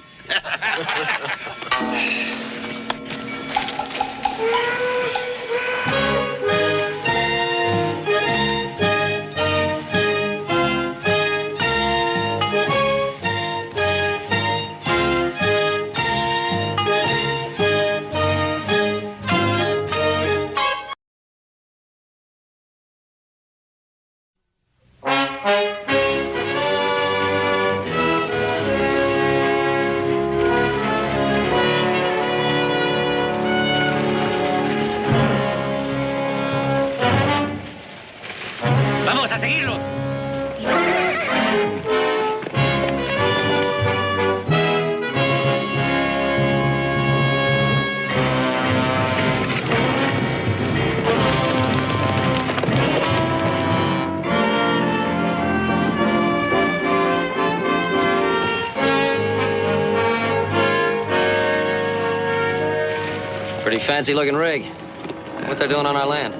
¡Vamos a seguirlos! Pretty fancy-looking rig. What they're doing on our land?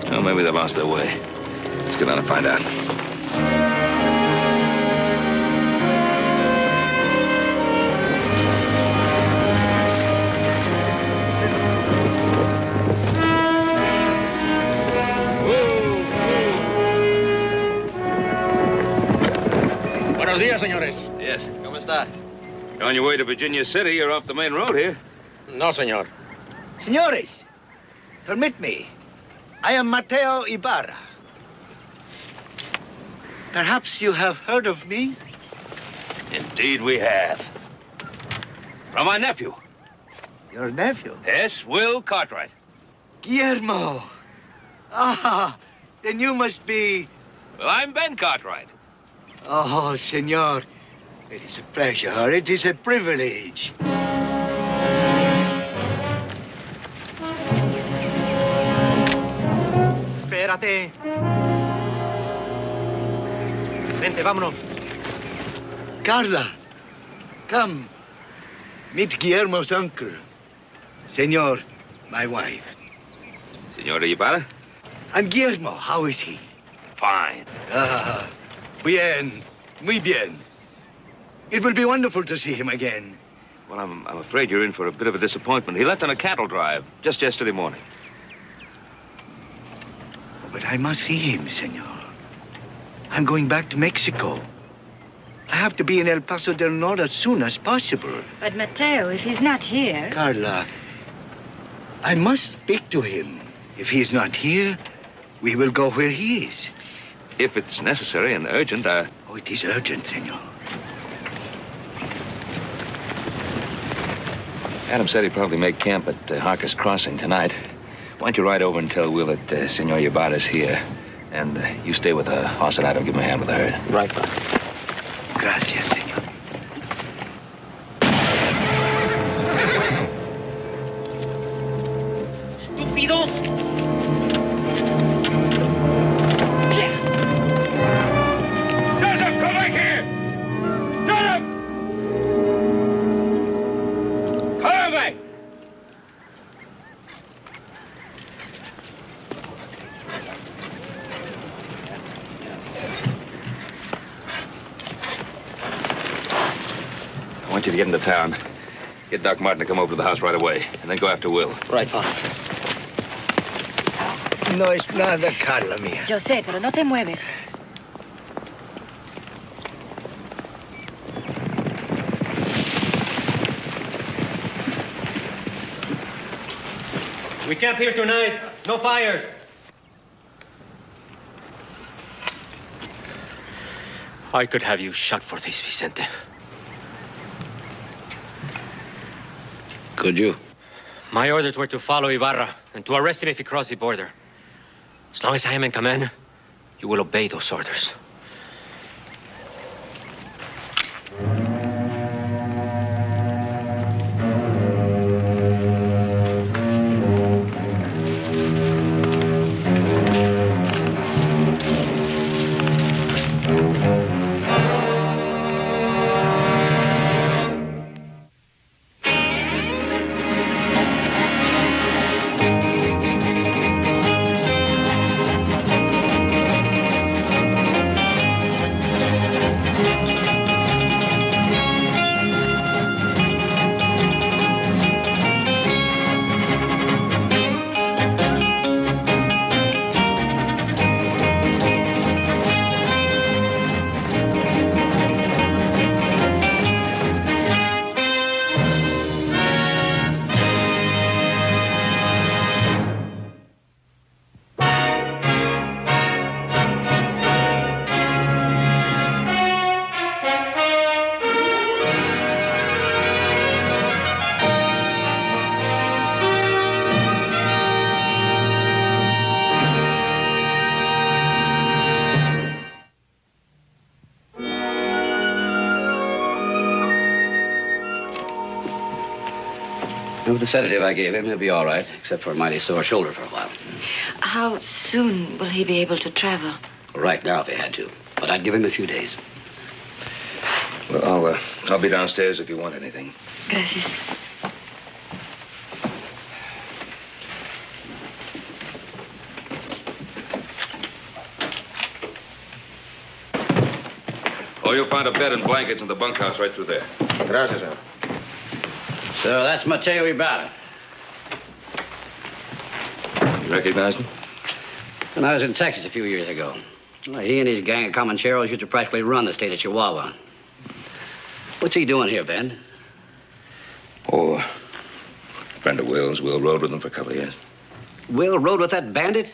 Well, maybe they lost their way. Let's get on and find out. Buenos días, señores. Yes. ¿Cómo está? You're on your way to Virginia City. You're off the main road here. No, señor. Senores, permit me. I am Mateo Ibarra. Perhaps you have heard of me? Indeed we have. From my nephew. Your nephew? Yes, Will Cartwright. Guillermo. Ah, then you must be... Well, I'm Ben Cartwright. Oh, senor. It is a pleasure. It is a privilege. Espérate. Vente, vámonos. Carla, come. Meet Guillermo's uncle. Senor, my wife. Senora Ibarra? And Guillermo, how is he? Fine. Ah, bien, muy bien. It will be wonderful to see him again. Well, I'm afraid you're in for a bit of a disappointment. He left on a cattle drive just yesterday morning. But I must see him, senor. I'm going back to Mexico. I have to be in El Paso del Norte as soon as possible. But Mateo, if he's not here... Carla, I must speak to him. If he is not here, we will go where he is. If it's necessary and urgent, Oh, it is urgent, senor. Adam said he'd probably make camp at Harker's Crossing tonight. Why don't you ride over and tell Will that Senor Ibarra's here, and you stay with Hoss and Adam, give him a hand with the herd. Right, pa. Gracias, senor. ¡Estúpido! Joseph, come back here! Joseph! Come back! I want you to get into town. Get Doc Martin to come over to the house right away, and then go after Will. Right, Pa. No es nada, Carla mía. Yo sé, pero no te mueves. We camp here tonight. No fires. I could have you shot for this, Vicente. Could you? My orders were to follow Ibarra and to arrest him if he crossed the border. As long as I am in command, you will obey those orders. With the sedative I gave him, he'll be all right, except for a mighty sore shoulder for a while. How soon will he be able to travel? Right now, if he had to. But I'd give him a few days. Well, I'll be downstairs if you want anything. Gracias. Oh, you'll find a bed and blankets in the bunkhouse right through there. Gracias, sir. So that's Mateo Ibarra. You recognize him? When I was in Texas a few years ago, well, he and his gang of Comancheros used to practically run the state of Chihuahua. What's he doing here, Ben? Oh, a friend of Will's. Will rode with him for a couple of years. Will rode with that bandit?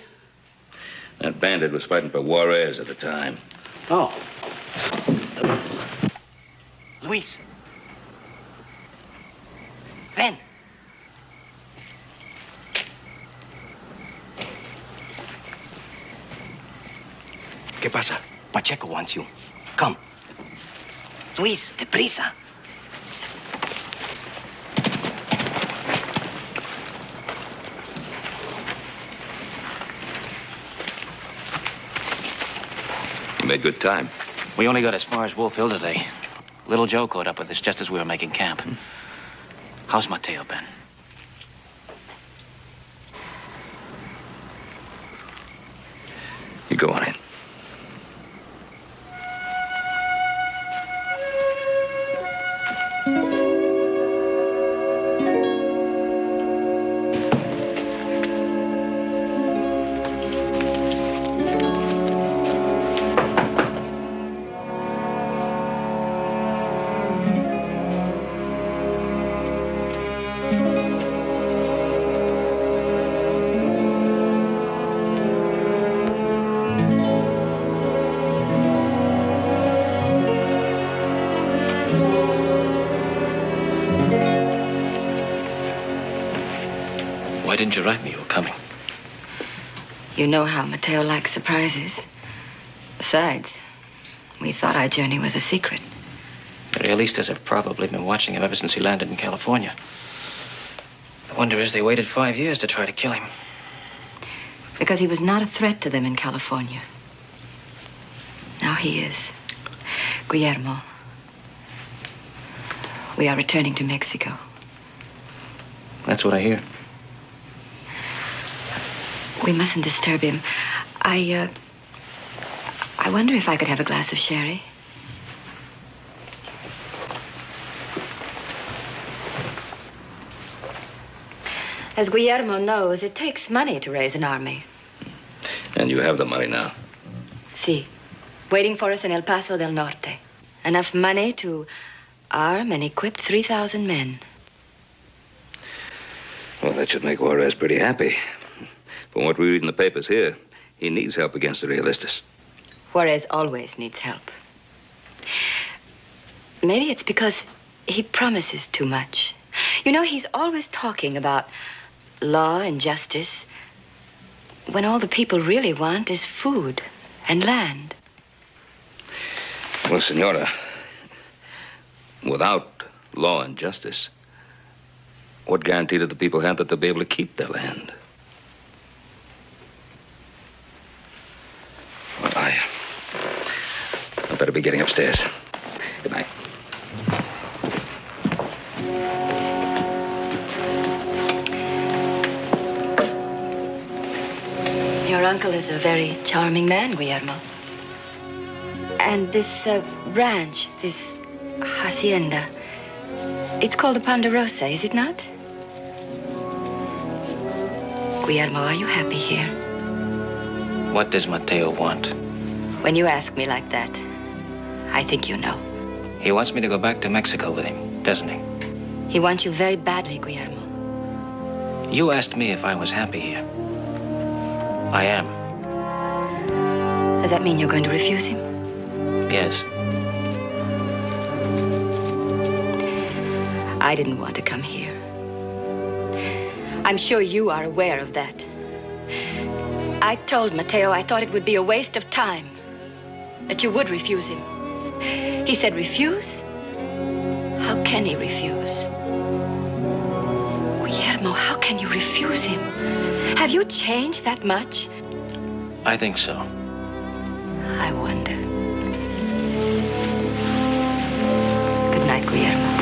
That bandit was fighting for Juarez at the time. Oh. Luis. Ven. ¿Qué pasa? Pacheco wants you. Come. Luis, deprisa. You made good time. We only got as far as Wolf Hill today. Little Joe caught up with us just as we were making camp. How's Mateo, Ben? You go on in. Why didn't you write me you were coming? You know how Mateo likes surprises. Besides, we thought our journey was a secret. The realistas have probably been watching him ever since he landed in California. The wonder is they waited 5 years to try to kill him. Because he was not a threat to them in California. Now he is. Guillermo. We are returning to Mexico. That's what I hear. We mustn't disturb him. I wonder if I could have a glass of sherry. As Guillermo knows, it takes money to raise an army. And you have the money now. Si. Waiting for us in El Paso del Norte. Enough money to arm and equip 3,000 men. Well, that should make Juarez pretty happy. From what we read in the papers here, he needs help against the realistas. Juarez always needs help. Maybe it's because he promises too much You know, he's always talking about law and justice when all the people really want is food and land. Well, Senora, without law and justice, what guarantee do the people have that they'll be able to keep their land? Well, I better be getting upstairs. Good night. Your uncle is a very charming man, Guillermo. And this ranch, this hacienda, it's called the Ponderosa, is it not? Guillermo, are you happy here? What does Mateo want? When you ask me like that, I think you know. He wants me to go back to Mexico with him, doesn't he? He wants you very badly, Guillermo. You asked me if I was happy here. I am. Does that mean you're going to refuse him? Yes. I didn't want to come here. I'm sure you are aware of that. I told Mateo I thought it would be a waste of time, that you would refuse him. He said, refuse? How can he refuse? Guillermo, how can you refuse him? Have you changed that much? I think so. I wonder. Good night, Guillermo.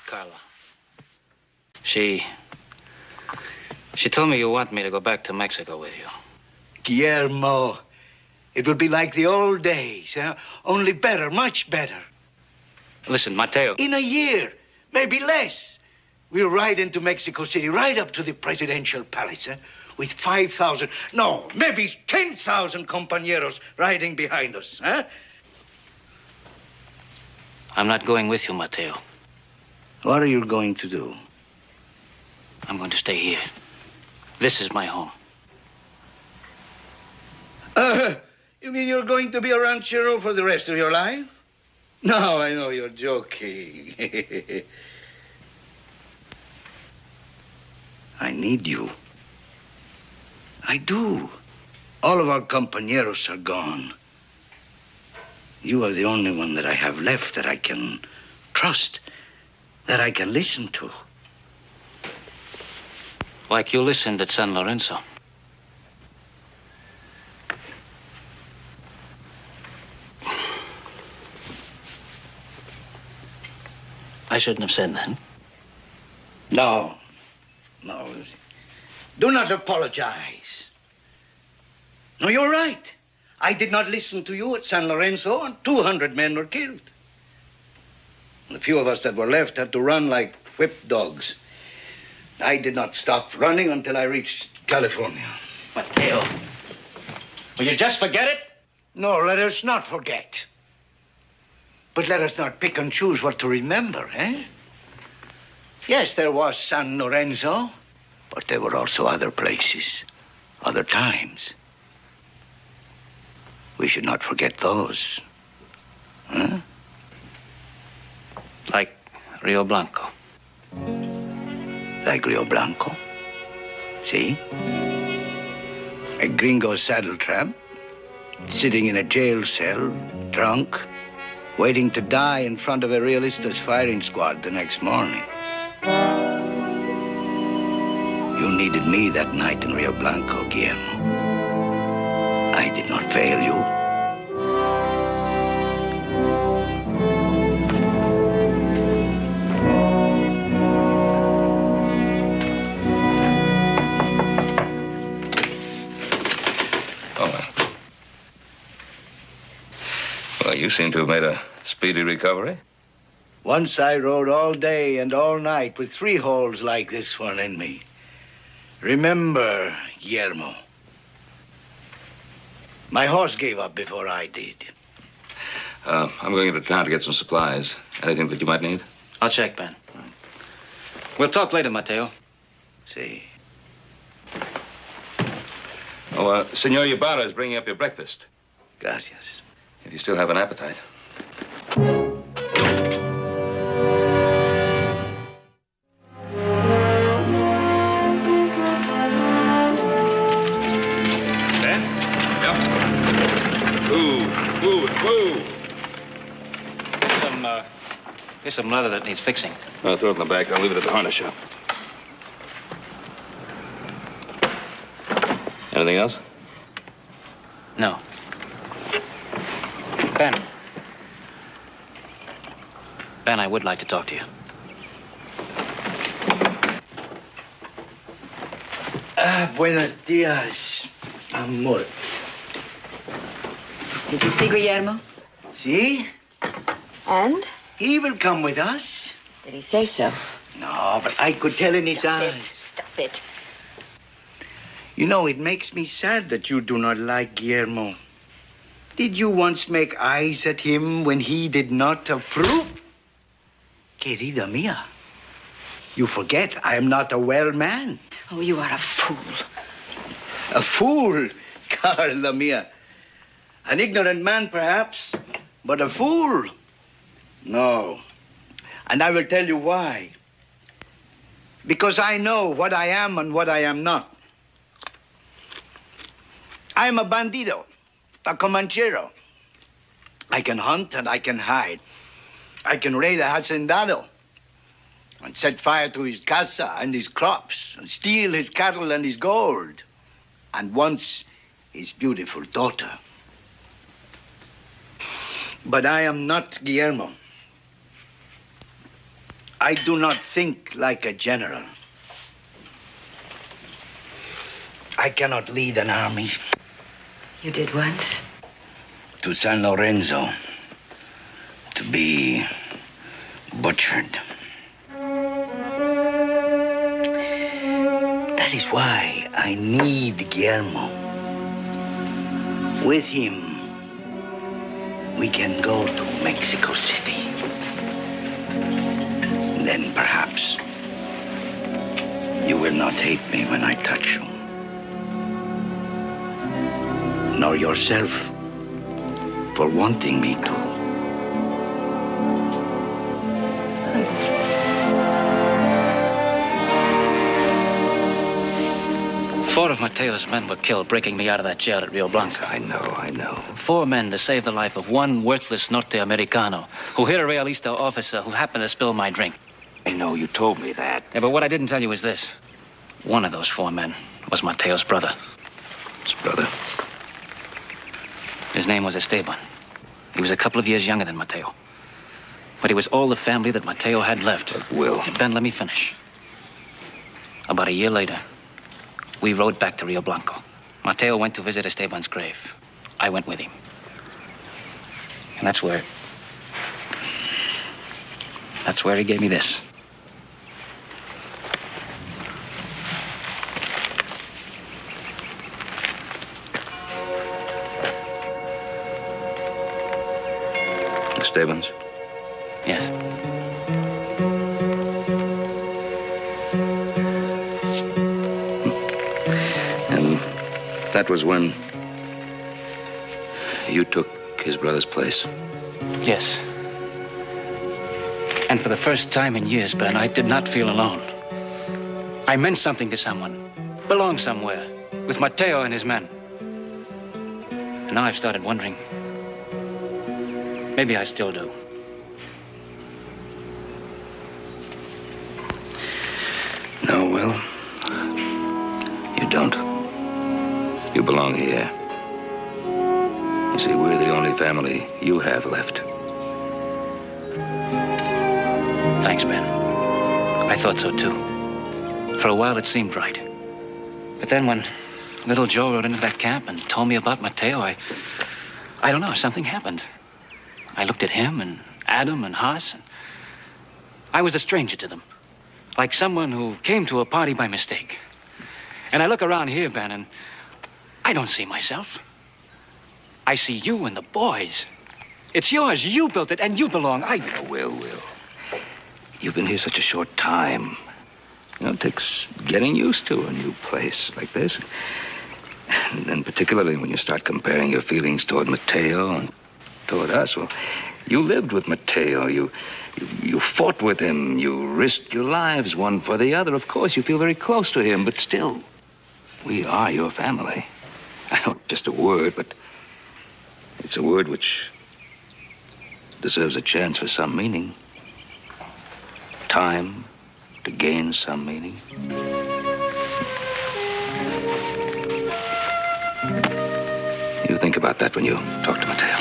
Carla. She told me you want me to go back to Mexico with you. Guillermo, it will be like the old days, huh? Only better, much better. Listen, Mateo. In a year, maybe less, we'll ride into Mexico City, right up to the presidential palace, huh? With 5,000, no, maybe 10,000 compañeros riding behind us, huh? I'm not going with you, Mateo. What are you going to do? I'm going to stay here. This is my home. You mean you're going to be a ranchero for the rest of your life? No, I know you're joking. I need you. I do. All of our compañeros are gone. You are the only one that I have left that I can trust, that I can listen to. Like you listened at San Lorenzo. I shouldn't have said that. No. Do not apologize. No, you're right. I did not listen to you at San Lorenzo, and 200 men were killed. The few of us that were left had to run like whipped dogs. I did not stop running until I reached California. Mateo, will you just forget it? No, let us not forget. But let us not pick and choose what to remember, eh? Yes, there was San Lorenzo, but there were also other places, other times. We should not forget those. Huh? Like Rio Blanco. Like Rio Blanco. See? A gringo saddle tramp, sitting in a jail cell, drunk, waiting to die in front of a realista's firing squad the next morning. You needed me that night in Rio Blanco, Guillermo. I did not fail you. Well, you seem to have made a speedy recovery. Once I rode all day and all night with 3 holes like this one in me. Remember, Guillermo. My horse gave up before I did. I'm going into town to get some supplies. Anything that you might need? I'll check, Ben. Right. We'll talk later, Mateo. See. Oh, Senor Ybarra is bringing up your breakfast. Gracias. If you still have an appetite. Here's some leather that needs fixing. I'll throw it in the back. I'll leave it at the harness shop. Anything else? No. Ben. Ben, I would like to talk to you. Buenos dias, amor. Did you see Guillermo? See? And? He will come with us. Did he say so? No, but I could tell in his eyes. Stop it. You know, it makes me sad that you do not like Guillermo. Did you once make eyes at him when he did not approve? Querida mia, you forget I am not a well man. Oh, you are a fool. A fool, Carla mia. An ignorant man, perhaps, but a fool. No. And I will tell you why. Because I know what I am and what I am not. I am a bandido, a comanchero. I can hunt and I can hide. I can raid a hacendado and set fire to his casa and his crops and steal his cattle and his gold and once his beautiful daughter. But I am not Guillermo. I do not think like a general. I cannot lead an army. You did once? To San Lorenzo. To be butchered. That is why I need Guillermo. With him, we can go to Mexico City. Then perhaps you will not hate me when I touch you. Nor yourself for wanting me to. Four of Mateo's men were killed breaking me out of that jail at Rio Blanco. I know. 4 men to save the life of one worthless Norte Americano who hit a Realista officer who happened to spill my drink. I know, you told me that. Yeah, but what I didn't tell you is this. One of those 4 men was Mateo's brother. His brother? His name was Esteban. He was a couple of years younger than Mateo. But he was all the family that Mateo had left. But Will... Ben, let me finish. About a year later, we rode back to Rio Blanco. Mateo went to visit Esteban's grave. I went with him. And that's where he gave me this. Esteban's? Yes. And that was when you took his brother's place? Yes. And for the first time in years, Ben, I did not feel alone. I meant something to someone, belonged somewhere, with Mateo and his men. And now I've started wondering. Maybe I still do. No, Will. You don't. You belong here. You see, we're the only family you have left. Thanks, Ben. I thought so, too. For a while, it seemed right. But then when little Joe rode into that camp and told me about Mateo, I don't know, something happened. I looked at him and Adam and Haas, and I was a stranger to them. Like someone who came to a party by mistake. And I look around here, Ben, and I don't see myself. I see you and the boys. It's yours. You built it, and you belong. Will. You've been here such a short time. You know, it takes getting used to a new place like this. And then particularly when you start comparing your feelings toward Mateo and toward us. Well, you lived with Mateo. You fought with him. You risked your lives one for the other. Of course, you feel very close to him, but still, we are your family. I don't just a word, but it's a word which deserves a chance for some meaning. Time to gain some meaning. You think about that when you talk to Mateo.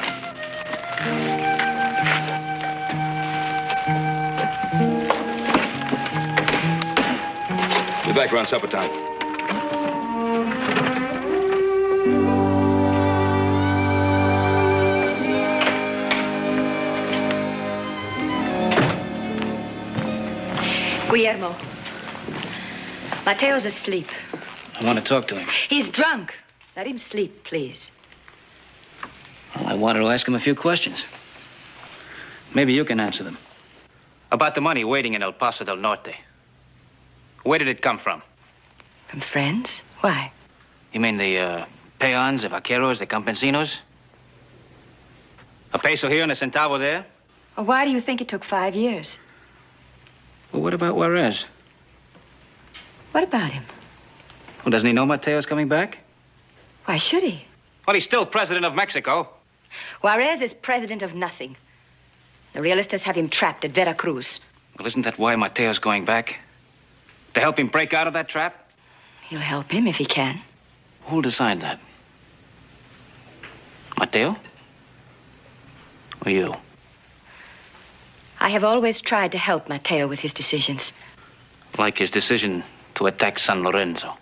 Be back around supper time. Guillermo. Mateo's asleep. I want to talk to him. He's drunk. Let him sleep, please. Well, I wanted to ask him a few questions. Maybe you can answer them. About the money waiting in El Paso del Norte. Where did it come from? From friends? Why? You mean the peons, the vaqueros, the campesinos? A peso here and a centavo there? Well, why do you think it took 5 years? Well, what about Juarez? What about him? Well, doesn't he know Mateo's coming back? Why should he? Well, he's still president of Mexico. Juarez is president of nothing. The realistas have him trapped at Veracruz. Well, isn't that why Mateo's going back? To help him break out of that trap? He'll help him if he can. Who'll decide that? Mateo? Or you? I have always tried to help Mateo with his decisions. Like his decision to attack San Lorenzo.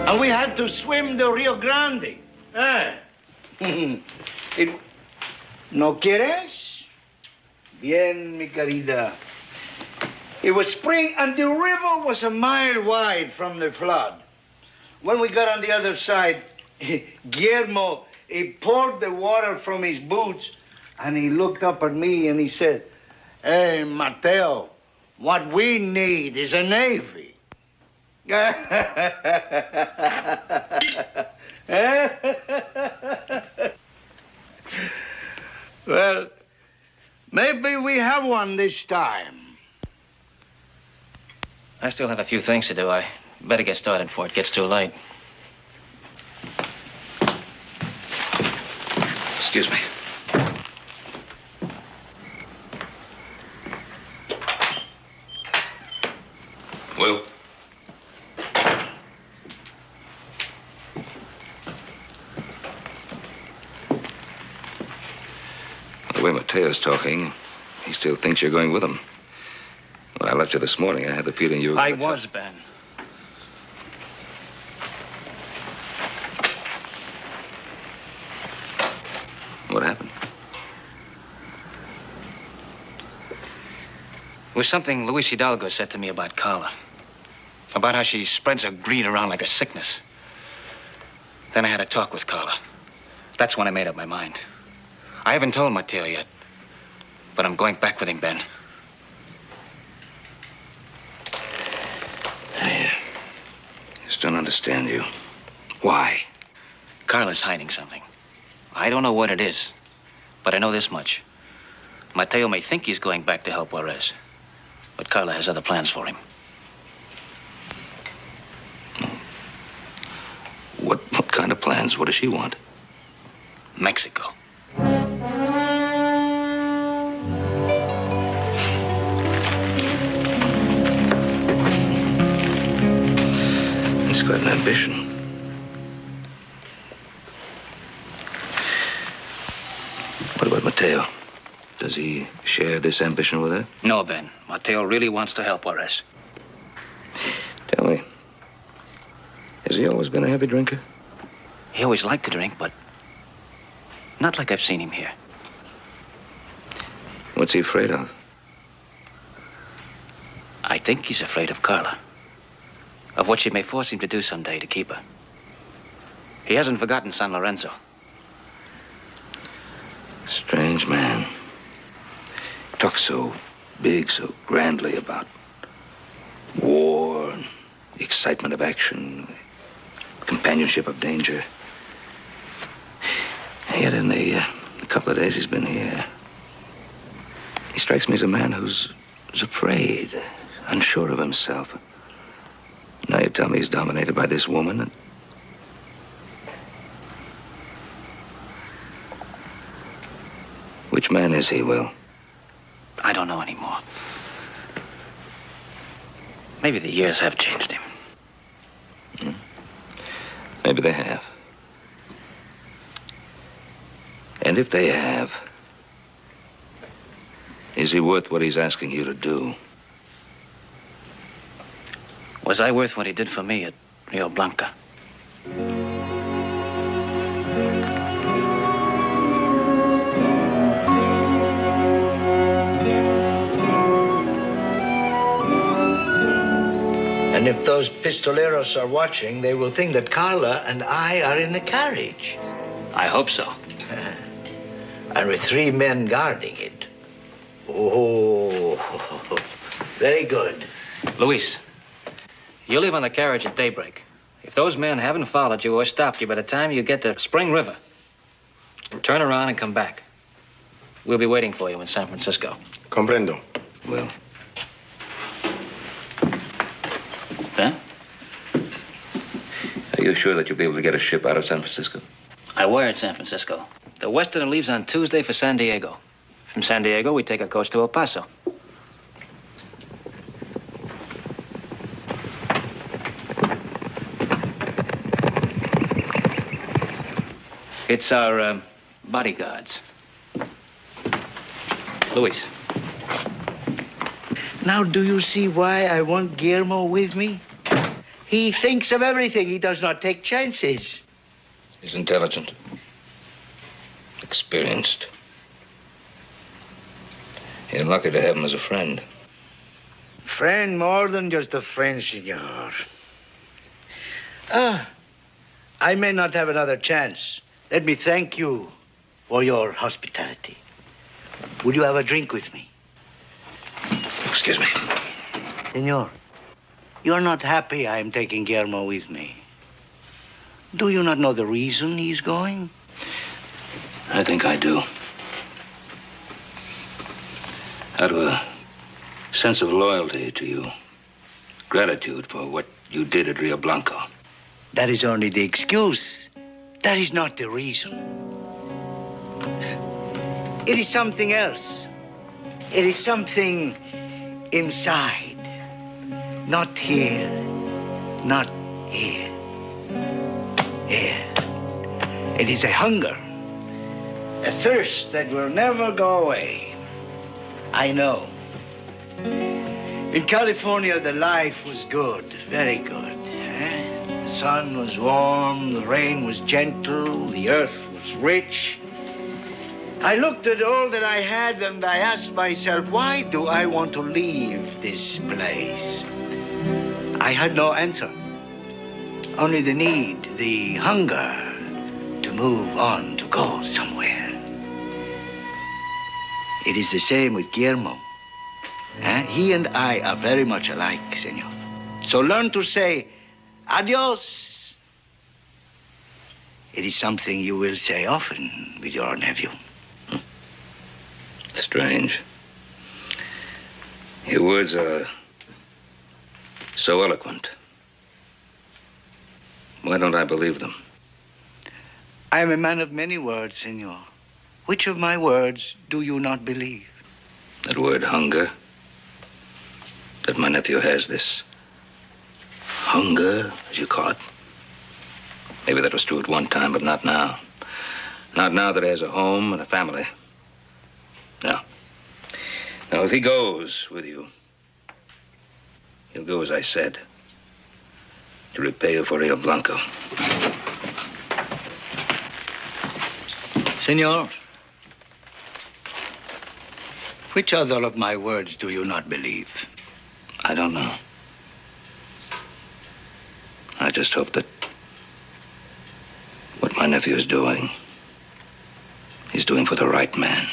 And we had to swim the Rio Grande. ¿No quieres? Bien, mi querida. It was spring, and the river was a mile wide from the flood. When we got on the other side, Guillermo, he poured the water from his boots, and he looked up at me and he said, "Hey, Mateo, what we need is a navy." Well, maybe we have one this time. I still have a few things to do. I better get started before it gets too late. Excuse me. Will? The way Mateo's talking, he still thinks you're going with him. When I left you this morning, I had the feeling you were... I was, Ben. What happened? It was something Luis Hidalgo said to me about Carla. About how she spreads her greed around like a sickness. Then I had a talk with Carla. That's when I made up my mind. I haven't told Mateo yet, but I'm going back with him, Ben. I just don't understand you. Why? Carla's hiding something. I don't know what it is, but I know this much. Mateo may think he's going back to help Juarez, but Carla has other plans for him. What kind of plans? What does she want? Mexico. He's got an ambition. What about Mateo? Does he share this ambition with her? No, Ben. Mateo really wants to help Juarez. Tell me, has he always been a heavy drinker? He always liked to drink, but not like I've seen him here. What's he afraid of? I think he's afraid of Carla. Of what she may force him to do someday to keep her. He hasn't forgotten San Lorenzo. Strange man. Talks so big, so grandly about war, and the excitement of action, companionship of danger. And yet in the couple of days he's been here, he strikes me as a man who's afraid, unsure of himself. Now you tell me he's dominated by this woman. And... Which man is he, Will? I don't know anymore. Maybe the years have changed him. Maybe they have. And if they have, is he worth what he's asking you to do? Was I worth what he did for me at Rio Blanca? And if those pistoleros are watching, they will think that Carla and I are in the carriage. I hope so. And with 3 men guarding it. Oh, very good. Luis, you leave on the carriage at daybreak. If those men haven't followed you or stopped you by the time you get to Spring River, turn around and come back. We'll be waiting for you in San Francisco. Comprendo. Well. Ben? Are you sure that you'll be able to get a ship out of San Francisco? I wired San Francisco. The Westerner leaves on Tuesday for San Diego. From San Diego, we take a coach to El Paso. It's our bodyguards. Luis. Now, do you see why I want Guillermo with me? He thinks of everything. He does not take chances. He's intelligent, experienced. You're lucky to have him as a friend. Friend, more than just a friend, senor. I may not have another chance. Let me thank you for your hospitality. Would you have a drink with me? Excuse me. Senor, you're not happy I am taking Guillermo with me. Do you not know the reason he's going? I think I do. Out of a sense of loyalty to you, gratitude for what you did at Rio Blanco. That is only the excuse. That is not the reason. It is something else. It is something inside. Not here. Not here. Here. It is a hunger. A thirst that will never go away. I know. In California, the life was good. Very good. The sun was warm. The rain was gentle. The earth was rich. I looked at all that I had and I asked myself, why do I want to leave this place? I had no answer. Only the need, the hunger to move on, to go somewhere. It is the same with Guillermo. He and I are very much alike, senor. So learn to say adios. It is something you will say often with your nephew. Strange. Your words are so eloquent. Why don't I believe them? I am a man of many words, senor. Which of my words do you not believe? That word hunger. That my nephew has this hunger, as you call it. Maybe that was true at one time, but not now. Not now that he has a home and a family. No. Now, if he goes with you, he'll go as I said, to repay you for Rio Blanco. Senor, which other of my words do you not believe? I don't know. I just hope that what my nephew is doing, he's doing for the right man.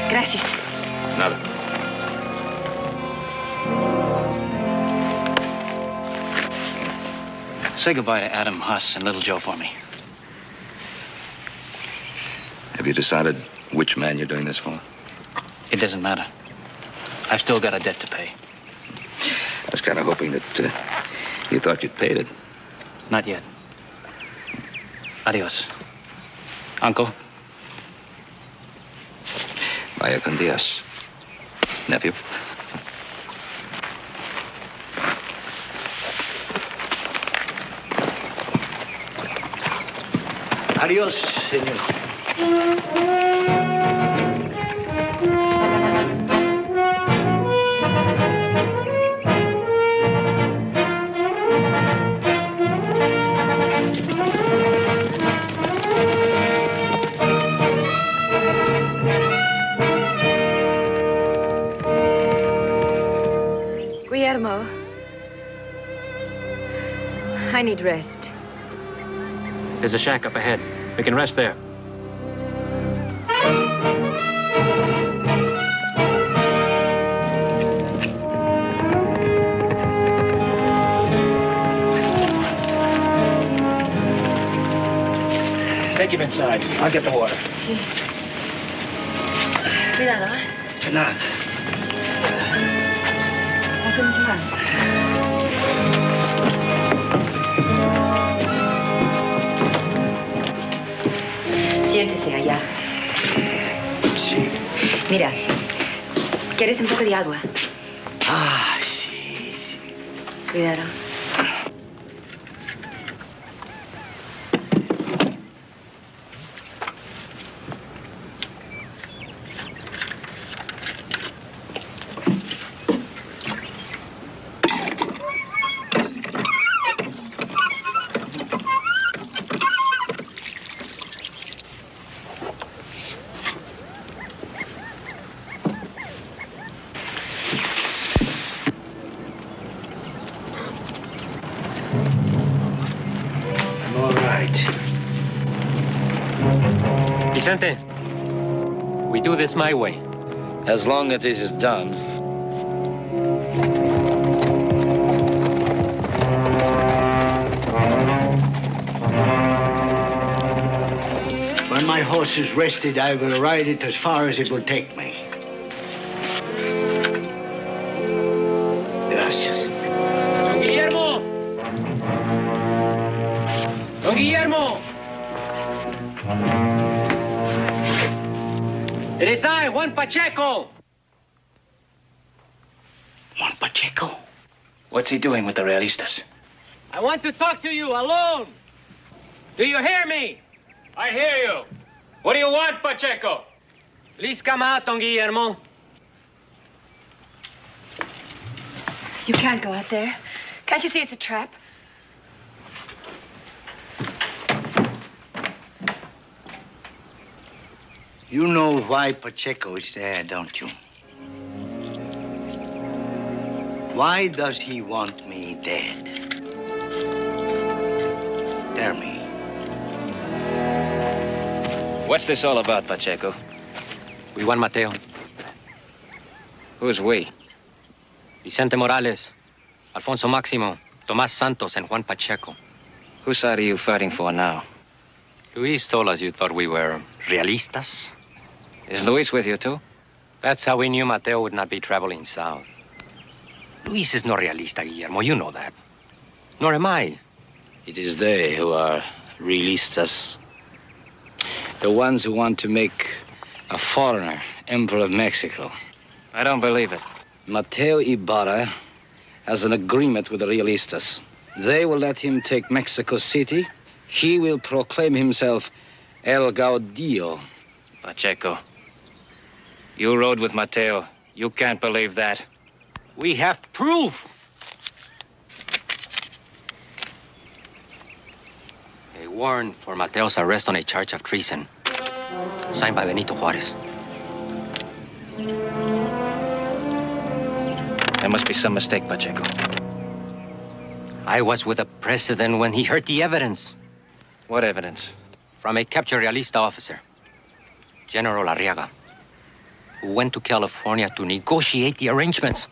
Gracias. Nada. Say goodbye to Adam, Huss, and Little Joe for me. Have you decided which man you're doing this for? It doesn't matter. I've still got a debt to pay. I was kind of hoping that you thought you'd paid it. Not yet. Adios. Uncle. Vaya con Dios, nephew. Adios, senor. Guillermo, I need rest. There's a shack up ahead. We can rest there. Take him inside. I'll get the water. Sí. Cuidado, ¿eh? De nada. Pase mucho mal. Siéntese allá. Sí. Mira, ¿quieres un poco de agua? Ah, sí. Cuidado. Vicente, we do this my way. As long as it is done. When my horse is rested, I will ride it as far as it will take me. Gracias. Don Guillermo! Don Guillermo! It is I, Juan Pacheco. Juan Pacheco? What's he doing with the realistas? I want to talk to you alone. Do you hear me? I hear you. What do you want, Pacheco? Please come out, Don Guillermo. You can't go out there. Can't you see it's a trap? You know why Pacheco is there, don't you? Why does he want me dead? Tell me. What's this all about, Pacheco? We want Mateo. Who's we? Vicente Morales, Alfonso Máximo, Tomás Santos, and Juan Pacheco. Whose side are you fighting for now? Luis told us you thought we were realistas. Is Luis with you, too? That's how we knew Mateo would not be traveling south. Luis is no realista, Guillermo. You know that. Nor am I. It is they who are realistas. The ones who want to make a foreigner Emperor of Mexico. I don't believe it. Mateo Ibarra has an agreement with the realistas. They will let him take Mexico City. He will proclaim himself El Gaudillo. Pacheco, you rode with Mateo. You can't believe that. We have proof. A warrant for Mateo's arrest on a charge of treason. Signed by Benito Juarez. There must be some mistake, Pacheco. I was with the president when he heard the evidence. What evidence? From a captured realista officer, General Arriaga, who went to California to negotiate the arrangements.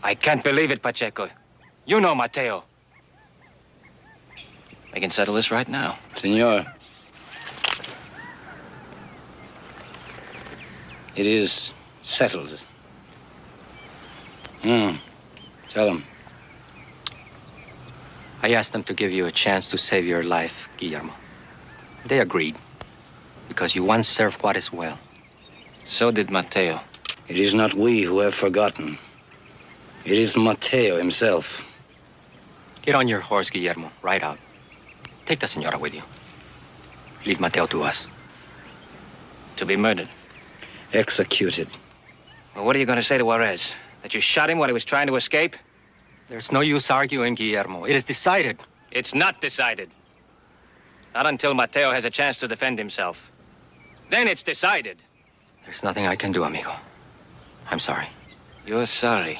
I can't believe it, Pacheco. You know Mateo. We can settle this right now. Senor, it is settled. Tell him. I asked them to give you a chance to save your life, Guillermo. They agreed, because you once served Juarez well. So did Mateo. It is not we who have forgotten. It is Mateo himself. Get on your horse, Guillermo. Ride out. Take the senora with you. Leave Mateo to us. To be murdered. Executed. Well, what are you going to say to Juarez? That you shot him while he was trying to escape? There's no use arguing, Guillermo. It is decided. It's not decided. Not until Mateo has a chance to defend himself. Then it's decided. There's nothing I can do, amigo. I'm sorry. You're sorry.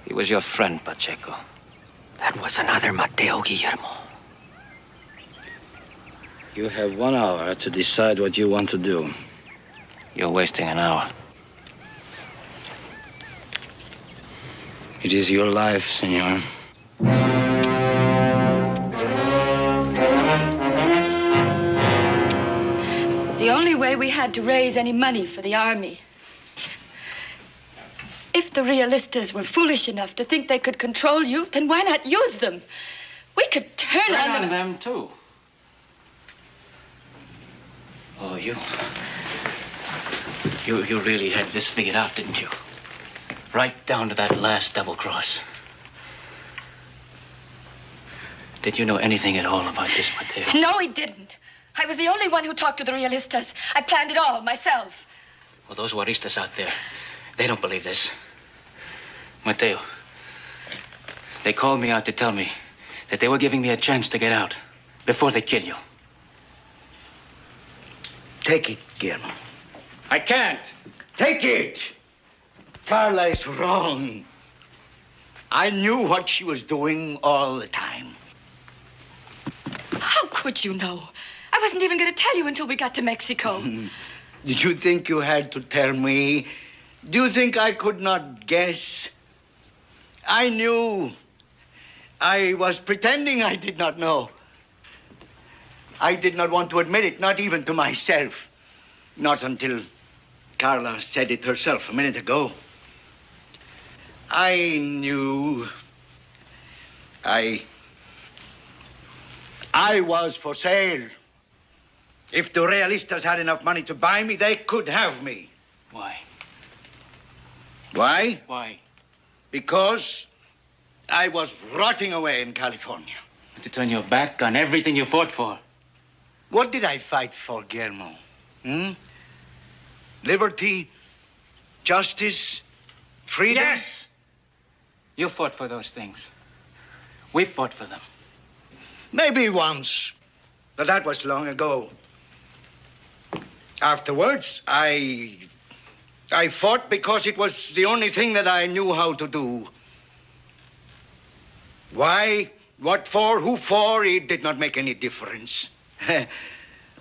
He was your friend, Pacheco. That was another Mateo, Guillermo. You have 1 hour to decide what you want to do. You're wasting an hour. It is your life, senor. The only way we had to raise any money for the army. If the realistas were foolish enough to think they could control you, then why not use them? We could turn on them, too. Oh, you really had this figured out, didn't you? Right down to that last double cross. Did you know anything at all about this, Mateo? No, he didn't. I was the only one who talked to the realistas. I planned it all myself. Well, those Juaristas out there, they don't believe this. Mateo, they called me out to tell me that they were giving me a chance to get out before they kill you. Take it, Guillermo. I can't. Take it. Carla is wrong. I knew what she was doing all the time. How could you know? I wasn't even going to tell you until we got to Mexico. Did you think you had to tell me? Do you think I could not guess? I knew. I was pretending I did not know. I did not want to admit it, not even to myself. Not until Carla said it herself a minute ago. I knew. I was for sale. If the realistas had enough money to buy me, they could have me. Why? Why? Why? Because I was rotting away in California. To turn your back on everything you fought for. What did I fight for, Guillermo? Liberty, justice, freedom? Yes! You fought for those things. We fought for them. Maybe once, but that was long ago. Afterwards, I fought because it was the only thing that I knew how to do. Why, what for, who for, it did not make any difference.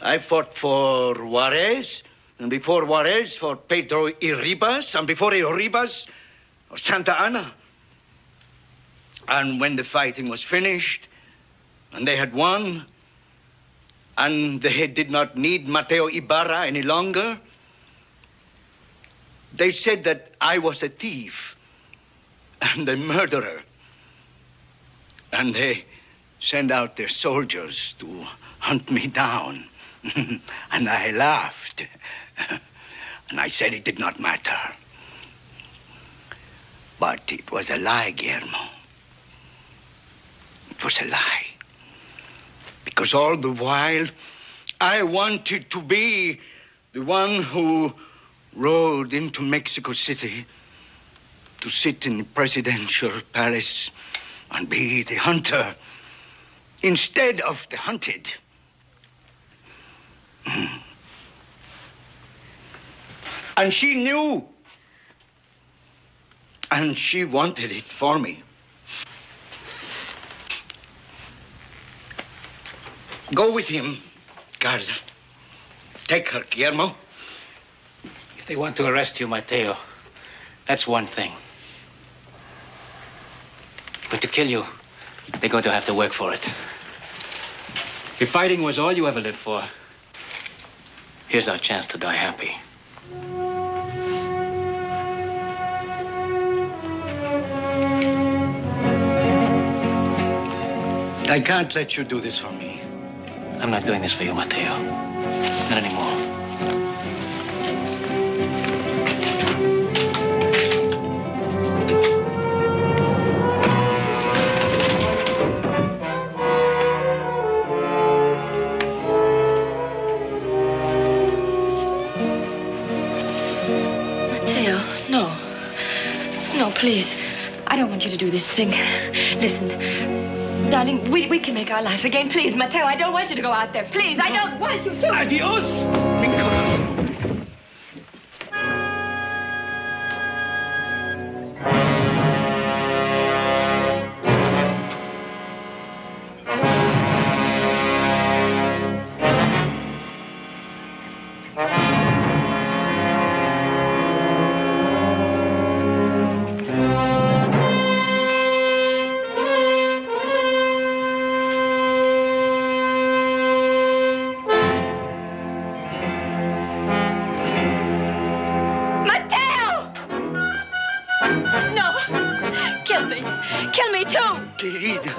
I fought for Juarez, and before Juarez, for Pedro Irribas, and before Irribas, for Santa Anna. And when the fighting was finished, and they had won, and they did not need Mateo Ibarra any longer, they said that I was a thief and a murderer. And they sent out their soldiers to hunt me down. And I laughed. And I said it did not matter. But it was a lie, Guillermo. It was a lie. Because all the while, I wanted to be the one who rode into Mexico City to sit in the presidential palace and be the hunter instead of the hunted. And she knew. And she wanted it for me. Go with him, Carla. Take her, Guillermo. If they want to arrest you, Mateo, that's one thing. But to kill you, they're going to have to work for it. If fighting was all you ever lived for, here's our chance to die happy. I can't let you do this for me. I'm not doing this for you, Mateo. Not anymore. Mateo, no. No, please. I don't want you to do this thing. Listen. Darling, we can make our life again. Please, Mateo, I don't want you to go out there. Please, I don't want you to. Adios, mi corazón. me too.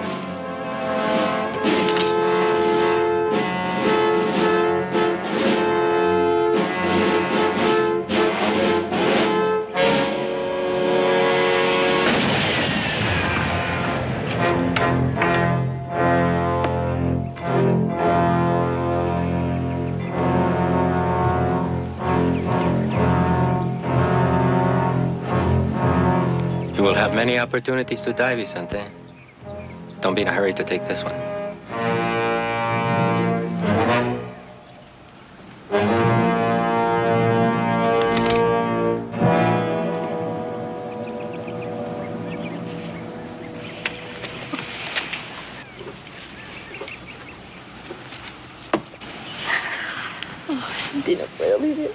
You will have many opportunities to die, Vicente. Don't be in a hurry to take this one. Sentí, no puedo vivir.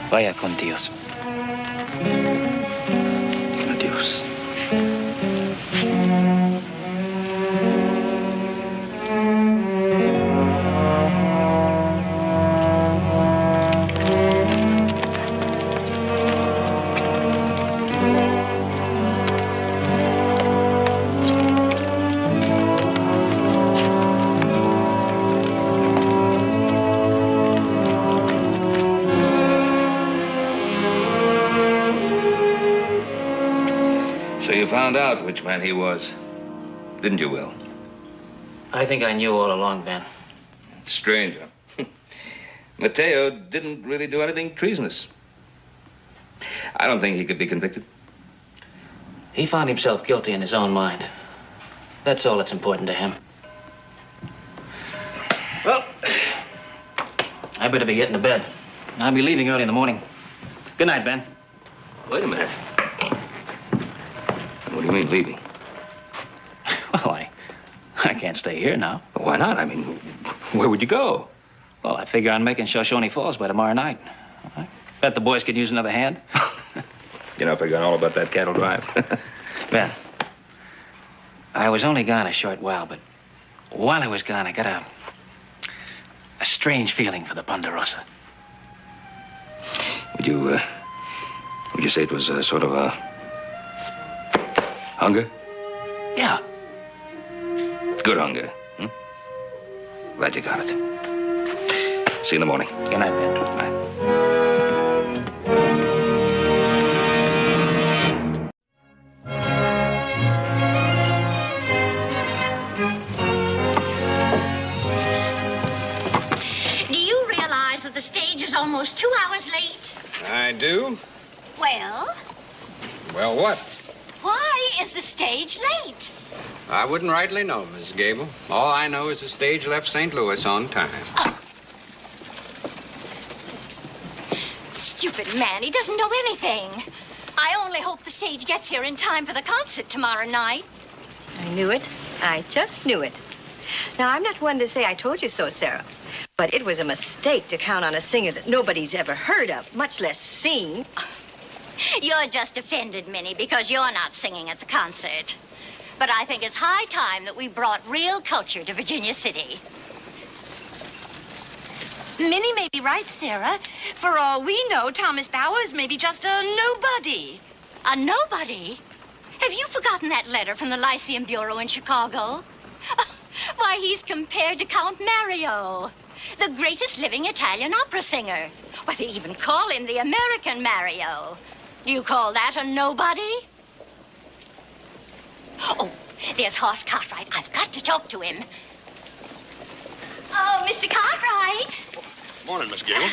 Vaya con Dios. Adiós. So you found out which man he was, didn't you, Will? I think I knew all along, Ben. Strange, huh? Mateo didn't really do anything treasonous. I don't think he could be convicted. He found himself guilty in his own mind. That's all that's important to him. Well, I better be getting to bed. I'll be leaving early in the morning. Good night, Ben. Wait a minute. What do you mean, leaving? Well, I can't stay here now. Why not? I mean, where would you go? Well, I figure on making Shoshone Falls by tomorrow night. I bet the boys could use another hand. You're not figuring all about that cattle drive. Ben, I was only gone a short while, but while I was gone, I got a strange feeling for the Ponderosa. Would you say it was a sort of a hunger? Yeah. Good hunger. Hmm? Glad you got it. See you in the morning. Good night, Ben. Bye. Do you realize that the stage is almost 2 hours late? I do. Well, Well, what? why is the stage late? I wouldn't rightly know, Mrs. Gable. All I know is the stage left St. Louis on time. Stupid man, he doesn't know anything. I only hope the stage gets here in time for the concert tomorrow night. I knew it. I just knew it. Now, I'm not one to say I told you so, Sarah. But it was a mistake to count on a singer that nobody's ever heard of, much less sing. You're just offended, Minnie, because you're not singing at the concert. But I think it's high time that we brought real culture to Virginia City. Minnie may be right, Sarah. For all we know, Thomas Bowers may be just a nobody. A nobody? Have you forgotten that letter from the Lyceum Bureau in Chicago? Why, he's compared to Count Mario, the greatest living Italian opera singer. Why, they even call him the American Mario. Do you call that a nobody? Oh, there's Hoss Cartwright. I've got to talk to him. Oh, Mr. Cartwright. Morning, Miss Gable.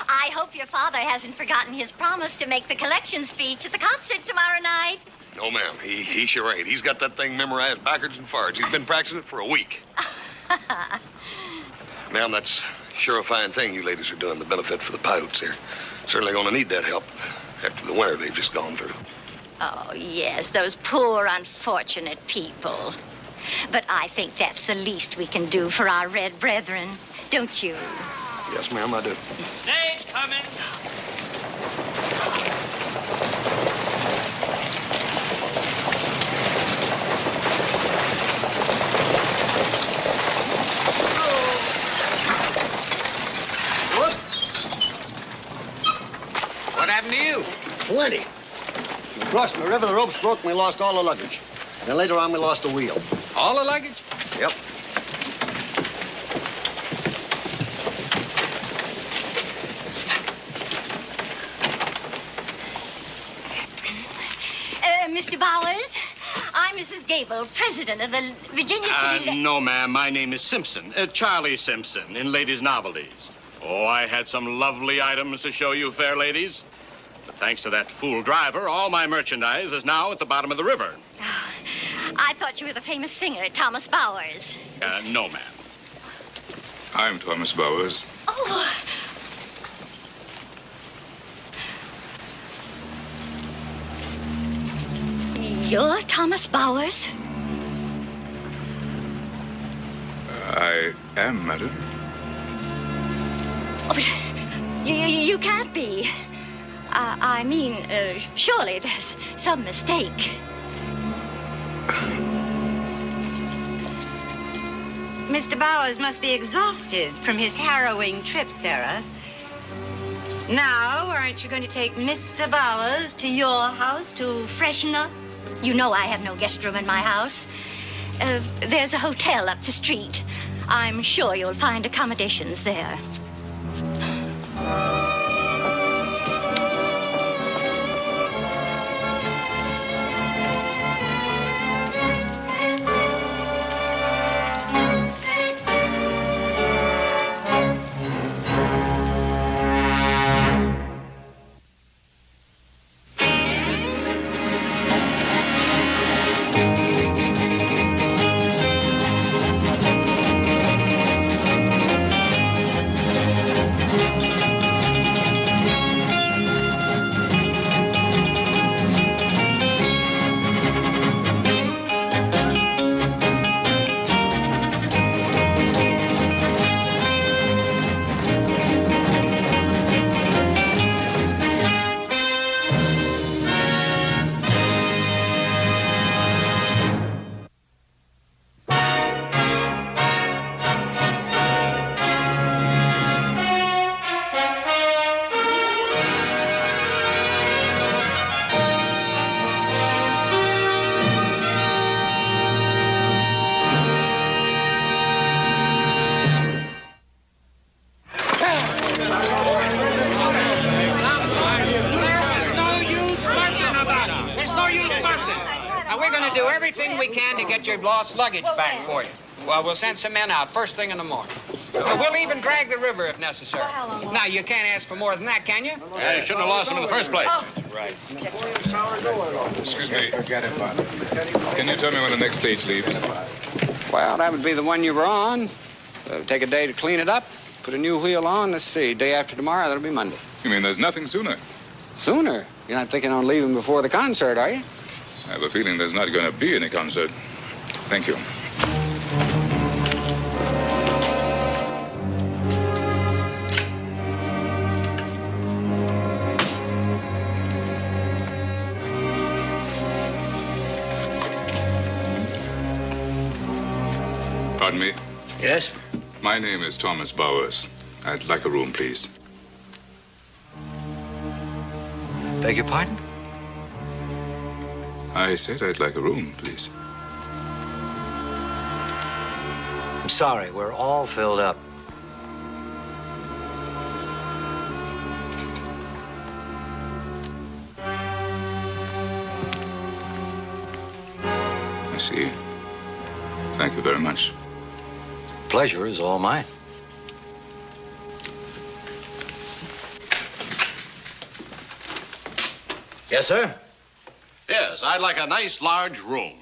I hope your father hasn't forgotten his promise to make the collection speech at the concert tomorrow night. No, ma'am. He sure ain't. He's got that thing memorized backwards and forwards. He's been practicing it for a week. Ma'am, that's sure a fine thing you ladies are doing, the benefit for the pilots here. Certainly going to need that help after the winter they've just gone through. Oh, yes, those poor, unfortunate people. But I think that's the least we can do for our red brethren, don't you? Yes, ma'am, I do. Stage coming. happened to you? Plenty. We crossed the river, the ropes broke, and we lost all the luggage. And then later on, we lost a wheel. All the luggage? Yep. Mr. Bowers, I'm Mrs. Gable, president of the Virginia City... No, ma'am. My name is Simpson. Charlie Simpson, in Ladies' Novelties. Oh, I had some lovely items to show you, fair ladies. But thanks to that fool driver, all my merchandise is now at the bottom of the river. I thought you were the famous singer, Thomas Bowers. No, ma'am. I'm Thomas Bowers. Oh... You're Thomas Bowers? I am, madam. Oh, but you can't be. I mean, surely there's some mistake. Mr. Bowers must be exhausted from his harrowing trip, Sarah. Now, aren't you going to take Mr. Bowers to your house to freshen up? You know I have no guest room in my house. There's a hotel up the street. I'm sure you'll find accommodations there. Lost luggage back for you. Well, we'll send some men out first thing in the morning. We'll even drag the river if necessary. Now, you can't ask for more than that, can you? Yeah, you shouldn't have lost them in the first place. Right. Excuse me. Can you tell me when the next stage leaves? Well, that would be the one you were on. Take a day to clean it up, put a new wheel on. Let's see, day after tomorrow, that'll be Monday. You mean there's nothing sooner? Sooner? You're not thinking on leaving before the concert, are you? I have a feeling there's not going to be any concert. Thank you. Pardon me? Yes? My name is Thomas Bowers. I'd like a room, please. Beg your pardon? I said I'd like a room, please. I'm sorry, we're all filled up. I see. Thank you very much. Pleasure is all mine. Yes, sir? Yes, I'd like a nice large room.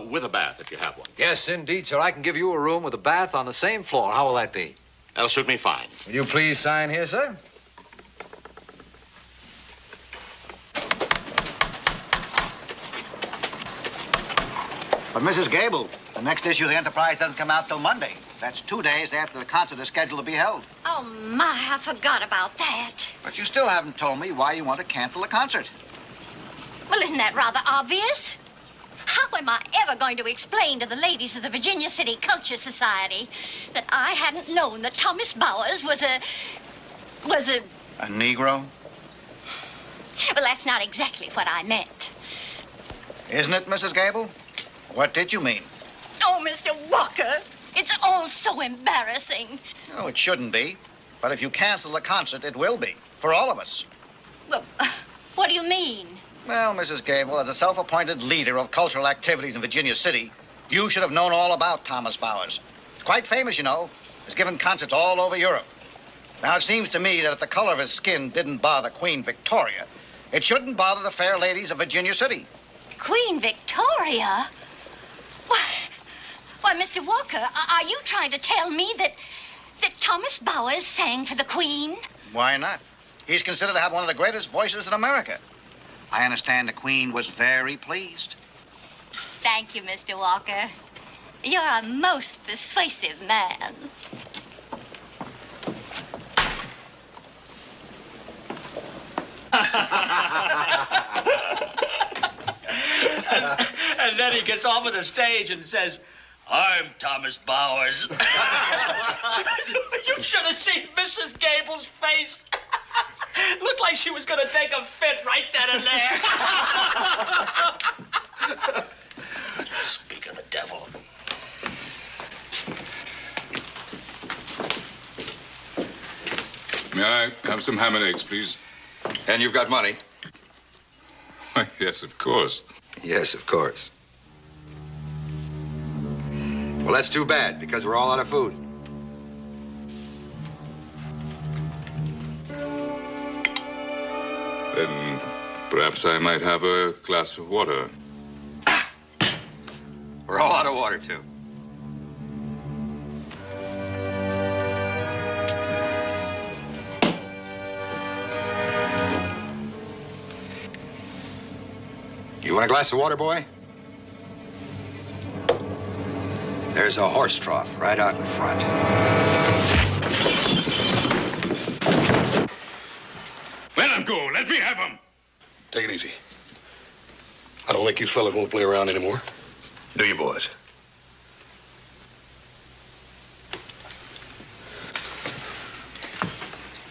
With a bath, if you have one. Yes, indeed, sir. I can give you a room with a bath on the same floor. How will that be? That'll suit me fine. Will you please sign here, sir? But, Mrs. Gable, the next issue of the Enterprise doesn't come out till Monday. That's 2 days after the concert is scheduled to be held. Oh, my, I forgot about that. But you still haven't told me why you want to cancel the concert. Well, isn't that rather obvious? How am I ever going to explain to the ladies of the Virginia City Culture Society that I hadn't known that Thomas Bowers was a... A Negro? Well, that's not exactly what I meant. Isn't it, Mrs. Gable? What did you mean? Oh, Mr. Walker, it's all so embarrassing. Oh, it shouldn't be. But if you cancel the concert, it will be. For all of us. Well, what do you mean? Well, Mrs. Gable, as a self-appointed leader of cultural activities in Virginia City, you should have known all about Thomas Bowers. He's quite famous, you know. He's given concerts all over Europe. Now, it seems to me that if the color of his skin didn't bother Queen Victoria, it shouldn't bother the fair ladies of Virginia City. Queen Victoria? Why, Mr. Walker, are you trying to tell me that Thomas Bowers sang for the Queen? Why not? He's considered to have one of the greatest voices in America. I understand the Queen was very pleased. Thank you, Mr. Walker. You're a most persuasive man. And then he gets off of the stage and says, "I'm Thomas Bowers." You should have seen Mrs. Gable's face. Looked like she was going to take a fit right then and there. Speak of the devil. May I have some ham and eggs, please? And you've got money? Why, yes, of course. Yes, of course. Well, that's too bad, because we're all out of food. Then perhaps I might have a glass of water. We're all out of water, too. You want a glass of water, boy? There's a horse trough right out in front. Let him go. Let me have him. Take it easy. I don't think you fellas won't play around anymore. Do you, boys?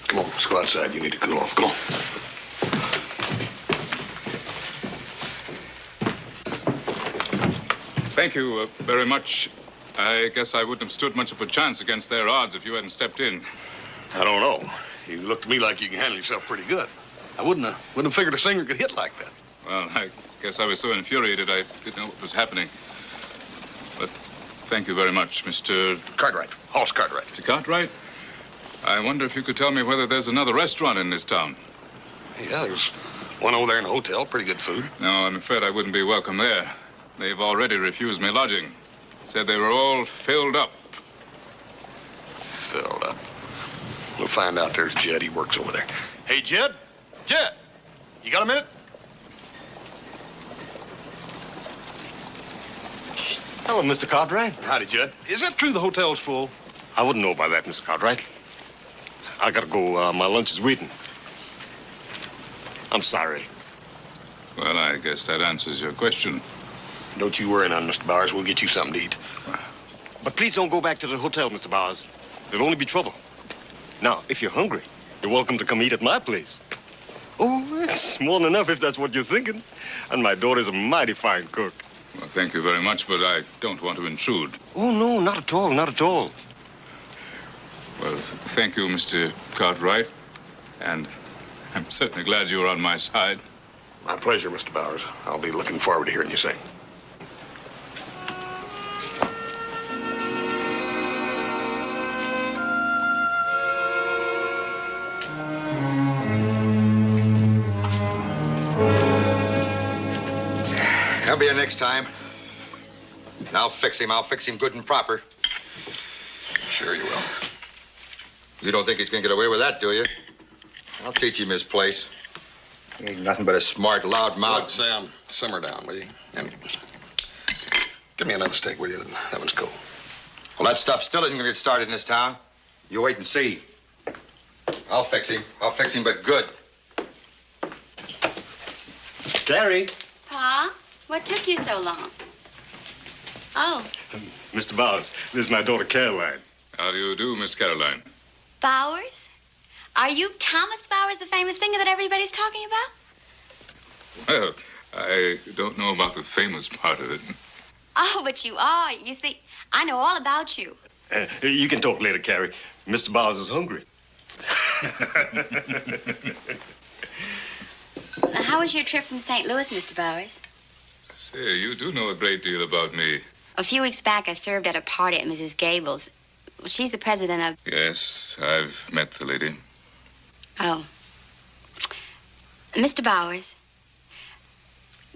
Come on, let's go outside. You need to cool off. Come on. Thank you very much. I guess I wouldn't have stood much of a chance against their odds if you hadn't stepped in. I don't know. You look to me like you can handle yourself pretty good. I wouldn't have figured a singer could hit like that. Well, I guess I was so infuriated I didn't know what was happening. But thank you very much, Mr. Cartwright. Hoss Cartwright. Mr. Cartwright? I wonder if you could tell me whether there's another restaurant in this town. Yeah, there's one over there in the hotel. Pretty good food. No, I'm afraid I wouldn't be welcome there. They've already refused me lodging. Said they were all filled up. Filled up. We'll find out. There's Jed. He works over there. Hey, Jed. Jed, you got a minute? Hello, Mr. Cartwright. Howdy, Jed. Is that true the hotel's full? I wouldn't know about that, Mr. Cartwright. I gotta go. My lunch is waiting. I'm sorry. Well, I guess that answers your question. Don't you worry none, Mr. Bowers. We'll get you something to eat. But please don't go back to the hotel, Mr. Bowers. There'll only be trouble. Now, if you're hungry, you're welcome to come eat at my place. Oh, it's more than enough if that's what you're thinking. And my daughter's a mighty fine cook. Well, thank you very much, but I don't want to intrude. Oh, no, not at all, not at all. Well, thank you, Mr. Cartwright. And I'm certainly glad you were on my side. My pleasure, Mr. Bowers. I'll be looking forward to hearing you sing. I'll be here next time. And I'll fix him. I'll fix him good and proper. Sure you will. You don't think he's gonna get away with that, do you? I'll teach him his place. He ain't nothing but a smart, loud mouth. Look, Sam, simmer down, will you? And give me another steak, will you? That one's cool. Well, that stuff still isn't gonna get started in this town. You wait and see. I'll fix him. I'll fix him, but good. Carrie. Pa, what took you so long? Oh, Mr. Bowers, this is my daughter, Caroline. How do you do, Miss Caroline? Bowers? Are you Thomas Bowers, the famous singer that everybody's talking about? Well, I don't know about the famous part of it. Oh, but you are. You see, I know all about you. You can talk later, Carrie. Mr. Bowers is hungry. How was your trip from St. Louis, Mr. Bowers? Say, you do know a great deal about me. A few weeks back, I served at a party at Mrs. Gable's. Well, she's the president of... Yes, I've met the lady. Oh. Mr. Bowers,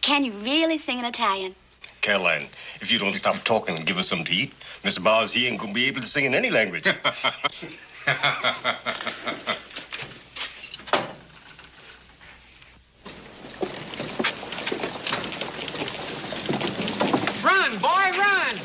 can you really sing in Italian? Caroline, if you don't stop talking and give us something to eat, Mr. Bowers, he ain't gonna be able to sing in any language. Run, boy, run!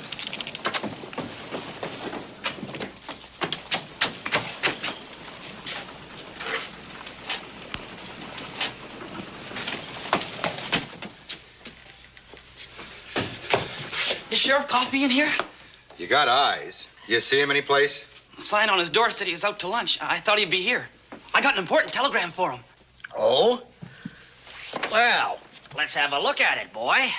Is Sheriff Coffey in here? You got eyes. You see him any place? The sign on his door said he was out to lunch. I thought he'd be here. I got an important telegram for him. Oh? Well, let's have a look at it, boy.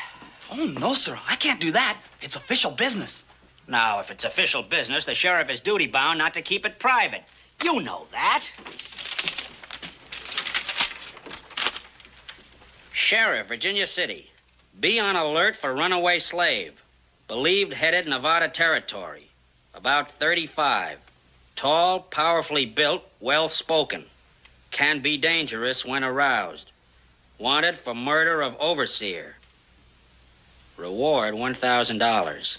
Oh, no, sir. I can't do that. It's official business. Now, if it's official business, the sheriff is duty-bound not to keep it private. You know that. Sheriff, Virginia City. Be on alert for runaway slave. Believed headed Nevada Territory. About 35. Tall, powerfully built, well-spoken. Can be dangerous when aroused. Wanted for murder of overseer. Reward $1,000.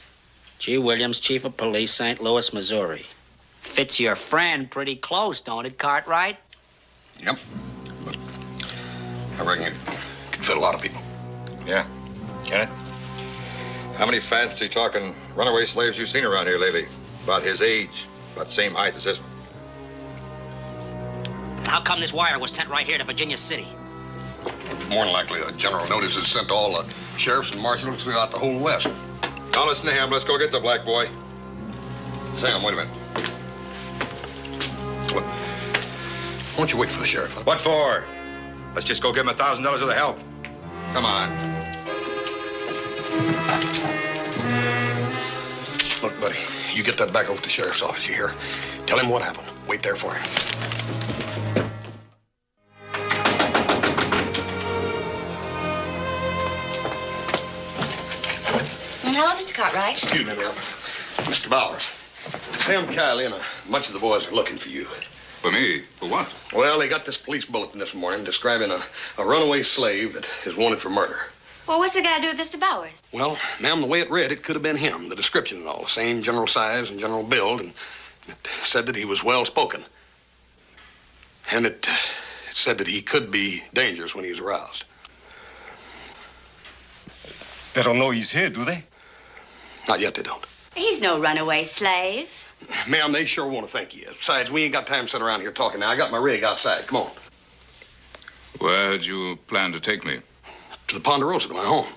G. Williams, Chief of Police, St. Louis, Missouri. Fits your friend pretty close, don't it, Cartwright? Yep. But I reckon it could fit a lot of people. Yeah. Can it? How many fancy talking runaway slaves you seen around here lately? About his age, about the same height as this one. How come this wire was sent right here to Virginia City? More than likely, a general notice is sent to all the sheriffs and marshals throughout the whole West. Now listen to him. Let's go get the black boy. Sam, wait a minute. What? Why don't you wait for the sheriff? Huh? What for? Let's just go give him $1,000 worth of help. Come on. Look, buddy, you get that back over to the sheriff's office, you hear? Tell him what happened. Wait there for him. Hello, Mr. Cartwright. Excuse me, ma'am. Mr. Bowers. Sam Kiley and a bunch of the boys are looking for you. For me? For what? Well, they got this police bulletin this morning describing a runaway slave that is wanted for murder. Well, what's it got to do with Mr. Bowers? Well, ma'am, the way it read, it could have been him. The description and all, the same general size and general build, and it said that he was well-spoken. And it said that he could be dangerous when he was aroused. They don't know he's here, do they? Not yet, they don't. He's no runaway slave. Ma'am, they sure want to thank you. Besides, we ain't got time to sit around here talking now. I got my rig outside. Come on. Where'd you plan to take me? To the Ponderosa, to my home.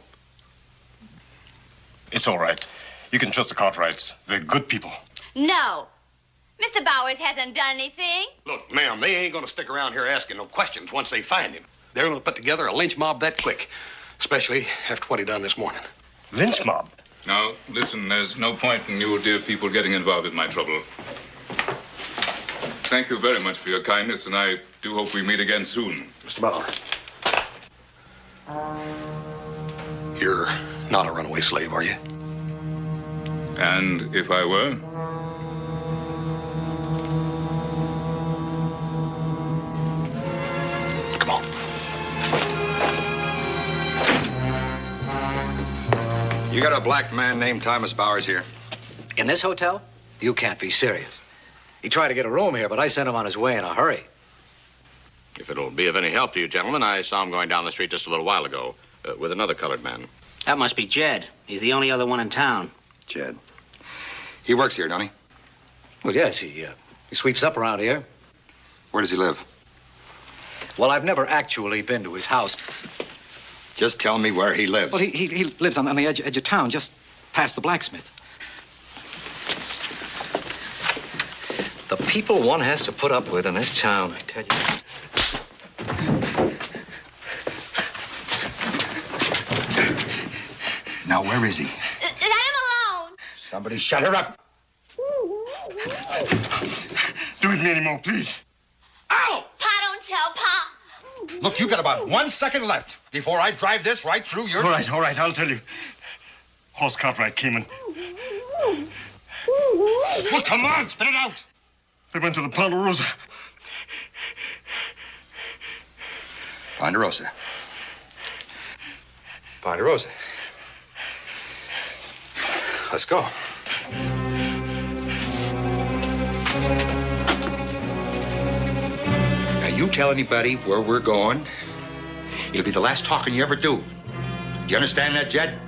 It's all right. You can trust the Cartwrights. They're good people. No. Mr. Bowers hasn't done anything. Look, ma'am, they ain't going to stick around here asking no questions once they find him. They're going to put together a lynch mob that quick, especially after what he done this morning. Lynch mob? Now, listen, there's no point in you dear people getting involved in my trouble. Thank you very much for your kindness, and I do hope we meet again soon. Mr. Bowers. You're not a runaway slave, are you? And if I were? Come on. You got a black man named Thomas Bowers here? In this hotel? You can't be serious. He tried to get a room here, but I sent him on his way in a hurry. If it'll be of any help to you, gentlemen, I saw him going down the street just a little while ago with another colored man. That must be Jed. He's the only other one in town. Jed. He works here, don't he? Well, yes, he sweeps up around here. Where does he live? Well, I've never actually been to his house. Just tell me where he lives. Well, he lives on the edge of town, just past the blacksmith. The people one has to put up with in this town, I tell you. Now, where is he? Let him alone. Somebody shut her up. Do it me anymore, please. Ow! Pa, don't tell Pa. Look, you got about 1 second left before I drive this right through your... All right, I'll tell you. Horse Cartwright came in. Well, come on, spit it out. They went to the Ponderosa. Ponderosa. Ponderosa. Let's go. Now, you tell anybody where we're going, it'll be the last talking you ever do. Do you understand that, Jed?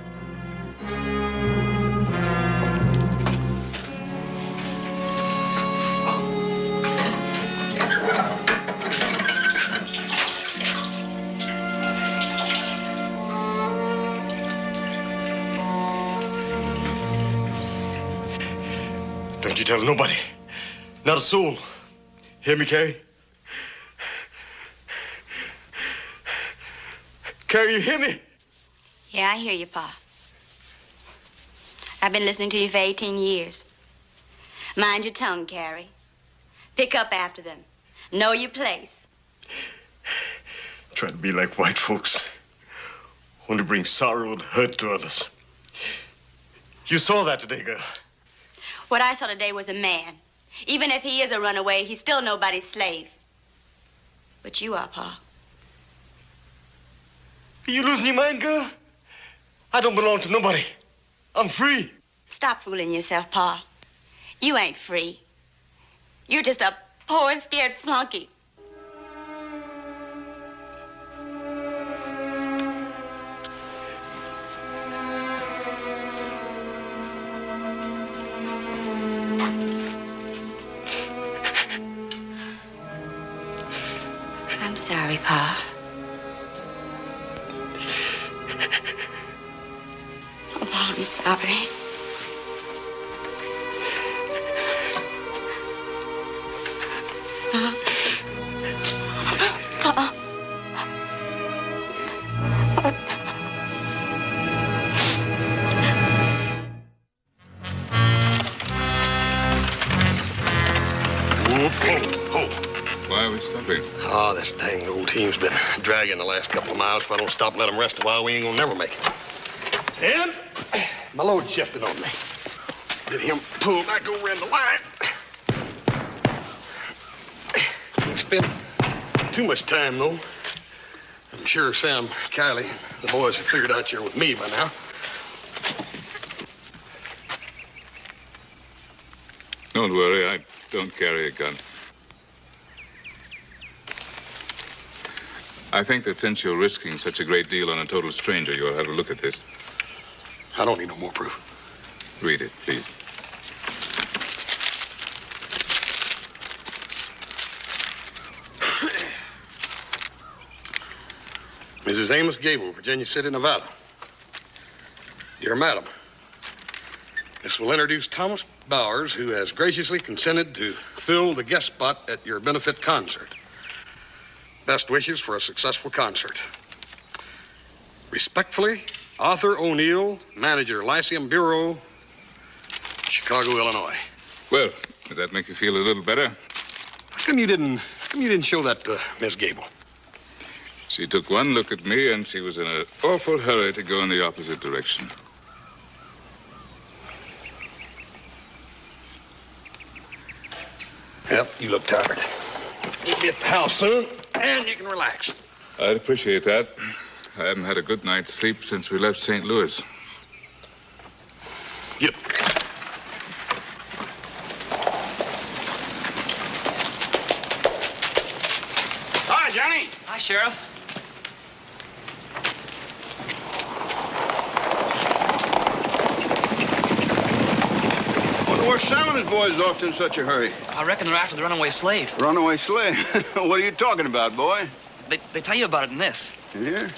Don't you tell nobody. Not a soul. Hear me, Carrie? Carrie, you hear me? Yeah, I hear you, Pa. I've been listening to you for 18 years. Mind your tongue, Carrie. Pick up after them. Know your place. Try to be like white folks. Only bring sorrow and hurt to others. You saw that today, girl. What I saw today was a man. Even if he is a runaway, he's still nobody's slave. But you are, Pa. Are you losing your mind, girl? I don't belong to nobody. I'm free. Stop fooling yourself, Pa. You ain't free. You're just a poor, scared flunky. I'm sorry, Pa. Oh, I'm sorry. Why are we stopping? Oh, this dang old team's been dragging the last couple of miles. If I don't stop and let them rest a while, we ain't gonna never make it. And my load shifted on me. Did him pull back over in the line. Didn't spend too much time, though. I'm sure Sam, Kylie, the boys have figured out you're with me by now. Don't worry, I don't carry a gun. I think that since you're risking such a great deal on a total stranger, you ought to have a look at this. I don't need no more proof. Read it, please. Mrs. Amos Gable, Virginia City, Nevada. Dear Madam, this will introduce Thomas Bowers, who has graciously consented to fill the guest spot at your benefit concert. Best wishes for a successful concert. Respectfully, Arthur O'Neill, Manager, Lyceum Bureau, Chicago, Illinois. Well, does that make you feel a little better? How come you didn't show that to Miss Gable? She took one look at me, and she was in an awful hurry to go in the opposite direction. Yep, you look tired. You'll be at the house soon, and you can relax. I'd appreciate that. I haven't had a good night's sleep since we left St. Louis. Get up. Hi, Johnny. Hi, Sheriff. Wonder where Sam and his boys are off in such a hurry. I reckon they're after the runaway slave. Runaway slave? What are you talking about, boy? They tell you about it in this. In here?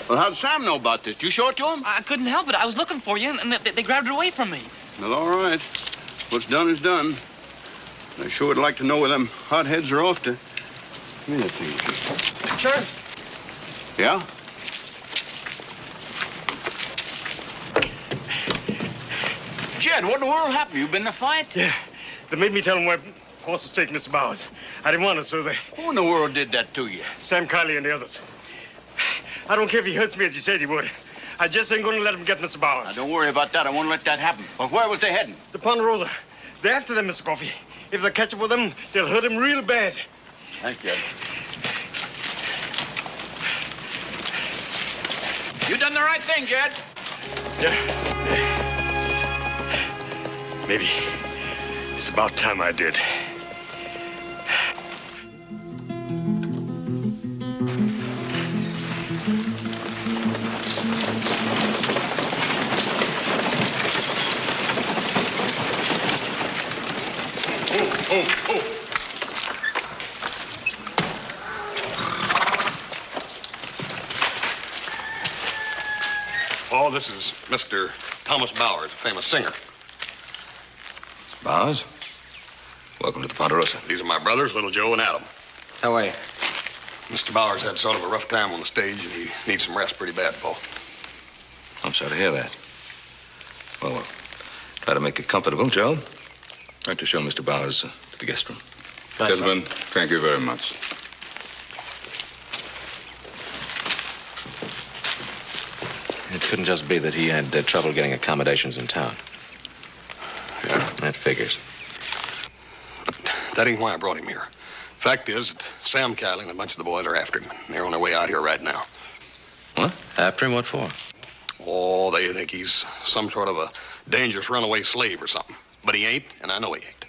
Well, how'd Sam know about this? Did you show it to him? I couldn't help it. I was looking for you, and they grabbed it away from me. Well, all right. What's done is done. I sure would like to know where them hotheads are off to. Give me that thing. Sure. Yeah? Jed, what in the world happened? You been in a fight? Yeah. They made me tell them where horses take, Mr. Bowers. I didn't want to, so they... Who in the world did that to you? Sam Kiley and the others. I don't care if he hurts me as he said he would. I just ain't going to let him get Mr. Bowers. Now, don't worry about that. I won't let that happen. But where was they heading? The Ponderosa. They're after them, Mr. Coffey. If they catch up with them, they'll hurt him real bad. Thank you. You done the right thing, Jed. Yeah. Maybe it's about time I did. Oh, this is Mr. Thomas Bowers, a famous singer. Bowers, welcome to the Ponderosa. These are my brothers, Little Joe and Adam. How are you? Mr. Bowers had sort of a rough time on the stage, and he needs some rest pretty bad, Paul. I'm sorry to hear that. Well, we'll try to make it comfortable, Joe. I'd like to show Mr. Bowers to the guest room. Gentlemen, thank you very much. It couldn't just be that he had trouble getting accommodations in town. Yeah. That figures. But that ain't why I brought him here. Fact is that Sam Kiley and a bunch of the boys are after him. They're on their way out here right now. What? After him? What for? Oh, they think he's some sort of a dangerous runaway slave or something. But he ain't, and I know he ain't.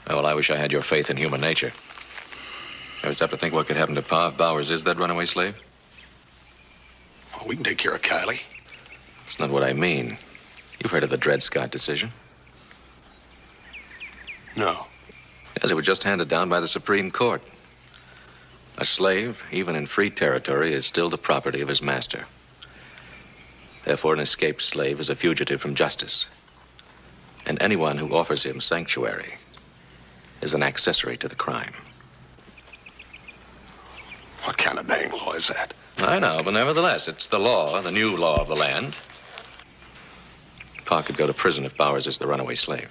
Oh, well, I wish I had your faith in human nature. Ever stop to think what could happen to Pa if Bowers is that runaway slave? Oh, we can take care of Kiley. That's not what I mean. You've heard of the Dred Scott decision? No. Yes, it was just handed down by the Supreme Court. A slave, even in free territory, is still the property of his master. Therefore, an escaped slave is a fugitive from justice. And anyone who offers him sanctuary is an accessory to the crime. What kind of dang law is that? I know, but nevertheless, it's the law, the new law of the land. Pa could go to prison if Bowers is the runaway slave.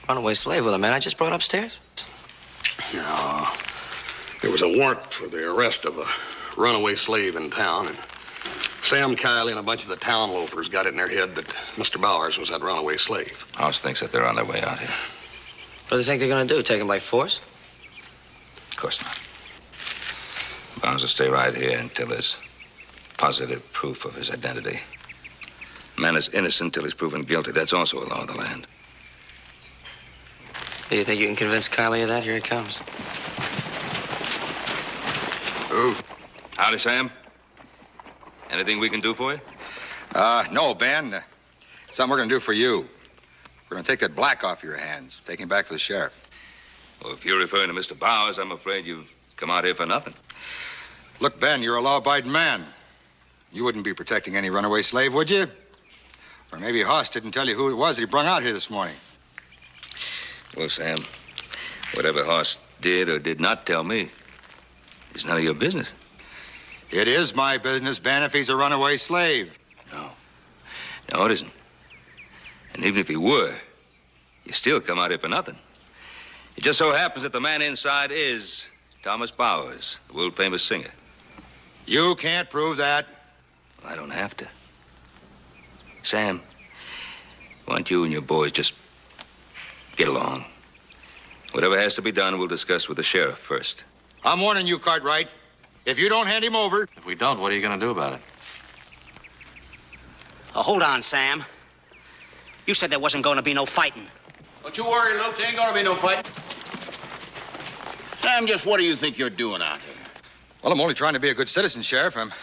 Runaway slave with a man I just brought upstairs? No. There was a warrant for the arrest of a runaway slave in town, and Sam Kiley and a bunch of the town loafers got it in their head that Mr. Bowers was that runaway slave. House thinks that they're on their way out here. What do they think they're going to do? Take him by force? Of course not. Bowers will stay right here until there's positive proof of his identity. A man is innocent till he's proven guilty. That's also a law of the land. Do you think you can convince Kiley of that? Here he comes. Who? Howdy, Sam. Anything we can do for you? No, Ben. Something we're going to do for you. We're going to take that black off your hands. Take him back for the sheriff. Well, if you're referring to Mr. Bowers, I'm afraid you've come out here for nothing. Look, Ben, you're a law-abiding man. You wouldn't be protecting any runaway slave, would you? Or maybe Hoss didn't tell you who it was that he brung out here this morning. Well, Sam, whatever Hoss did or did not tell me is none of your business. It is my business, Ben, if he's a runaway slave. No, it isn't. And even if he were, you still come out here for nothing. It just so happens that the man inside is Thomas Bowers, the world-famous singer. You can't prove that. Well, I don't have to. Sam, why don't you and your boys just get along? Whatever has to be done, we'll discuss with the sheriff first. I'm warning you, Cartwright. If you don't hand him over... If we don't, what are you going to do about it? Oh, hold on, Sam. You said there wasn't going to be no fighting. Don't you worry, Luke. There ain't gonna be no fighting. Sam, just what do you think you're doing out here? Well, I'm only trying to be a good citizen, Sheriff. I'm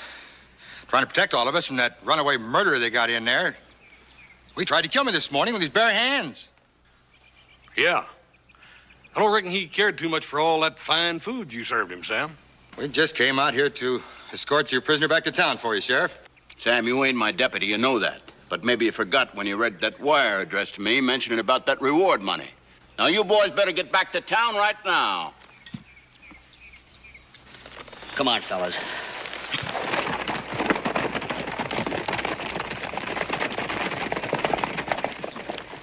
trying to protect all of us from that runaway murderer they got in there. We tried to kill me this morning with his bare hands. Yeah. I don't reckon he cared too much for all that fine food you served him, Sam. We just came out here to escort your prisoner back to town for you, Sheriff. Sam, you ain't my deputy, you know that. But maybe you forgot when you read that wire addressed to me mentioning about that reward money. Now, you boys better get back to town right now. Come on, fellas.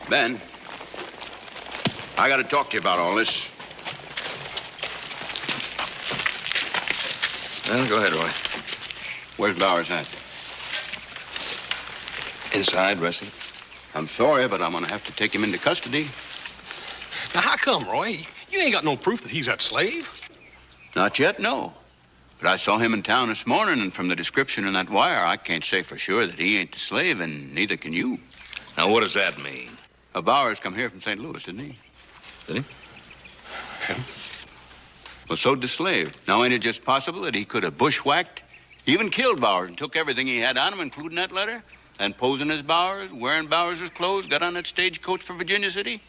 Ben, I got to talk to you about all this. Well, go ahead, Roy. Where's Bowers at? Inside, resting. I'm sorry, but I'm going to have to take him into custody. Now, how come, Roy? You ain't got no proof that he's that slave. Not yet, no. But I saw him in town this morning, and from the description in that wire, I can't say for sure that he ain't the slave, and neither can you. Now, what does that mean? Bowers come here from St. Louis, didn't he? Did he? Yeah. Well, so did the slave. Now, ain't it just possible that he could have bushwhacked, even killed Bowers, and took everything he had on him, including that letter, and posing as Bowers, wearing Bowers' clothes, got on that stagecoach for Virginia City?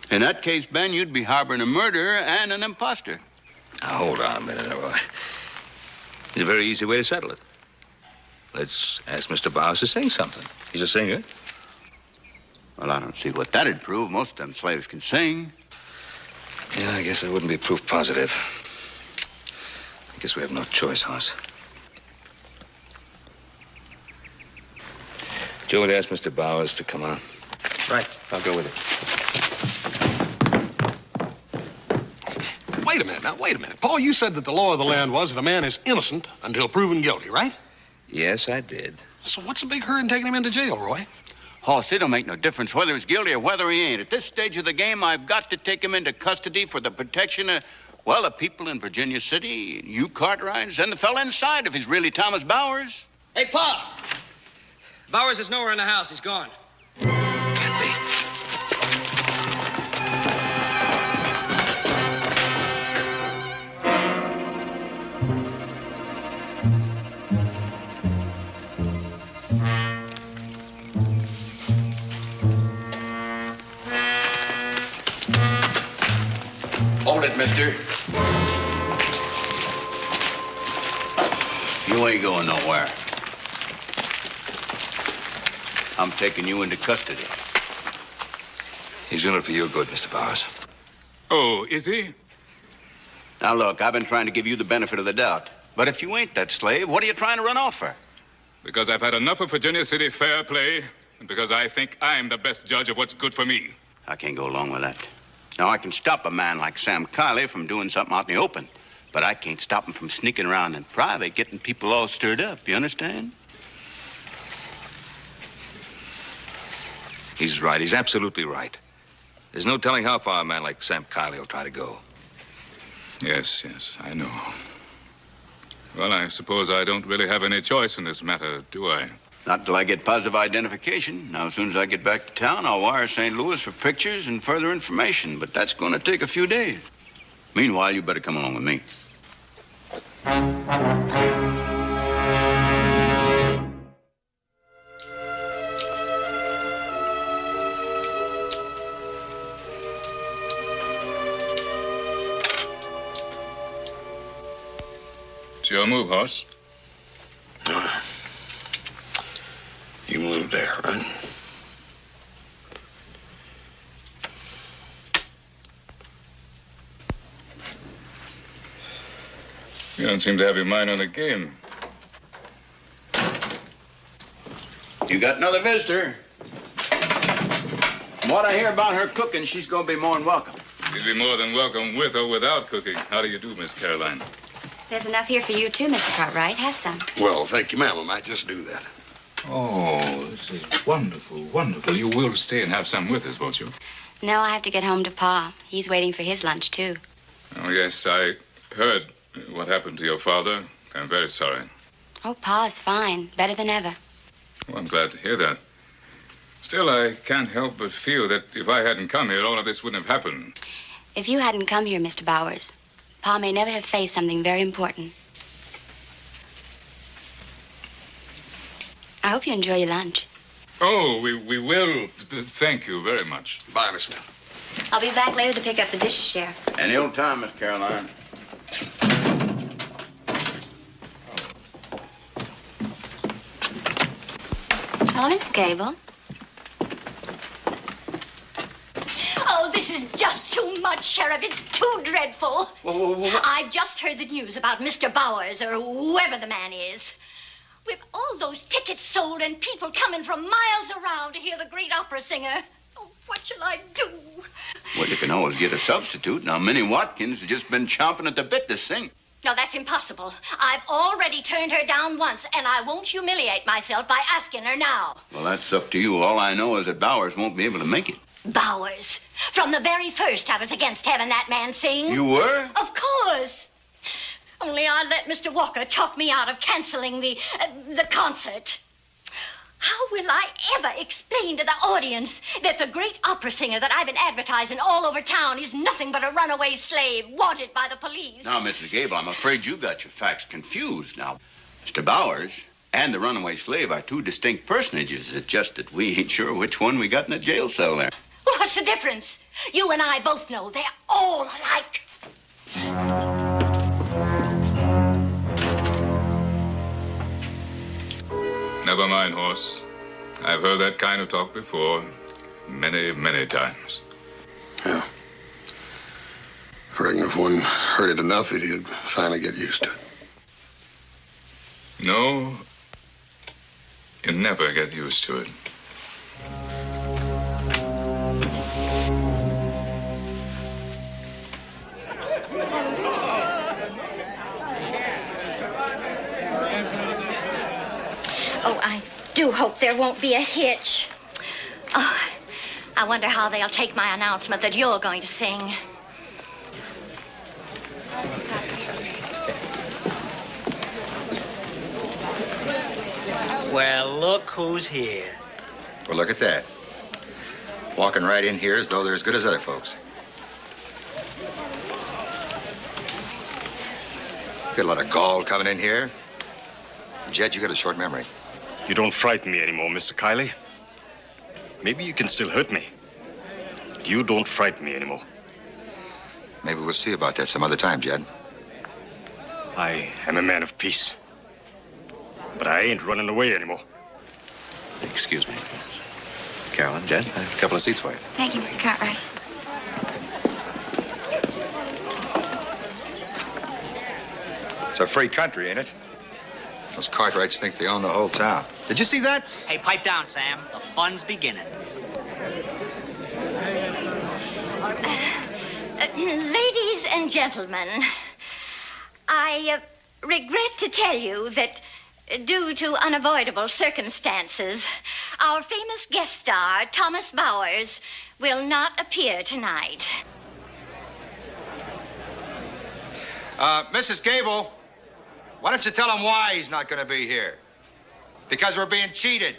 In that case, Ben, you'd be harboring a murderer and an imposter. Now, hold on a minute, Roy. There's a very easy way to settle it. Let's ask Mr. Bowers to sing something. He's a singer. Well, I don't see what that'd prove. Most of them slaves can sing. Yeah, I guess it wouldn't be proof positive. I guess we have no choice, Hoss. Joe would ask Mr. Bowers to come on. Right. I'll go with it. Wait a minute now, wait a minute. Paul, you said that the law of the land was that a man is innocent until proven guilty, right? Yes, I did. So what's the big hurry in taking him into jail, Roy? Hoss, it don't make no difference whether he's guilty or whether he ain't. At this stage of the game, I've got to take him into custody for the protection of, well, the people in Virginia City, you Cartwrights, and the fella inside if he's really Thomas Bowers. Hey, Pa! Bowers is nowhere in the house. He's gone. Can't be. Hold it, mister. You ain't going nowhere. I'm taking you into custody. He's doing it for your good, Mr. Bowers. Oh, is he? Now, look, I've been trying to give you the benefit of the doubt. But if you ain't that slave, what are you trying to run off for? Because I've had enough of Virginia City fair play, and because I think I'm the best judge of what's good for me. I can't go along with that. Now, I can stop a man like Sam Kiley from doing something out in the open, but I can't stop him from sneaking around in private, getting people all stirred up. You understand? He's right. He's absolutely right. There's no telling how far a man like Sam Kiley will try to go. Yes, I know. Well, I suppose I don't really have any choice in this matter, do I? Not till I get positive identification. Now, as soon as I get back to town, I'll wire St. Louis for pictures and further information, but that's going to take a few days. Meanwhile, you better come along with me. It's your move, Hoss. You moved there, right? You don't seem to have your mind on the game. You got another visitor. From what I hear about her cooking, she's going to be more than welcome. You'd be more than welcome with or without cooking. How do you do, Miss Caroline? There's enough here for you, too, Mr. Cartwright. Have some. Well, thank you, ma'am. I might just do that. Oh, this is wonderful, wonderful. You will stay and have some with us, won't you? No, I have to get home to Pa. He's waiting for his lunch, too. Oh, yes, I heard what happened to your father. I'm very sorry. Oh, Pa's fine. Better than ever. Well, I'm glad to hear that. Still, I can't help but feel that if I hadn't come here, all of this wouldn't have happened. If you hadn't come here, Mr. Bowers, Pa may never have faced something very important. I hope you enjoy your lunch. Oh, we will. Thank you very much. Bye, Miss Smith. I'll be back later to pick up the dishes, Sheriff. Any old time, Miss Caroline. Hello, Miss Gable. Oh, this is just too much, Sheriff. It's too dreadful. I've just heard the news about Mr. Bowers, or whoever the man is. With all those tickets sold and people coming from miles around to hear the great opera singer. Oh, what shall I do? Well, you can always get a substitute. Now, Minnie Watkins has just been chomping at the bit to sing. No, that's impossible. I've already turned her down once, and I won't humiliate myself by asking her now. Well, that's up to you. All I know is that Bowers won't be able to make it. Bowers. From the very first, I was against having that man sing. You were? Of course. Only I let Mr. Walker talk me out of canceling the concert. How will I ever explain to the audience that the great opera singer that I've been advertising all over town is nothing but a runaway slave wanted by the police? Now, Mrs. Gable, I'm afraid you got your facts confused. Now, Mr. Bowers and the runaway slave are two distinct personages. It's just that we ain't sure which one we got in the jail cell there. Well, what's the difference? You and I both know they're all alike. Never mind, horse. I've heard that kind of talk before. Many, many times. Yeah. I reckon if one heard it enough, he'd finally get used to it. No, you never get used to it. Oh, I do hope there won't be a hitch. Oh, I wonder how they'll take my announcement that you're going to sing. Well, look who's here. Well, look at that. Walking right in here as though they're as good as other folks. Got a lot of gall coming in here. Jed, you got a short memory. You don't frighten me anymore, Mr. Kiley. Maybe you can still hurt me. But you don't frighten me anymore. Maybe we'll see about that some other time, Jed. I am a man of peace. But I ain't running away anymore. Excuse me. Carolyn, Jed, a couple of seats for you. Thank you, Mr. Cartwright. It's a free country, ain't it? Those Cartwrights think they own the whole town. Did you see that? Hey, pipe down, Sam. The fun's beginning. Ladies and gentlemen, I regret to tell you that due to unavoidable circumstances, our famous guest star, Thomas Bowers, will not appear tonight. Mrs. Gable, why don't you tell him why he's not going to be here? Because we're being cheated.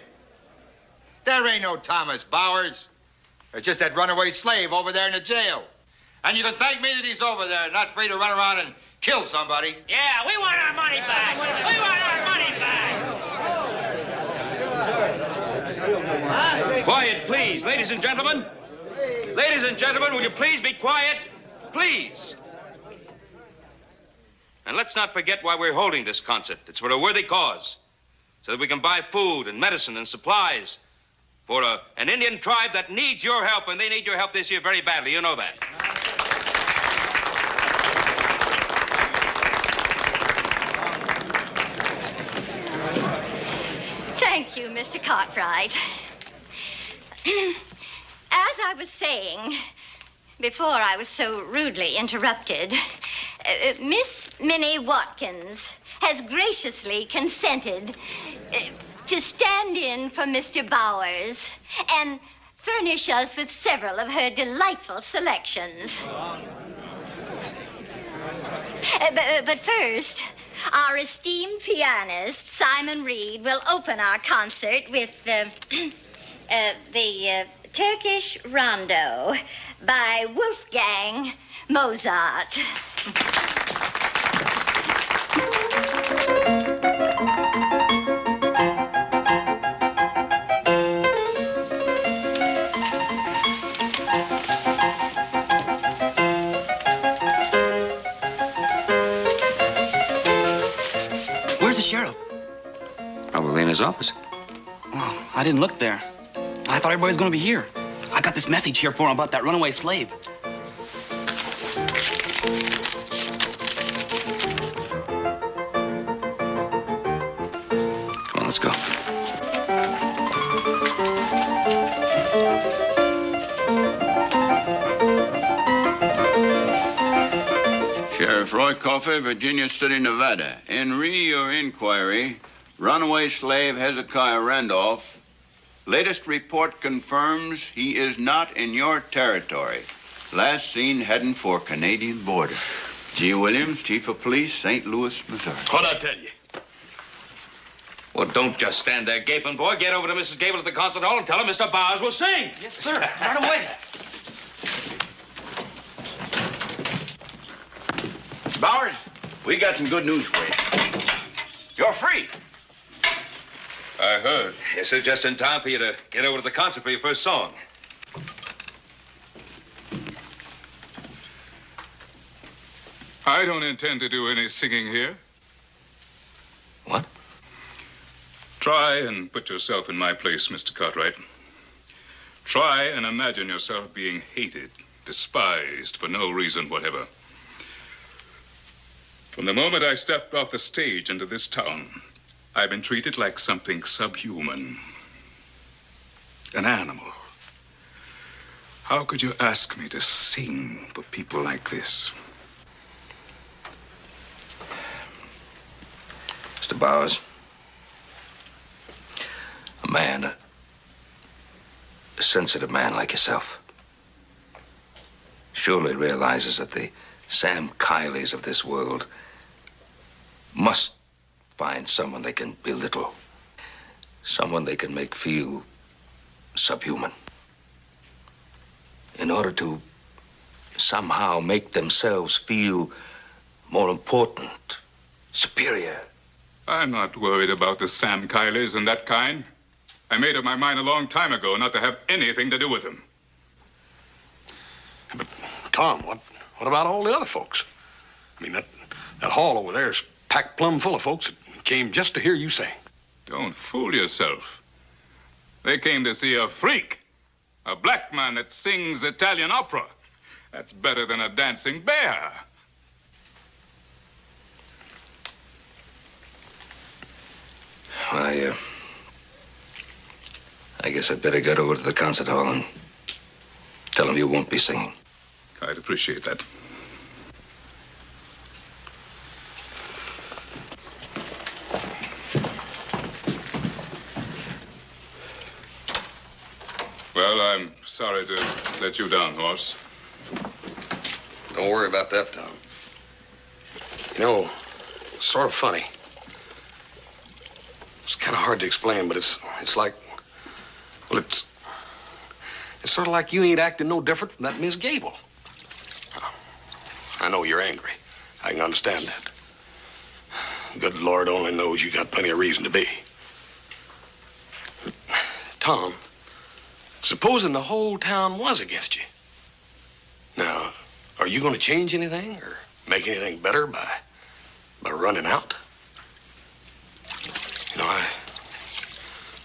There ain't no Thomas Bowers. There's just that runaway slave over there in the jail. And you can thank me that he's over there, not free to run around and kill somebody. Yeah, we want our money back. We want our money back. Quiet, please, ladies and gentlemen. Ladies and gentlemen, will you please be quiet? Please. And let's not forget why we're holding this concert. It's for a worthy cause, so that we can buy food and medicine and supplies for an Indian tribe that needs your help, and they need your help this year very badly. You know that. Thank you, Mr. Cartwright. As I was saying, before I was so rudely interrupted, Miss Minnie Watkins has graciously consented to stand in for Mr. Bowers and furnish us with several of her delightful selections. But first, our esteemed pianist, Simon Reed, will open our concert with the Turkish Rondo by Wolfgang Mozart. Where's the sheriff? Probably in his office. Oh, I didn't look there. I thought everybody was going to be here. I got this message here for him about that runaway slave. Come on, let's go. Sheriff Roy Coffey, Virginia City, Nevada. In your inquiry, runaway slave Hezekiah Randolph. Latest report confirms he is not in your territory. Last seen heading for Canadian border. G. Williams, Chief of Police, St. Louis, Missouri. What'd I tell you? Well, don't just stand there gaping, boy. Get over to Mrs. Gable at the concert hall and tell her Mr. Bowers will sing. Yes, sir. Right away. Bowers, we got some good news for you. You're free. I heard. Yes, sir, just in time for you to get over to the concert for your first song. I don't intend to do any singing here. What? Try and put yourself in my place, Mr. Cartwright. Try and imagine yourself being hated, despised for no reason whatever. From the moment I stepped off the stage into this town, I've been treated like something subhuman. An animal. How could you ask me to sing for people like this? Mr. Bowers, a man, a sensitive man like yourself, surely realizes that the Sam Kileys of this world must find someone they can belittle, someone they can make feel subhuman, in order to somehow make themselves feel more important, superior. I'm not worried about the Sam Kileys and that kind. I made up my mind a long time ago not to have anything to do with them. But, Tom, what about all the other folks? I mean, that hall over there is packed plumb full of folks that came just to hear you sing. Don't fool yourself. They came to see a freak, a black man that sings Italian opera. That's better than a dancing bear. I guess I'd better get over to the concert hall and tell them you won't be singing. I'd appreciate that. Well, I'm sorry to let you down, Horse. Don't worry about that, Tom. You know, it's sort of funny. It's kind of hard to explain, but it's like, well, it's sort of like you ain't acting no different from that Miss Gable. I know you're angry. I can understand that. Good Lord only knows you got plenty of reason to be. But, Tom, supposing the whole town was against you. Now, are you going to change anything or make anything better by running out? You know, I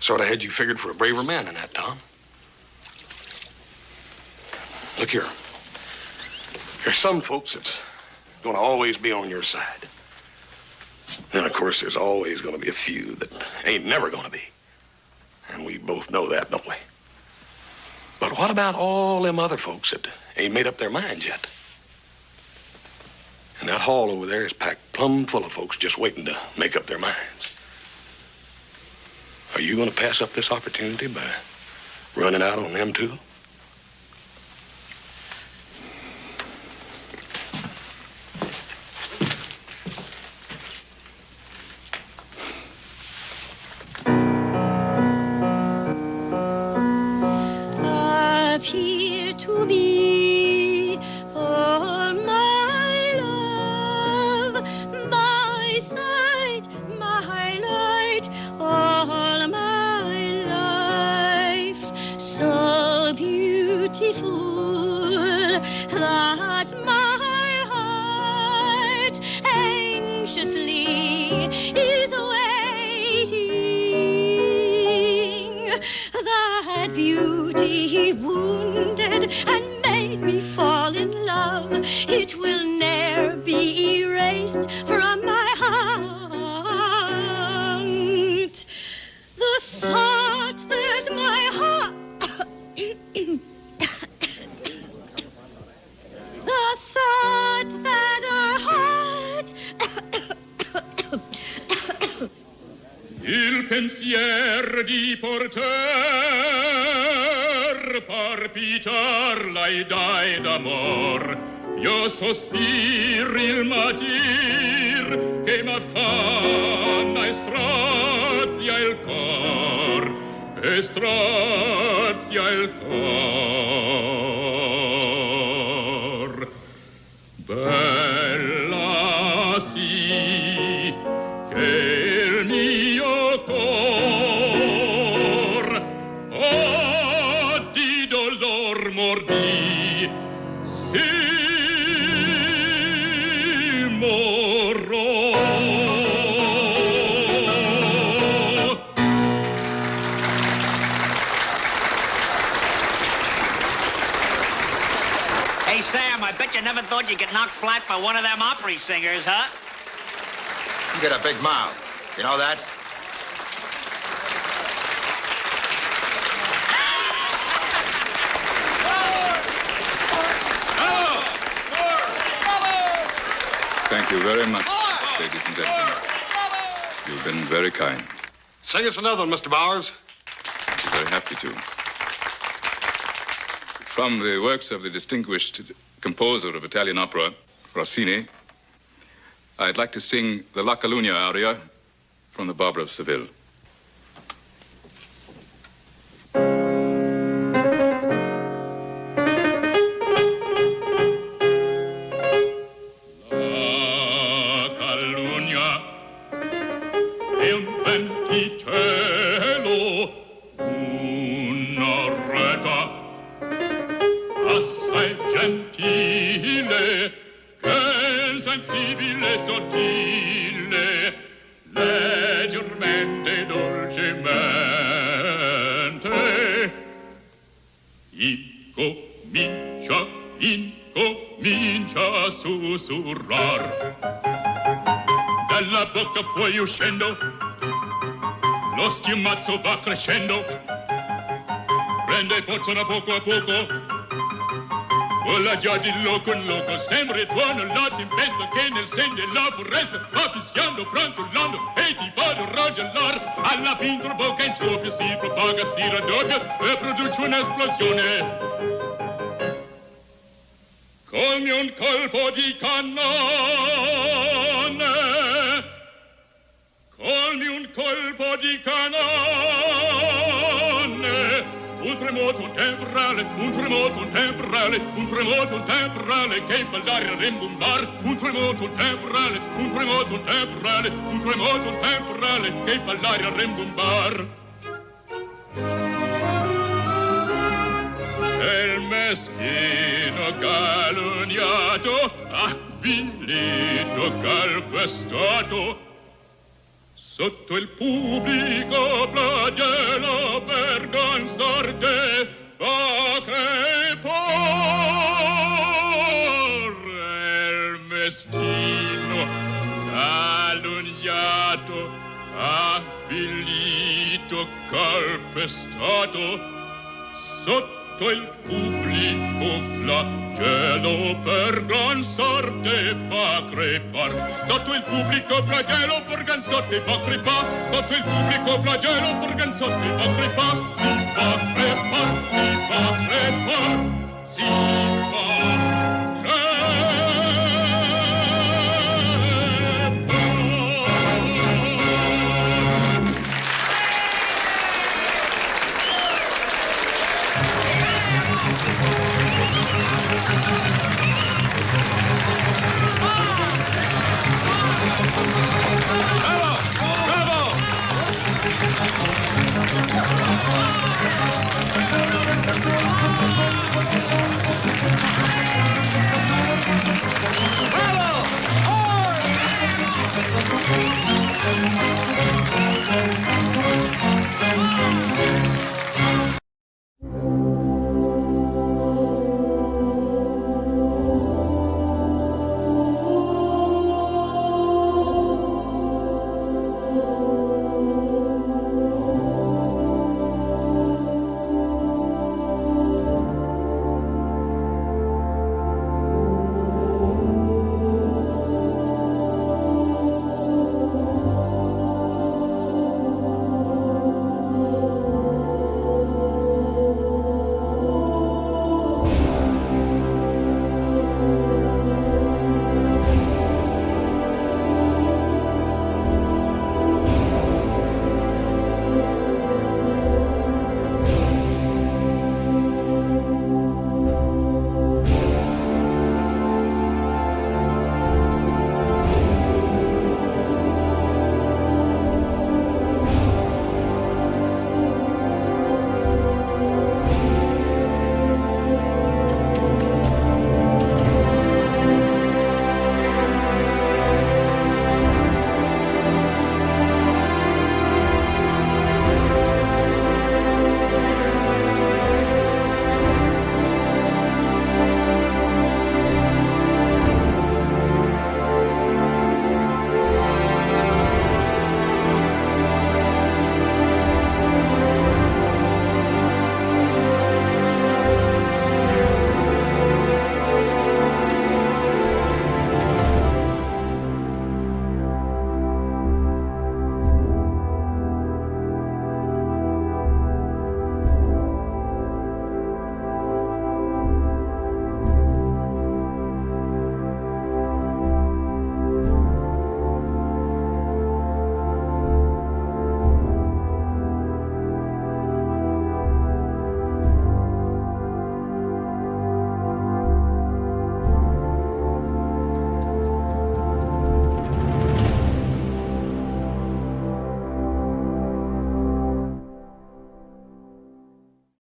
sort of had you figured for a braver man than that, Tom. Look here. There's some folks that's going to always be on your side. Then, of course, there's always going to be a few that ain't never going to be. And we both know that, don't we? But what about all them other folks that ain't made up their minds yet? And that hall over there is packed plumb full of folks just waiting to make up their minds. Are you going to pass up this opportunity by running out on them, too? Appear to be all my love, my sight, my light, all my life, so beautiful that my heart anxiously is waiting. That beauty wounded and made me fall in love. It will ne'er be erased from my heart. The thought that my heart... The thought that our heart... Il pensier di poter palpitar l'ai dai d'amor. Io sospir il matir che m'affanna e strazia il cor, e strazia il cor. Bella sì che il mio cor di dolor mordì, sì morrò. Hey, Sam, I bet you never thought you'd get knocked flat by one of them Opry singers, huh? You got a big mouth. You know that? Thank you very much, ladies and gentlemen. You've been very kind. Sing us another one, Mr. Bowers. I'd be very happy to. From the works of the distinguished composer of Italian opera, Rossini, I'd like to sing the La Calunnia aria from the Barber of Seville. La Calunnia è un venticello, una reta assai gentile, che sensibile e sottile, leggermente, dolcemente, incomincia a sussurrar. Dalla bocca fuori uscendo, lo schiumazzo va crescendo, prende forza da poco a poco. Quella già di loco in loco, sembra e tuono la tempesta che nel sen della foresta va fischiando, brontolando e ti fa raggelar. Alla pintura bocca in scoppia si propaga, si raddoppia e produce un'esplosione. Colmi un colpo di cannone, colmi un colpo di cannone. Un tremoto temporale, un tremoto temporale, un tremoto temporale che fa l'aria rimbombar. Un tremoto temporale, un tremoto temporale, un tremoto temporale che fa l'aria rimbombar. E il meschino calunniato, avvilito, calpestato, sotto il pubblico flagello per cansarte va crepare. Il meschino calunniato, avvilito, calpestato, sotto il pubblico flagello per gansarte va crepar. Sotto il pubblico flagello per gansarte va crepar. Sotto il pubblico flagello per gansarte va crepar. Si va crepar, si va crepar.